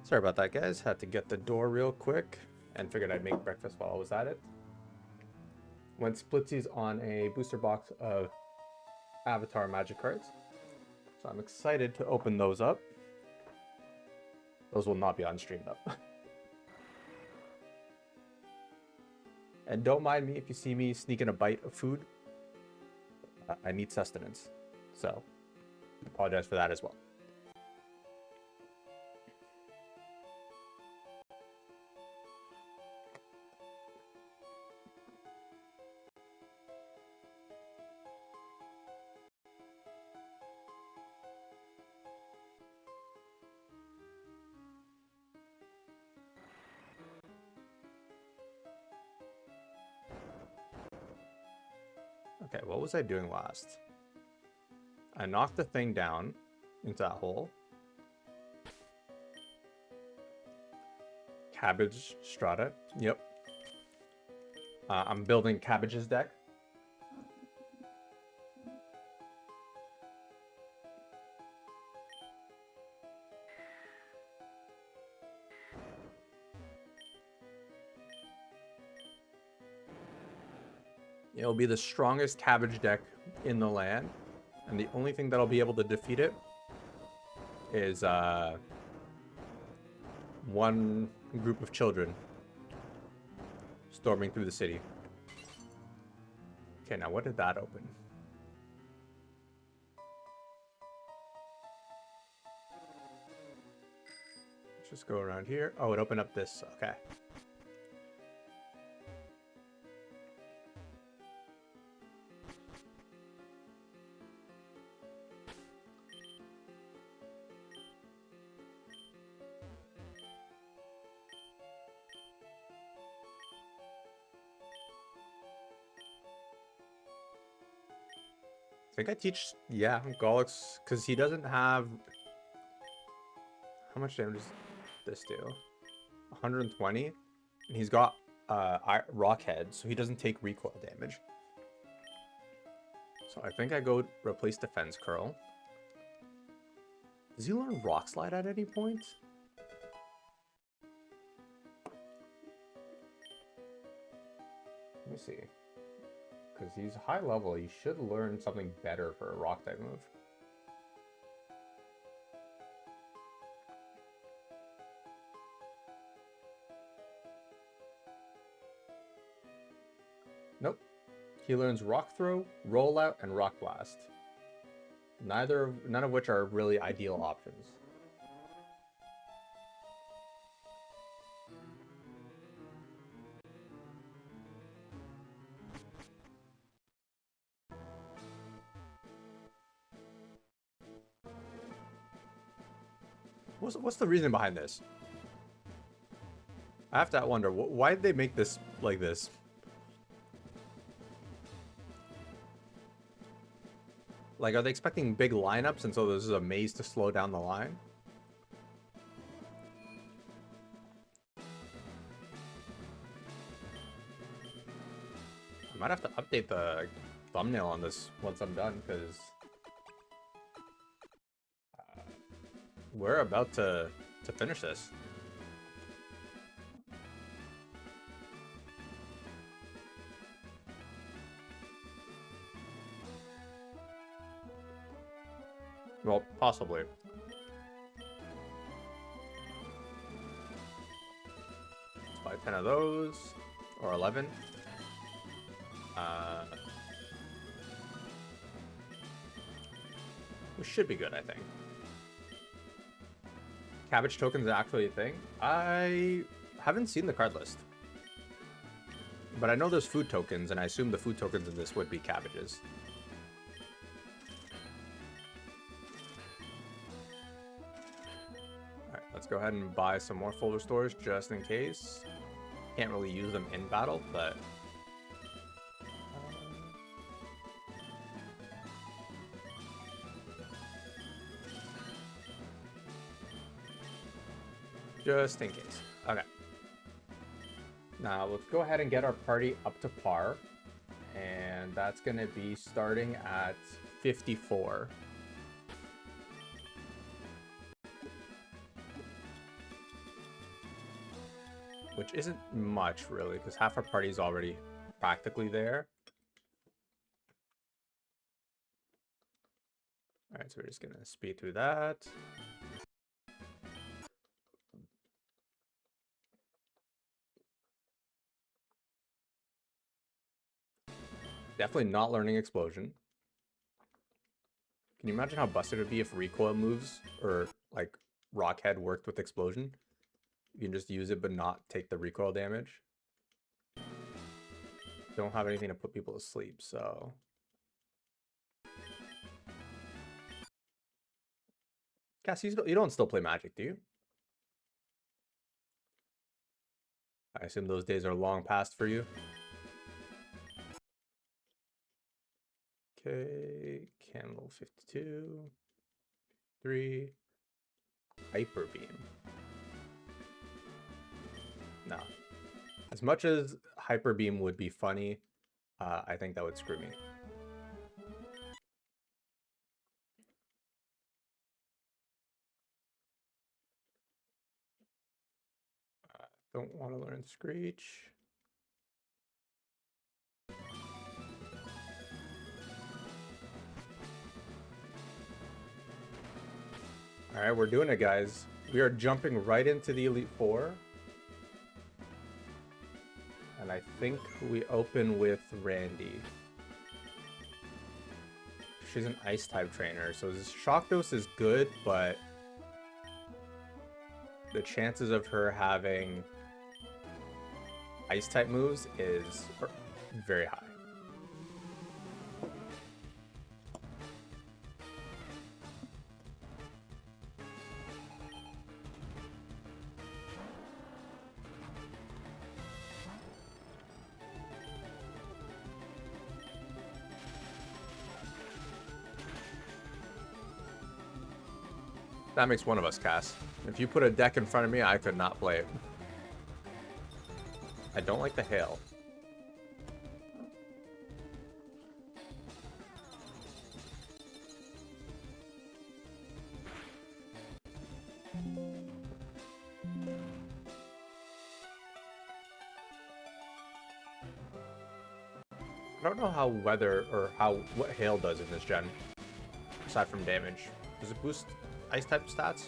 Sorry about that, guys. Had to get the door real quick and figured I'd make breakfast while I was at it. Went splitsies on a booster box of Avatar Magic cards. So I'm excited to open those up. Those will not be on stream though. And don't mind me if you see me sneaking a bite of food. I need sustenance. So apologize for that as well. Okay, what was I doing last? I knocked the thing down into that hole. Cabbage strata. Yep. I'm building Cabbage's deck. It'll be the strongest Cabbage deck in the land, and the only thing that'll be able to defeat it is one group of children storming through the city. Okay, now what did that open? Let's just go around here. Oh, it opened up this. Okay. I think I teach, yeah, Gollux, because he doesn't have... How much damage does this do? 120? And he's got Rock Head, so he doesn't take recoil damage. So I think I go replace Defense Curl. Does he learn Rock Slide at any point? Let me see. Because he's high level, he should learn something better for a rock type move. Nope. He learns Rock Throw, Rollout, and Rock Blast. None of which are really ideal options. What's the reason behind this? I have to wonder, why did they make this like this? Like, are they expecting big lineups, and so this is a maze to slow down the line? I might have to update the thumbnail on this once I'm done, because we're about to finish this. Well, possibly. Let's buy 10 of those, or 11. We should be good, I think. Cabbage tokens are actually a thing. I haven't seen the card list. But I know there's food tokens, and I assume the food tokens in this would be cabbages. Alright, let's go ahead and buy some more folder stores just in case. Can't really use them in battle, but... just in case. Okay. Now, let's go ahead and get our party up to par. And that's going to be starting at 54. Which isn't much, really, because half our party's already practically there. Alright, so we're just going to speed through that. Definitely not learning Explosion. Can you imagine how busted it would be if recoil moves or like Rockhead worked with Explosion? You can just use it but not take the recoil damage. Don't have anything to put people to sleep, so... Cass, you don't still play Magic, do you? I assume those days are long past for you. Okay, Candle 52. 3. Hyper Beam. No. As much as Hyper Beam would be funny, I think that would screw me. Don't want to learn Screech. All right, we're doing it, guys. We are jumping right into the Elite Four. And I think we open with Randy. She's an Ice-type trainer, so this Shock Dose is good, but the chances of her having Ice-type moves is very high. That makes one of us, Cass. If you put a deck in front of me, I could not play it. I don't like the hail. I don't know how weather or what hail does in this gen, aside from damage. Does it boost Ice type stats?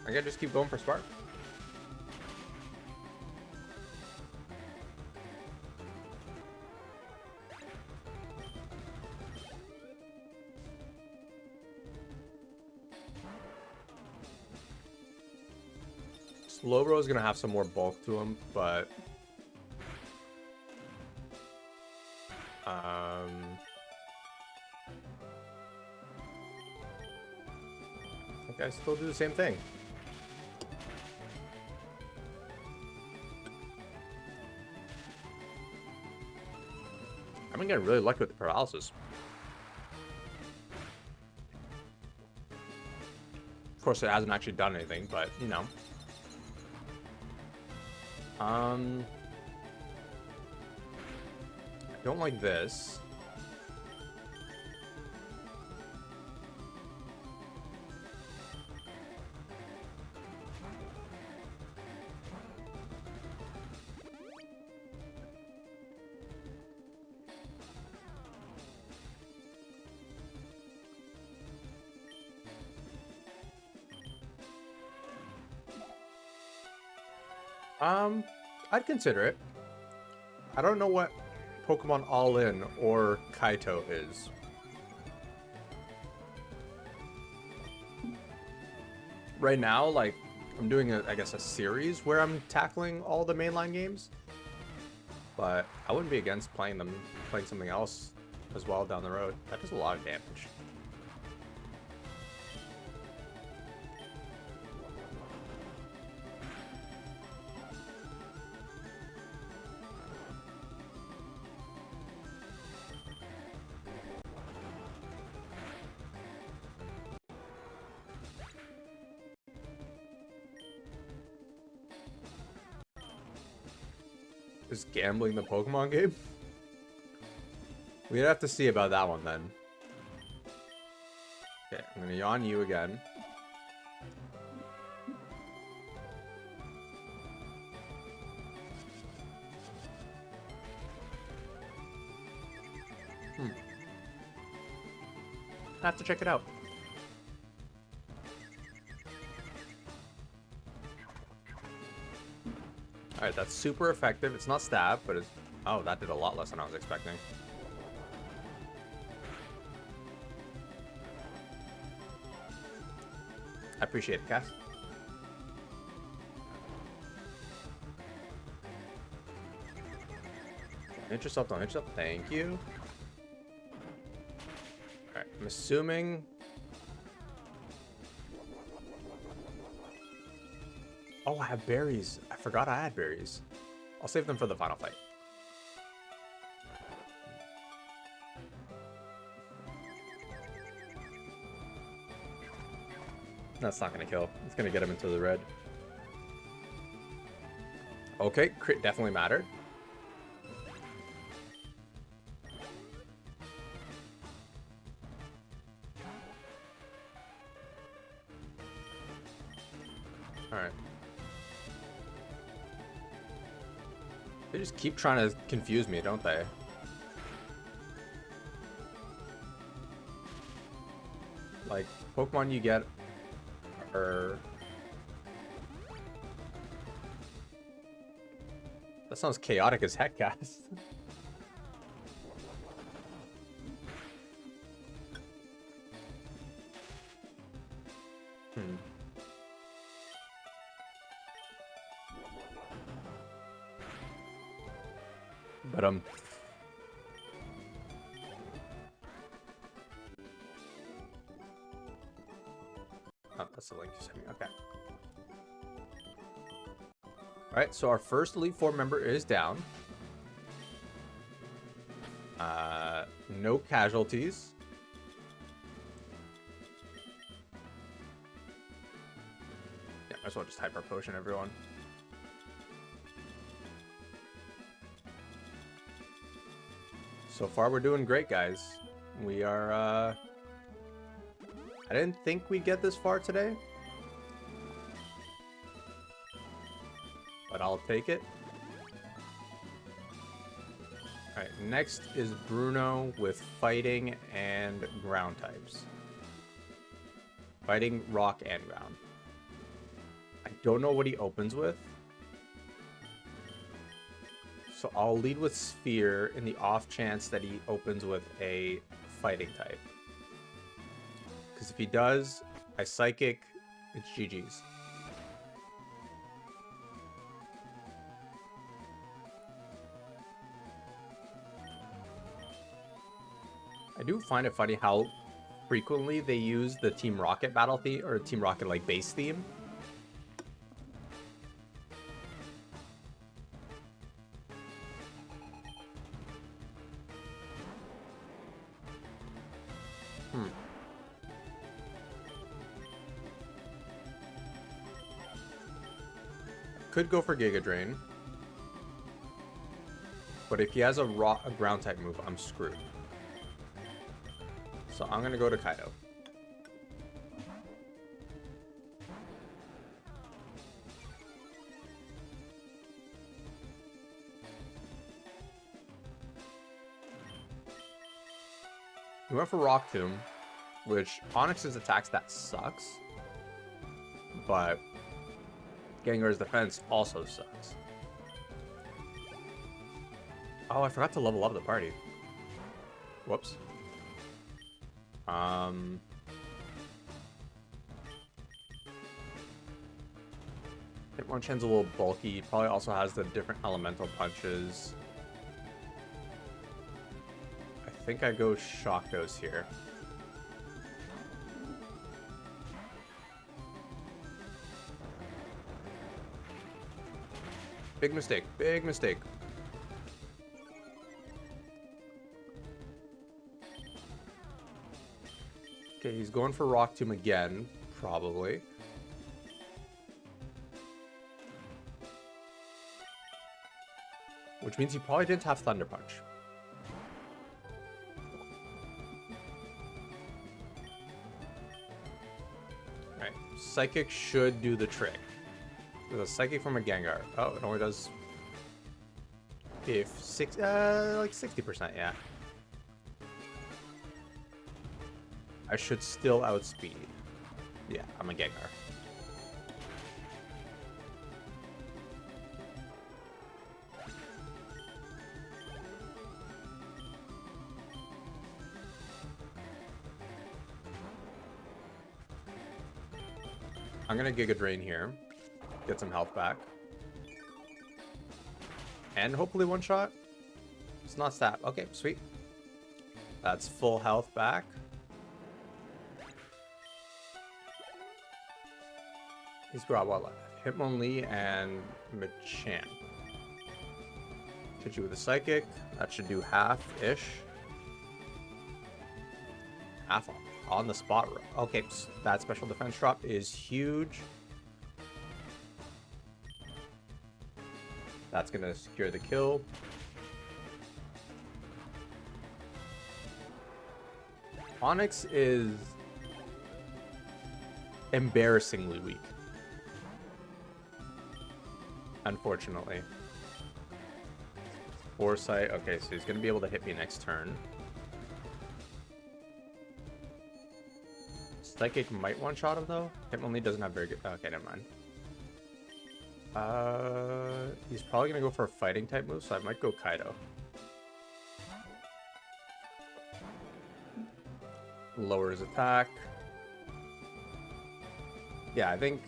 I gotta just keep going for Spark. Slowbro is gonna have some more bulk to him, but Like, I still do the same thing. I've been getting really lucky with the paralysis. Of course, it hasn't actually done anything, but, you know. I don't like this. I'd consider it. I don't know what Pokemon All-In or Kaito is. Right now, like, I'm doing, I guess, a series where I'm tackling all the mainline games. But I wouldn't be against playing something else as well down the road. That does a lot of damage. Is gambling the Pokemon game? We'd have to see about that one then. Okay, I'm gonna yawn you again. I have to check it out. Alright, that's super effective. It's not stab, but it's... Oh, that did a lot less than I was expecting. I appreciate it, Cass. Hit yourself, don't hit yourself. Thank you. Alright, I'm assuming... Oh, I have berries. I forgot I had berries. I'll save them for the final fight. That's not going to kill. It's going to get him into the red. Okay, crit definitely mattered. Alright. They just keep trying to confuse me, don't they? Like, Pokemon you get are... That sounds chaotic as heck, guys. But oh, that's the link you sent me. Okay. All right, so our first Elite Four member is down. No casualties. Yeah, might as well just Hyper Potion everyone. So far, we're doing great, guys. We are, I didn't think we'd get this far today. But I'll take it. Alright, next is Bruno with Fighting and Ground types. Fighting, Rock, and Ground. I don't know what he opens with. So I'll lead with Sphere in the off chance that he opens with a Fighting type. Because if he does, I Psychic, it's GG's. I do find it funny how frequently they use the Team Rocket battle theme or Team Rocket like base theme. Could go for Giga Drain. But if he has a ground type move, I'm screwed. So I'm gonna go to Kaido. We went for Rock Tomb, which Onyx's attacks that sucks. But Gengar's defense also sucks. Oh, I forgot to level up the party. Whoops. Hitmonchan's a little bulky. Probably also has the different elemental punches. I think I go Shock Dose here. Big mistake. Big mistake. Okay, he's going for Rock Tomb again, probably. Which means he probably didn't have Thunder Punch. Right, Psychic should do the trick. There's a Psychic from a Gengar. Oh, it only does... like 60%, yeah. I should still outspeed. Yeah, I'm a Gengar. I'm gonna Giga Drain here. Get some health back. And hopefully one shot. It's not stab. Okay, sweet. That's full health back. He's got what left? Hitmonlee and Machamp. Hit you with a Psychic. That should do half-ish. Half on the spot. Okay, that special defense drop is huge. That's going to secure the kill. Onyx is embarrassingly weak. Unfortunately. Foresight. Okay, so he's going to be able to hit me next turn. Psychic might one-shot him, though. Hitmonlee doesn't have very good... Okay, never mind. He's probably going to go for a fighting-type move, so I might go Kaido. Lower his attack. Yeah, I think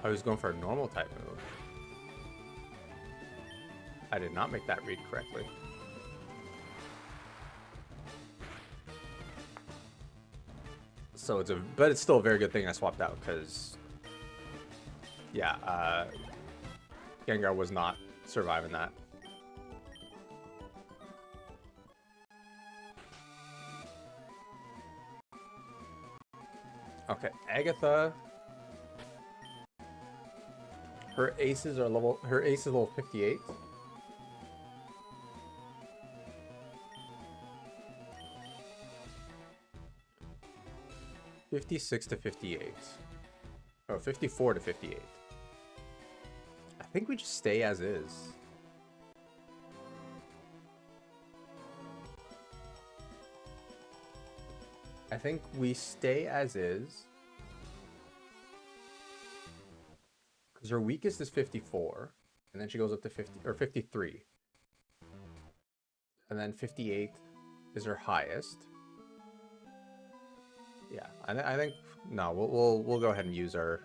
I was going for a normal-type move. I did not make that read correctly. So but it's still a very good thing I swapped out because, yeah, Gengar was not surviving that. Okay, Agatha. Her ace is level 58. $56 to $58. Oh, $54 to $58. I think we just stay as is. I think we stay as is. Because her weakest is 54. And then she goes up to 50 or 53. And then 58 is her highest. Yeah, I think no, we'll go ahead and use our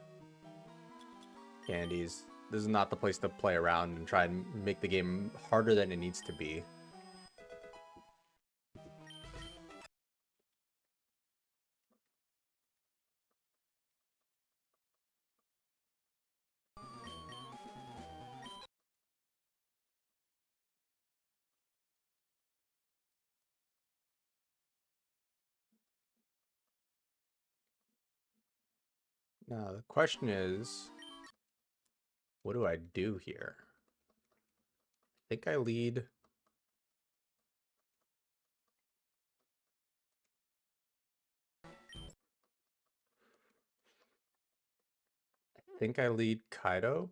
candies. This is not the place to play around and try and make the game harder than it needs to be. Now the question is, what do I do here? I think I lead. I think I lead Kaido.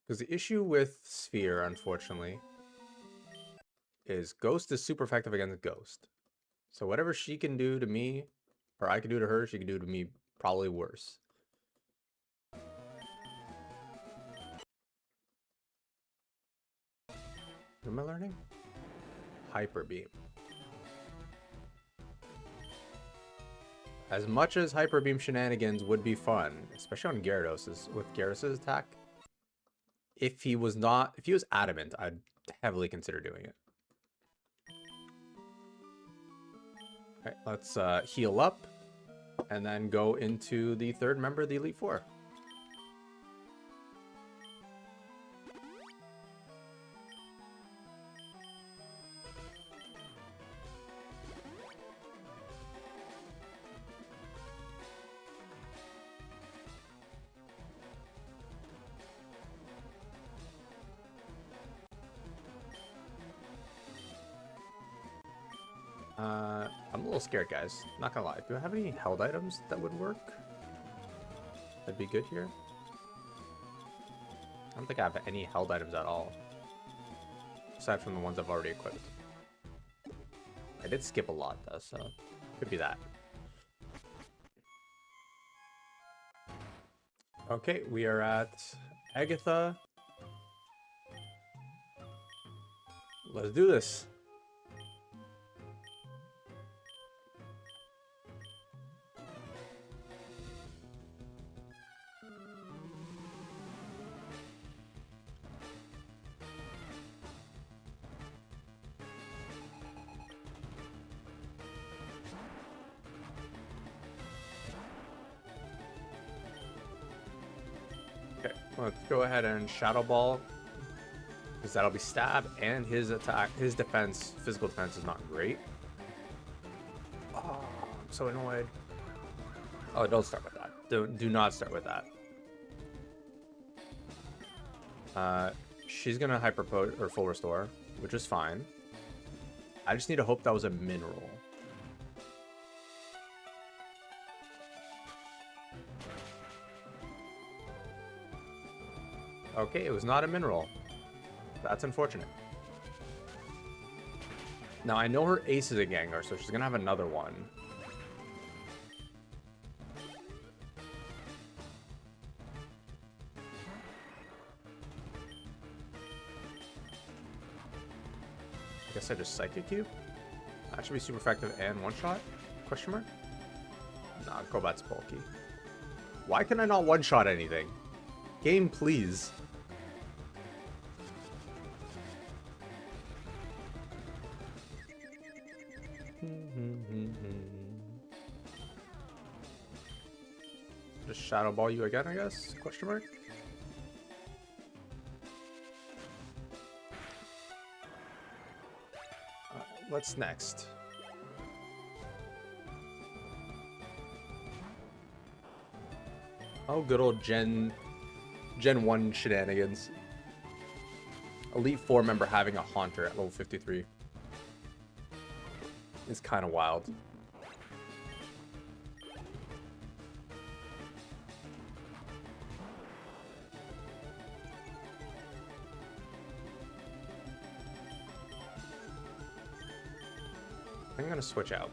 Because the issue with Sphere, unfortunately, is Ghost is super effective against Ghost. So whatever she can do to me, or I can do to her, she can do to me probably worse. What am I learning? Hyper Beam. As much as Hyper Beam shenanigans would be fun, especially on Gyarados, with Gyarados' attack, if he was adamant, I'd heavily consider doing it. Alright, let's heal up, and then go into the third member of the Elite Four. I'm a little scared, guys. Not gonna lie. Do I have any held items that would work? That'd be good here. I don't think I have any held items at all. Aside from the ones I've already equipped. I did skip a lot, though, so could be that. Okay, we are at Agatha. Let's do this. Okay, let's go ahead and Shadow Ball, because that'll be stab, and his attack, his defense, physical defense is not great. Oh, I'm so annoyed. Oh, don't start with that. Do not start with that. She's gonna Hyper Potion or Full Restore, which is fine. I just need to hope that was a mineral. Okay, it was not a mineral. That's unfortunate. Now, I know her ace is a Gengar, so she's gonna have another one. I guess I just Psychic Cube? That should be super effective and one-shot? Question mark? Nah, Crobat's bulky. Why can I not one-shot anything? Game, please. Just Shadow Ball you again, I guess? Question mark? What's next? Oh, good old Gen 1 shenanigans. Elite 4 member having a Haunter at level 53. It's kind of wild. I'm gonna switch out.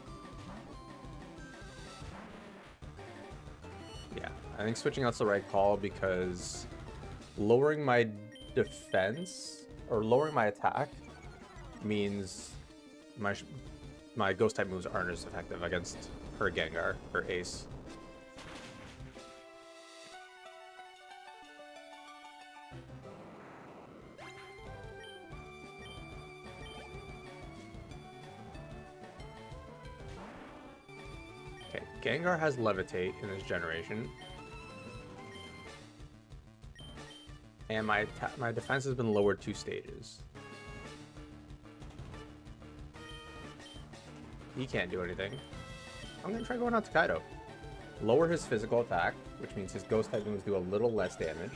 Yeah, I think switching out's the right call because lowering my defense or lowering my attack means my ghost type moves aren't as effective against her Gengar, her ace. Okay, Gengar has Levitate in this generation. And my defense has been lowered 2 stages. He can't do anything. I'm gonna try going out to Kaido. lower his physical attack, which means his ghost type moves do a little less damage.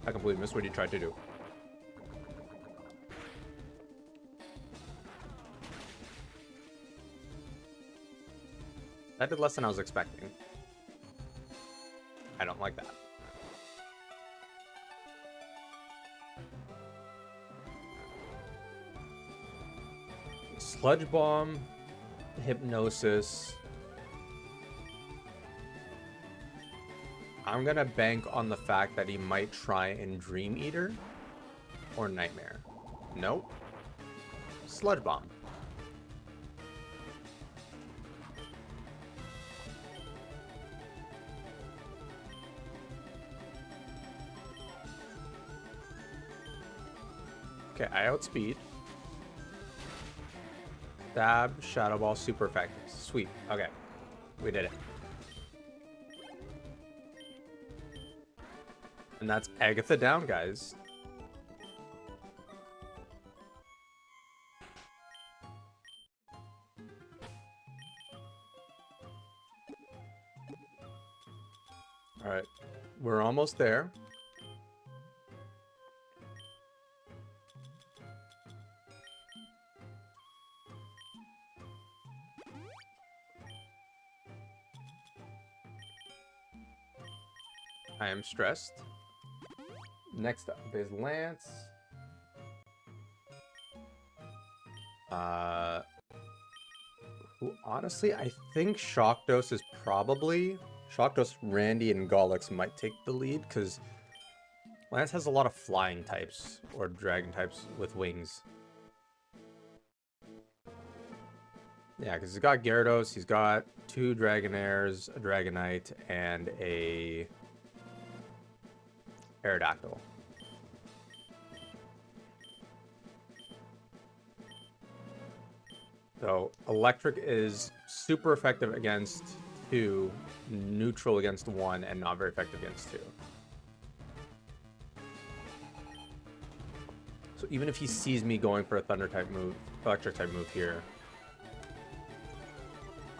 I completely missed what he tried to do. That did less than I was expecting. I don't like that. Sludge Bomb, Hypnosis. I'm gonna bank on the fact that he might try and Dream Eater or Nightmare. Nope. Sludge Bomb. Okay, I outspeed. Stab, Shadow Ball, super effective. Sweet. Okay. We did it. And that's Agatha down, guys. Alright. We're almost there. I am stressed. Next up is Lance. Who honestly, I think Shockdose is probably... Shockdose, Randy, and Gollix might take the lead, because Lance has a lot of flying types, or dragon types with wings. Yeah, because he's got Gyarados, he's got 2 Dragonairs, a Dragonite, and a Aerodactyl. So Electric is super effective against 2, neutral against 1, and not very effective against 2. So even if he sees me going for a Thunder type move, Electric type move here,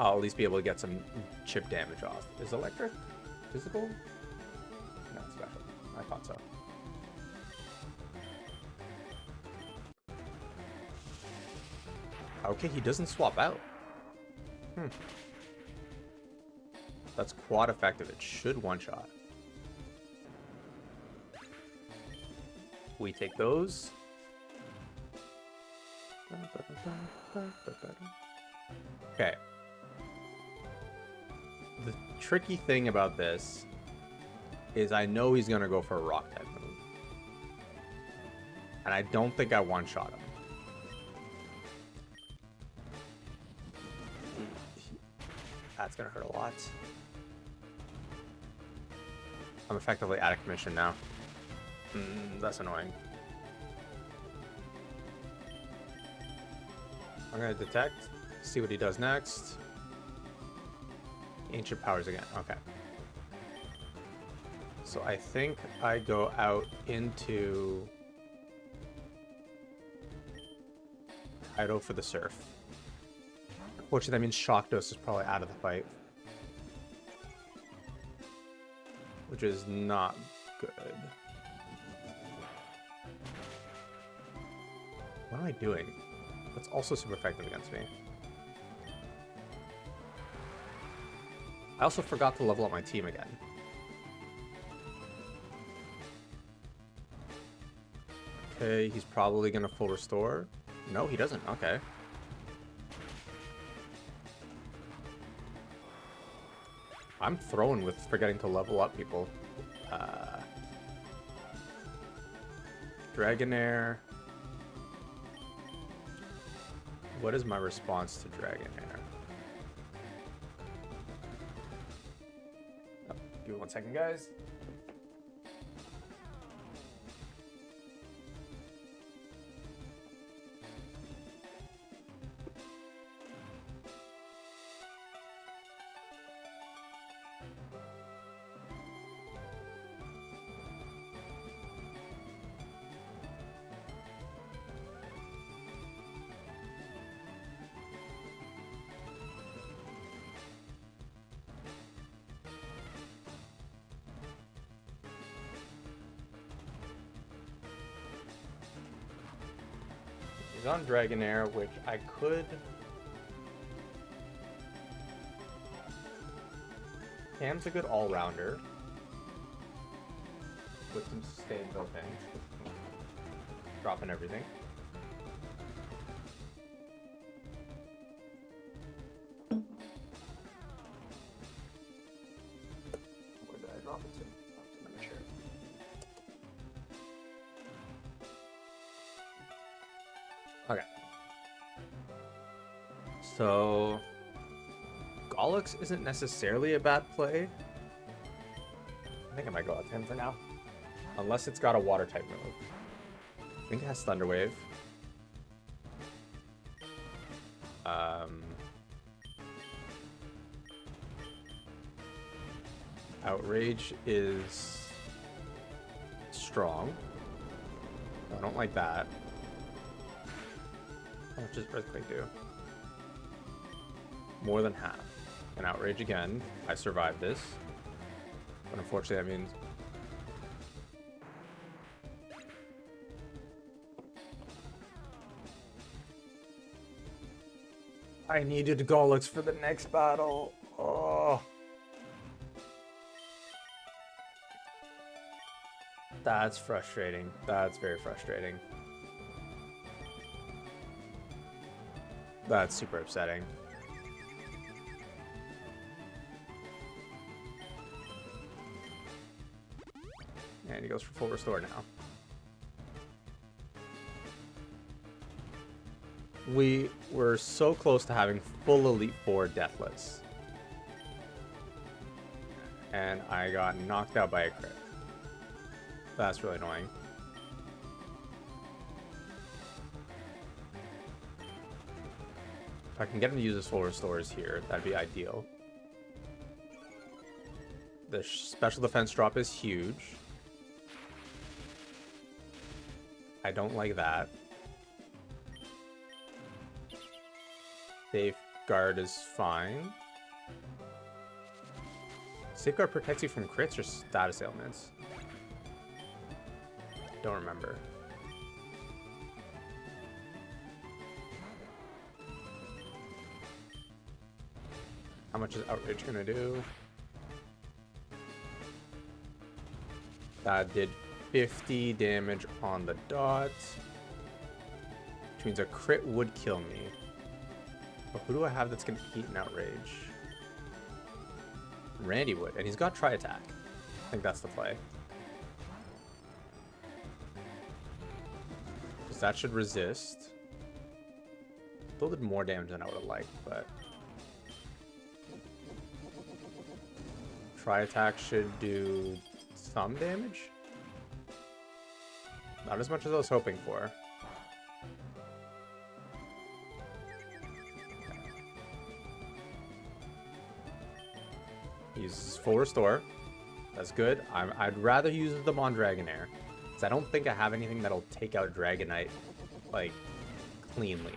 I'll at least be able to get some chip damage off. Is Electric physical? No, it's special. I thought so. Okay, he doesn't swap out. That's quad effective. It should one-shot. We take those. Okay. The tricky thing about this is I know he's going to go for a rock type move. And I don't think I one-shot him. That's going to hurt a lot. I'm effectively out of commission now. That's annoying. I'm going to detect, see what he does next. Ancient powers again. Okay. So I think I go out into Kaido for the surf. Which that means Shockdose is probably out of the fight. Which is not good. What am I doing? That's also super effective against me. I also forgot to level up my team again. Okay, he's probably gonna full restore. No, he doesn't. Okay. I'm throwing with forgetting to level up people. Dragonair. What is my response to Dragonair? Oh, give me 1 second, guys. He's on Dragonair, which I could... Cam's a good all-rounder. With some sustain built in. Dropping everything. Where did I drop it to? Oh, to my chair. Okay. So... Gollux isn't necessarily a bad play. I think I might go with him for now. Unless it's got a water type move. I think it has Thunder Wave. Outrage is strong. I don't like that. How much does Earthquake do? More than half. And Outrage again. I survived this. But unfortunately that means... I needed Gollux for the next battle. Oh. That's frustrating. That's very frustrating. That's super upsetting. And he goes for full restore now. We were so close to having full Elite Four Deathless. And I got knocked out by a crit. That's really annoying. If I can get him to use his full restores here, that'd be ideal. The special defense drop is huge. I don't like that. Safeguard is fine. Safeguard protects you from crits or status ailments? Don't remember. How much is Outrage gonna do? That did 50 damage on the dot. Which means a crit would kill me. But who do I have that's gonna eat an Outrage? Randy would, and he's got Tri Attack. I think that's the play. Because that should resist. Still did more damage than I would have liked, but... Tri Attack should do some damage? Not as much as I was hoping for. He's full restore. That's good. I'd rather use them on Dragonair. Because I don't think I have anything that'll take out Dragonite, like, cleanly.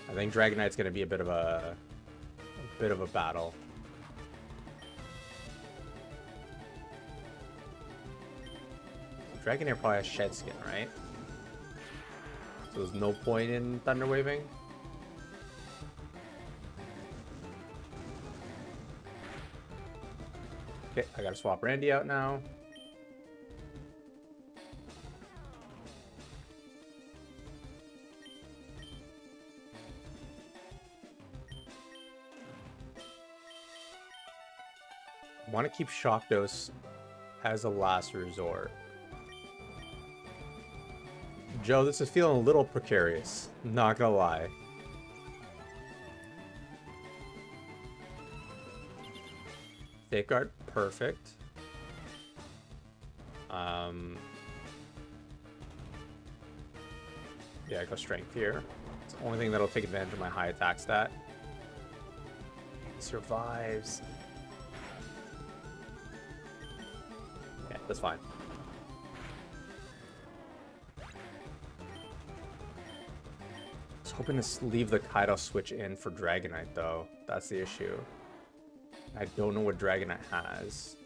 I think Dragonite's going to be a bit of a battle. Dragonair probably has Shed Skin, right? So there's no point in Thunder Waving. Okay, I gotta swap Randy out now. I want to keep Shock Dose as a last resort. Joe, this is feeling a little precarious. Not gonna lie. Safeguard, perfect. Yeah, I go Strength here. It's the only thing that'll take advantage of my high attack stat. He survives. Yeah, that's fine. Hoping to leave the Kaido switch in for Dragonite, though. That's the issue. I don't know what Dragonite has.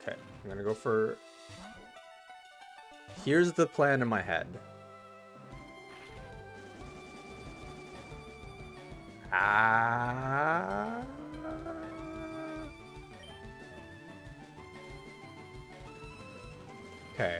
Okay, I'm gonna go for Here's the plan in my head. Okay.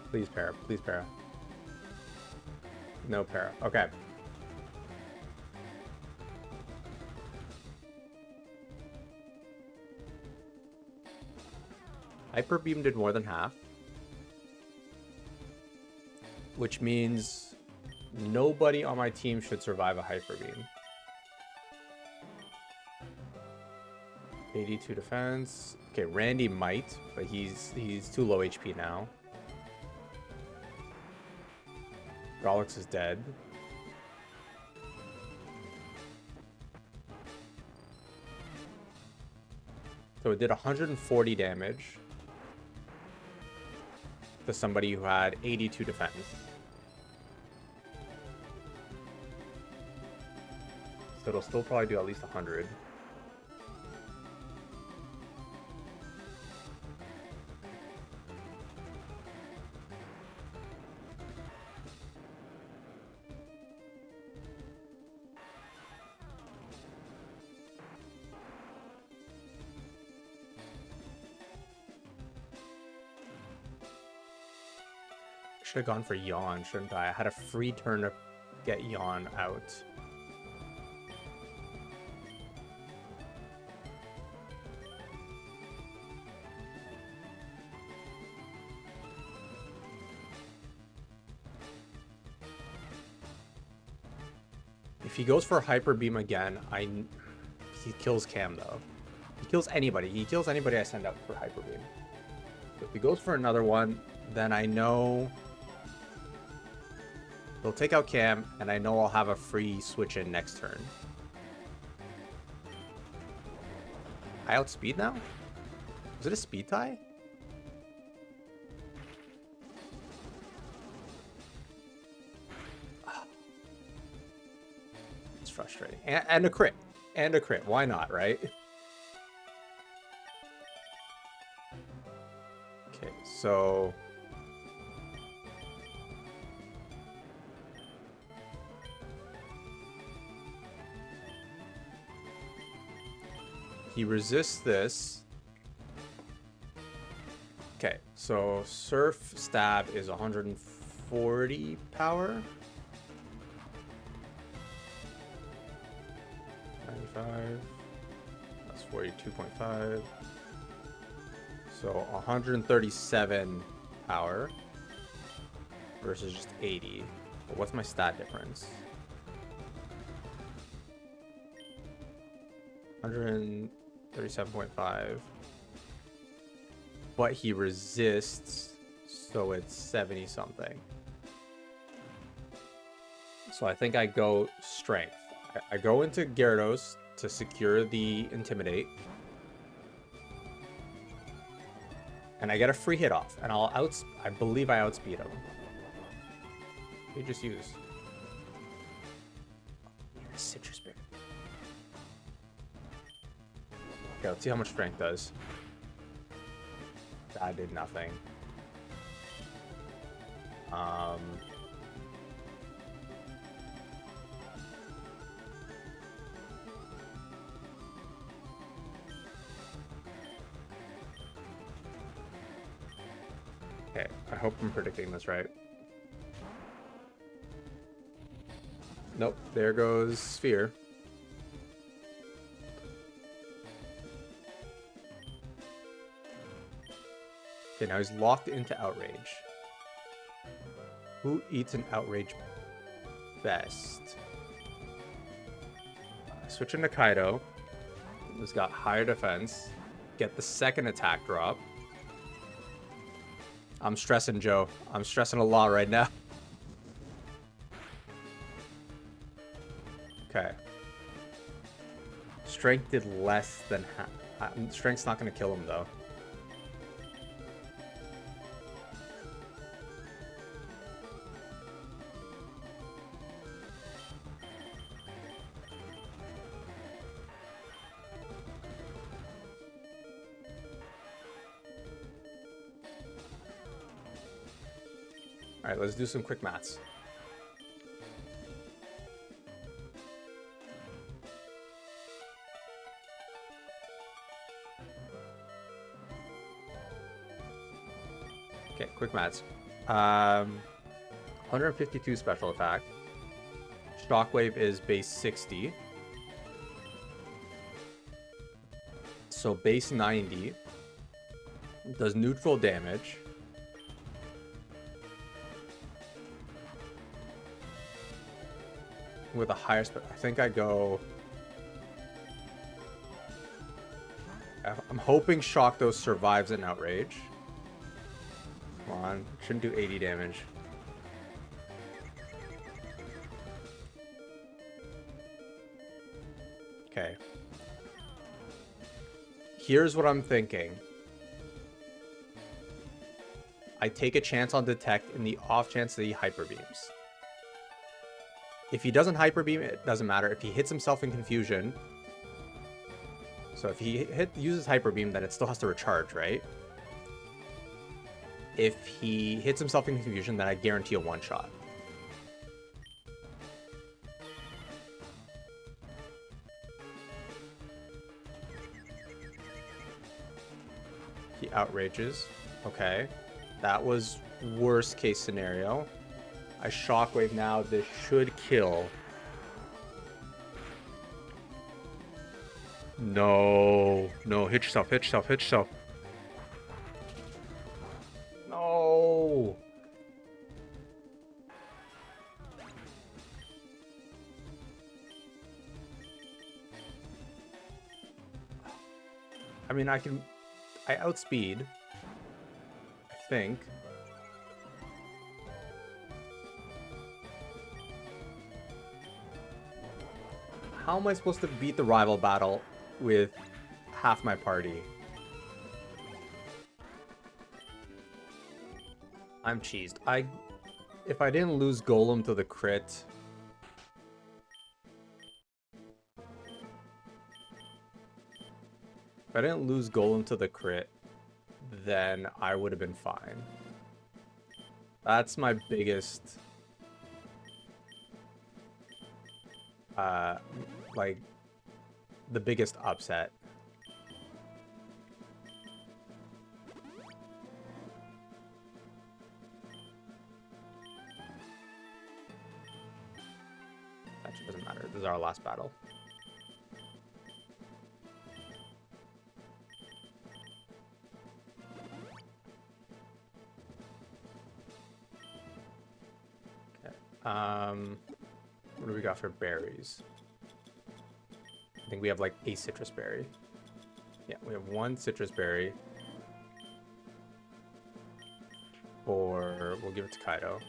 Please para. Please para. No para. Okay. Hyper Beam did more than half. Which means nobody on my team should survive a Hyper Beam. 82 defense. Okay, Randy might, but he's too low HP now. Golix is dead. So it did 140 damage to somebody who had 82 defense. So it'll still probably do at least 100. Should have gone for Yawn, shouldn't I? I had a free turn to get Yawn out. If he goes for a Hyper Beam again, he kills Cam though. He kills anybody. He kills anybody I send out for Hyper Beam. So if he goes for another one, then I know he'll take out Cam, and I know I'll have a free switch in next turn. I outspeed now? Is it a speed tie? It's frustrating. And a crit. And a crit. Why not, right? Okay, so... he resists this. Okay, so Surf Stab is 140 power. 95. That's 42.5. So 137 power versus just 80. But what's my stat difference? 137.5. But he resists, so it's 70 something. So I think I go strength. I go into Gyarados to secure the Intimidate. And I get a free hit off, and I believe I outspeed him. He just used Citrus Berry. Okay, let's see how much strength does. That did nothing. Okay, I hope I'm predicting this right. Nope, there goes Sphere. Okay, now he's locked into Outrage. Who eats an Outrage best? Switch into Kaido, who's got higher defense. Get the second attack drop. I'm stressing, Joe. I'm stressing a lot right now. Okay. Strength did less than half. Strength's not going to kill him, though. All right, let's do some quick maths. Okay, quick maths. 152 special attack. Shockwave is base 60. So base 90. Does neutral damage. With a higher I think I go... I'm hoping Shock Dose survives an Outrage. Come on. Shouldn't do 80 damage. Okay. Here's what I'm thinking. I take a chance on Detect in the off chance that he Hyper Beams. If he doesn't Hyper Beam, it doesn't matter. If he hits himself in Confusion... So if he uses Hyper Beam, then it still has to recharge, right? If he hits himself in Confusion, then I guarantee a one-shot. He outrages. Okay. That was worst case scenario. I Shockwave now. This should kill. No. No, hit yourself, hit yourself, hit yourself. No. I mean, I outspeed. I think. How am I supposed to beat the rival battle with half my party? I'm cheesed. If I didn't lose Golem to the crit... If I didn't lose Golem to the crit, then I would have been fine. That's my biggest... like, the biggest upset. Actually, doesn't matter. This is our last battle. Okay. What do we got for berries? I think we have like a citrus berry. Yeah, we have one citrus berry. Or we'll give it to Kaido.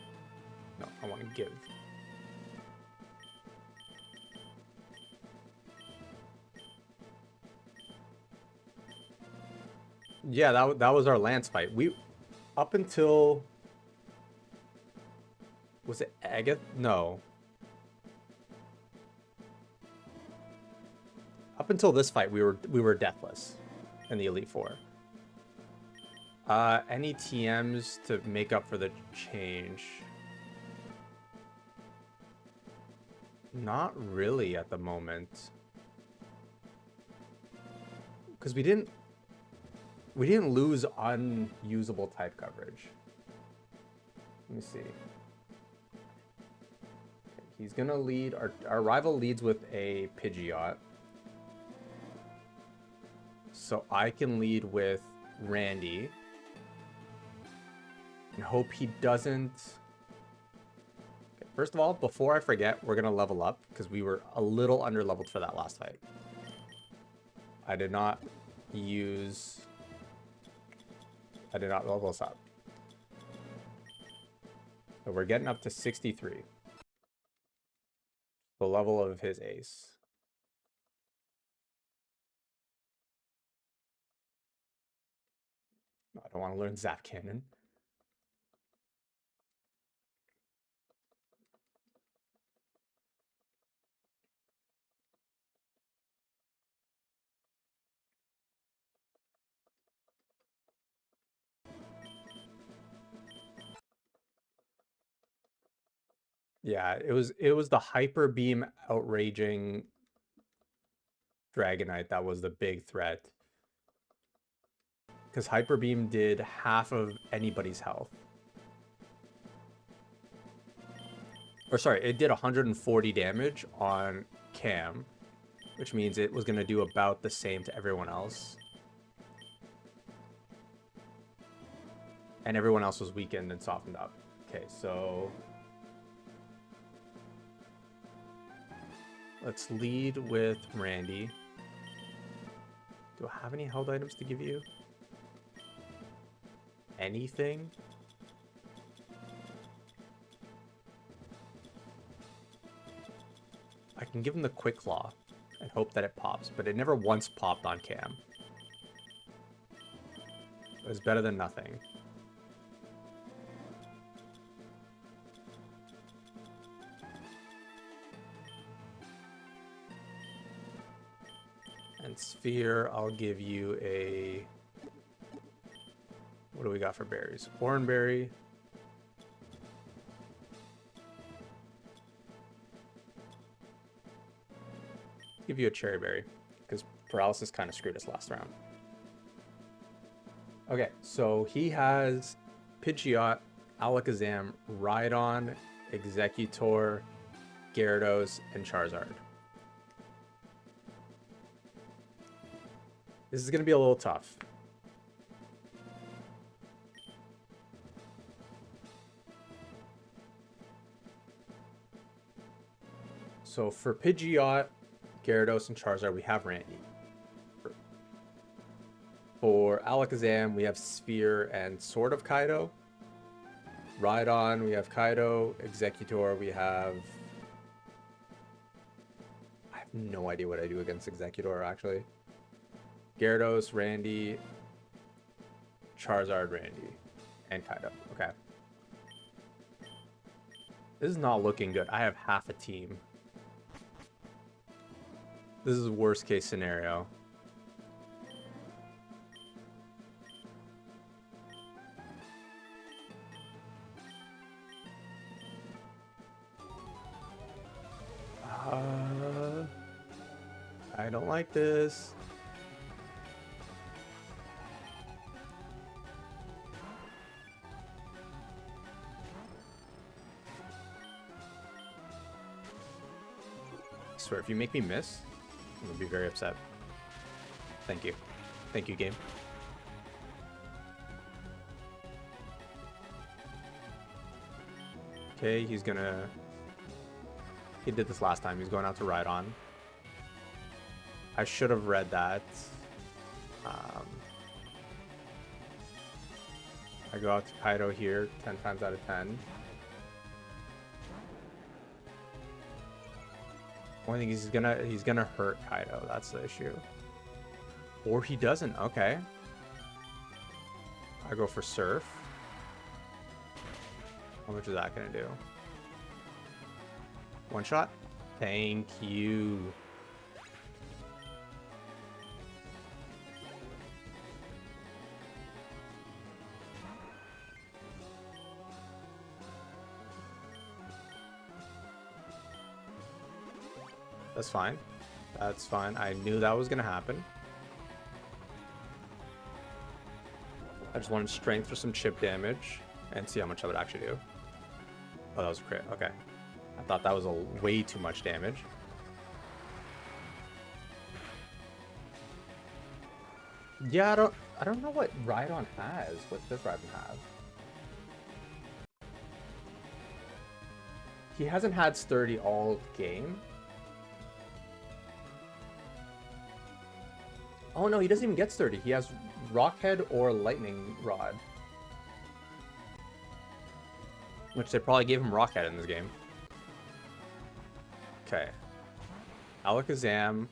No, I want to give. Yeah, that was our Lance fight. We up until was it Agatha? No. Up until this fight, we were deathless in the Elite Four. Any TMs to make up for the change? Not really at the moment. Because we didn't lose unusable type coverage. Let me see. Okay, he's gonna lead our rival leads with a Pidgeot. So I can lead with Randy. And hope he doesn't... Okay, first of all, before I forget, we're going to level up. Because we were a little under-leveled for that last fight. I did not level us up. So we're getting up to 63. The level of his ace. I don't want to learn Zap Cannon. Yeah, it was the hyper beam outraging Dragonite that was the big threat. Because hyper beam did half of anybody's health. Or sorry, it did 140 damage on Cam, which means it was going to do about the same to everyone else. And everyone else was weakened and softened up. Okay, so let's lead with Randy. Do I have any held items to give you? Anything? I can give him the Quick Claw and hope that it pops, but it never once popped on Cam. It was better than nothing. And Sphere, I'll give you a... What do we got for berries? Oranberry. Give you a cherry berry, because paralysis kind of screwed us last round. Okay, so he has Pidgeot, Alakazam, Rhydon, Executor, Gyarados, and Charizard. This is going to be a little tough. So for Pidgeot, Gyarados, and Charizard, we have Randy. For Alakazam, we have Sphere and Sword of Kaido. Rhydon, we have Kaido. Executor, we have... I have no idea what I do against Executor, actually. Gyarados, Randy, Charizard, Randy, and Kaido. Okay. This is not looking good. I have half a team. This is worst case scenario. I don't like this. I swear, if you make me miss, I'm gonna be very upset. Thank you. Thank you, game. Okay, he's gonna... He did this last time. He's going out to Rhydon. I should have read that. I go out to Kaido here 10 times out of 10. Only thing is he's gonna hurt Kaido. That's the issue. Or he doesn't. Okay. I go for Surf. How much is that gonna do? One shot? Thank you. That's fine. That's fine. I knew that was gonna happen. I just wanted strength for some chip damage and see how much I would actually do. Oh, that was a crit. Okay. I thought that was a way too much damage. Yeah, I don't know what Rhydon has. What does Rhydon have? He hasn't had sturdy all game. Oh no, he doesn't even get sturdy. He has Rockhead or Lightning Rod. Which they probably gave him Rockhead in this game. Okay. Alakazam.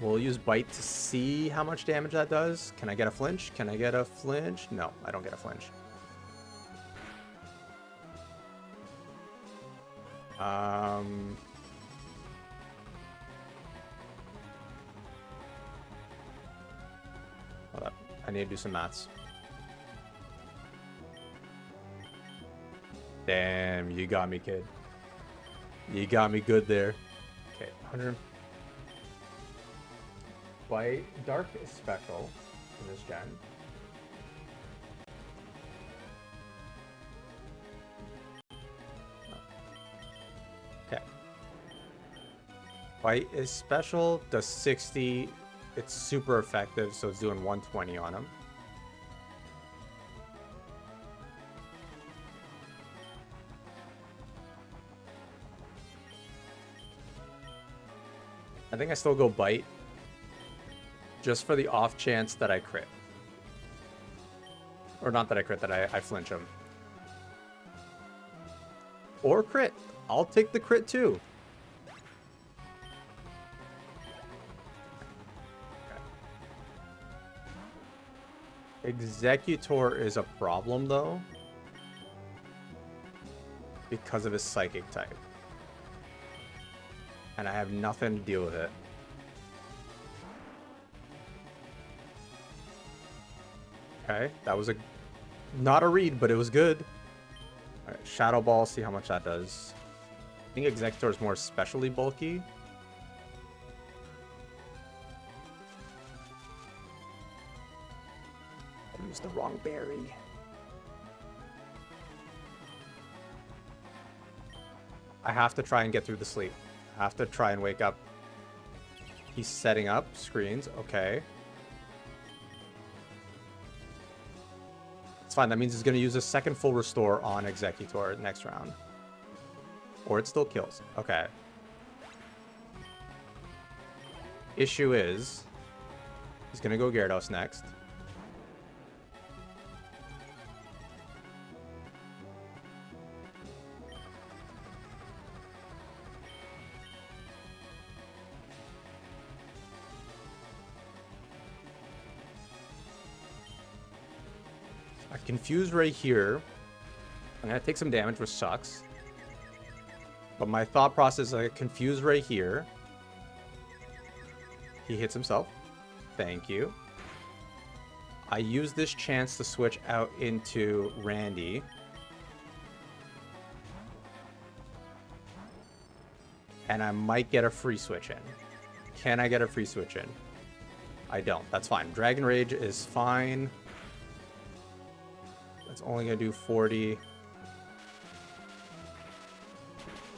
We'll use Bite to see how much damage that does. Can I get a flinch? Can I get a flinch? No, I don't get a flinch. Hold up. I need to do some maths. Damn, you got me, kid. You got me good there. Okay, 100. Bite. Dark is special in this gen. Okay. Bite is special, does 60. It's super effective, so it's doing 120 on him. I think I still go Bite. Just for the off chance that I crit. Or not that I crit, that I flinch him. Or crit. I'll take the crit too. Okay. Executor is a problem though. Because of his psychic type. And I have nothing to deal with it. Okay, that was not a read, but it was good. All right, Shadow Ball, see how much that does. I think Executor is more specially bulky. I used the wrong berry. I have to try and get through the sleep. I have to try and wake up. He's setting up screens. Okay. It's fine. That means he's going to use a second full restore on Executor next round. Or it still kills. Okay. Issue is, he's going to go Gyarados next. I confuse right here. I'm going to take some damage, which sucks. But my thought process is I confuse right here. He hits himself. Thank you. I use this chance to switch out into Randy. And I might get a free switch in. Can I get a free switch in? I don't. That's fine. Dragon Rage is fine. That's only going to do 40.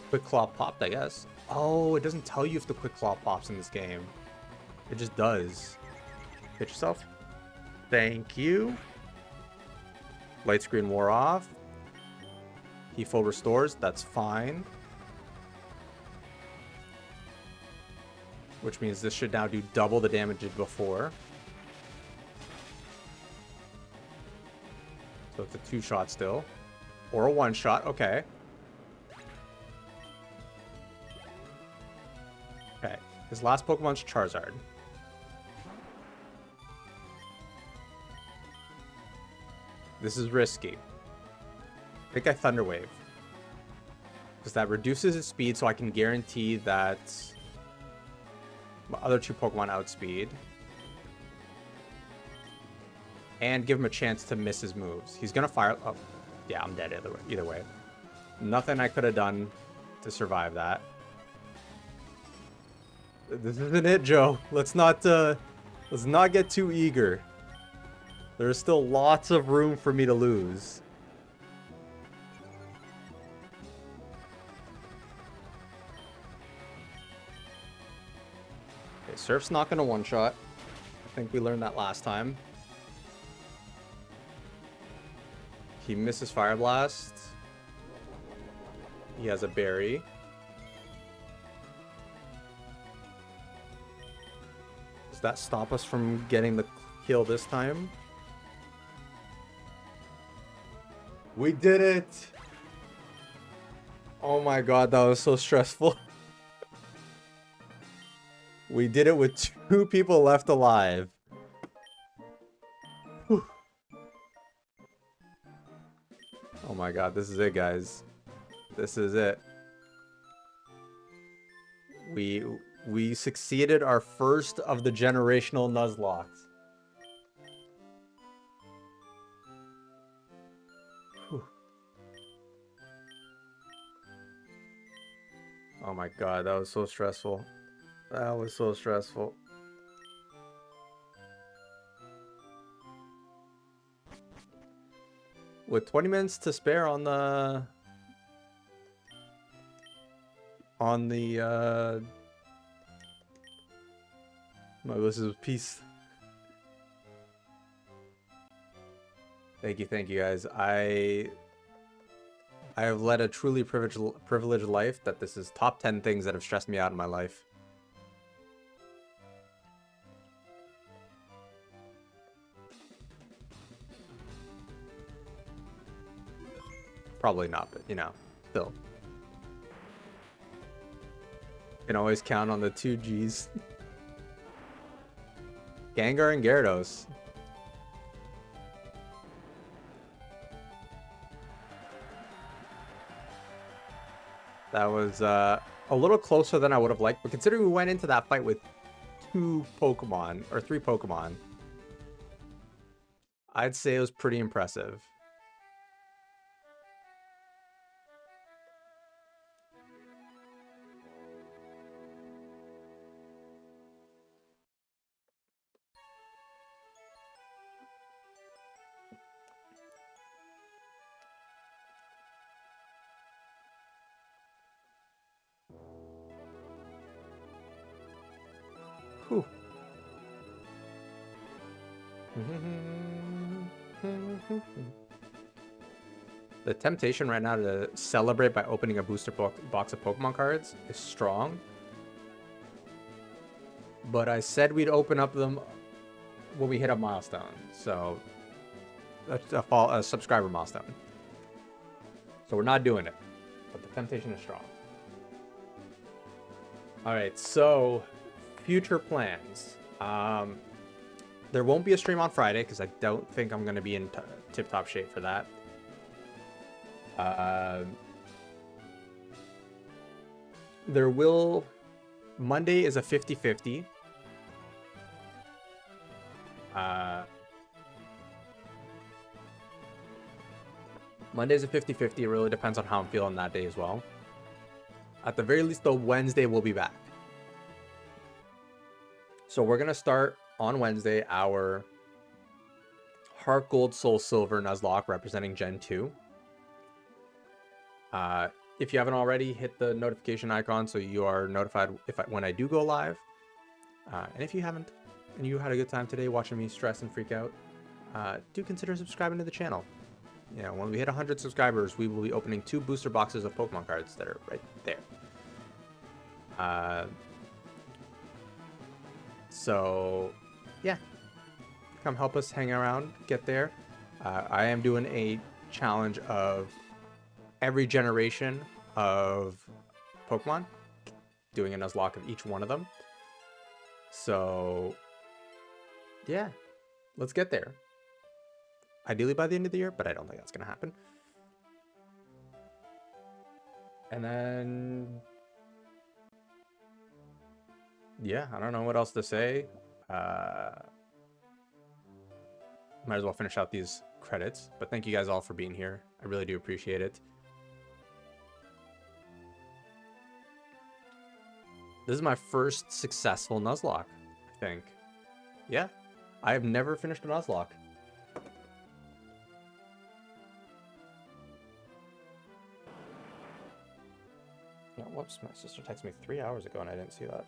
Quick Claw popped, I guess. Oh, it doesn't tell you if the Quick Claw pops in this game. It just does. Hit yourself. Thank you. Light screen wore off. He full restores. That's fine. Which means this should now do double the damage it did before. So it's a 2-shot still. Or a 1-shot. Okay. Okay. His last Pokemon's Charizard. This is risky. I think I Thunder Wave. Because that reduces his speed, so I can guarantee that my other 2 Pokemon outspeed. And give him a chance to miss his moves. He's gonna fire. Oh, yeah, I'm dead either way. Nothing I could have done to survive that. This isn't it, Joe. Let's not get too eager. There's still lots of room for me to lose. Okay, Surf's not gonna one-shot. I think we learned that last time. He misses Fire Blast. He has a berry. Does that stop us from getting the kill this time? We did it! Oh my god, that was so stressful. We did it with 2 people left alive. Whew. Oh my god, this is it, guys. This is it. We succeeded our first of the generational Nuzlocks. Oh my god, that was so stressful. That was so stressful. With 20 minutes to spare on the my list is peace. Thank you guys. I have led a truly privileged life that this is top 10 things that have stressed me out in my life. Probably not, but you know, still. Can always count on the 2 Gs. Gengar and Gyarados. That was a little closer than I would have liked, but considering we went into that fight with 2 Pokemon, or 3 Pokemon, I'd say it was pretty impressive. Whew. The temptation right now to celebrate by opening a booster box of Pokemon cards is strong. But I said we'd open up them when we hit a milestone. So, a subscriber milestone. So we're not doing it. But the temptation is strong. Alright, so future plans. There won't be a stream on Friday because I don't think I'm going to be in tip-top shape for that. There will... Monday is a 50-50. Monday's a 50-50. It really depends on how I'm feeling that day as well. At the very least, though, Wednesday will be back. So we're going to start on Wednesday our Heart Gold Soul Silver Nuzlocke representing Gen 2. If you haven't already, hit the notification icon so you are notified when I do go live. And if you haven't, and you had a good time today watching me stress and freak out, do consider subscribing to the channel. You know, when we hit 100 subscribers, we will be opening 2 booster boxes of Pokemon cards that are right there. So, yeah. Come help us hang around, get there. I am doing a challenge of every generation of Pokemon, doing a Nuzlocke of each one of them. So, yeah, let's get there. Ideally by the end of the year, but I don't think that's going to happen. And then, yeah, I don't know what else to say. Might as well finish out these credits, but thank you guys all for being here. I really do appreciate it. This is my first successful Nuzlocke, I think. Yeah, I have never finished a Nuzlocke. No, whoops, my sister texted me 3 hours ago and I didn't see that.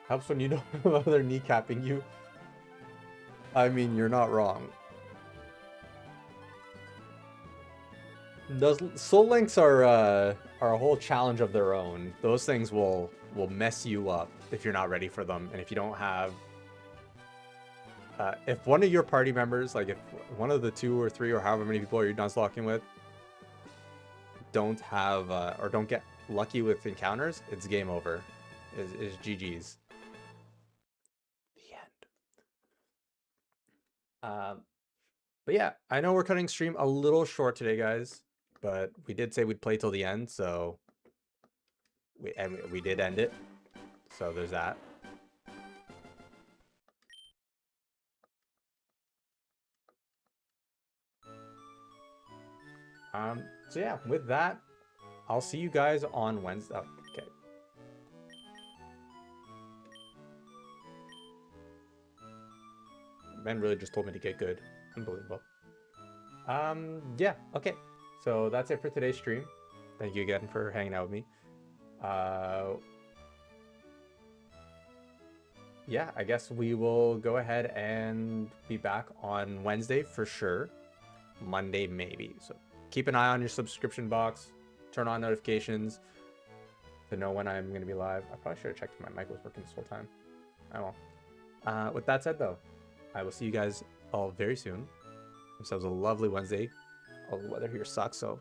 Helps when you know they're kneecapping you. I mean, you're not wrong. Those soul links are are a whole challenge of their own. Those things will mess you up if you're not ready for them, and if you don't have. If one of your party members, like if one of the 2 or 3 or however many people you're Nuzlocking with, don't have or don't get lucky with encounters, it's game over. Is GG's. The end. But yeah, I know we're cutting stream a little short today, guys, but we did say we'd play till the end, so we did end it. So there's that. So yeah, with that, I'll see you guys on Wednesday. Oh, okay. Ben really just told me to get good. Unbelievable. Yeah, okay. So that's it for today's stream. Thank you again for hanging out with me. Yeah, I guess we will go ahead and be back on Wednesday for sure. Monday maybe. So keep an eye on your subscription box. Turn on notifications to know when I'm going to be live. I probably should have checked if my mic was working this whole time. Oh well. With that said, though, I will see you guys all very soon. This was a lovely Wednesday. All the weather here sucks, so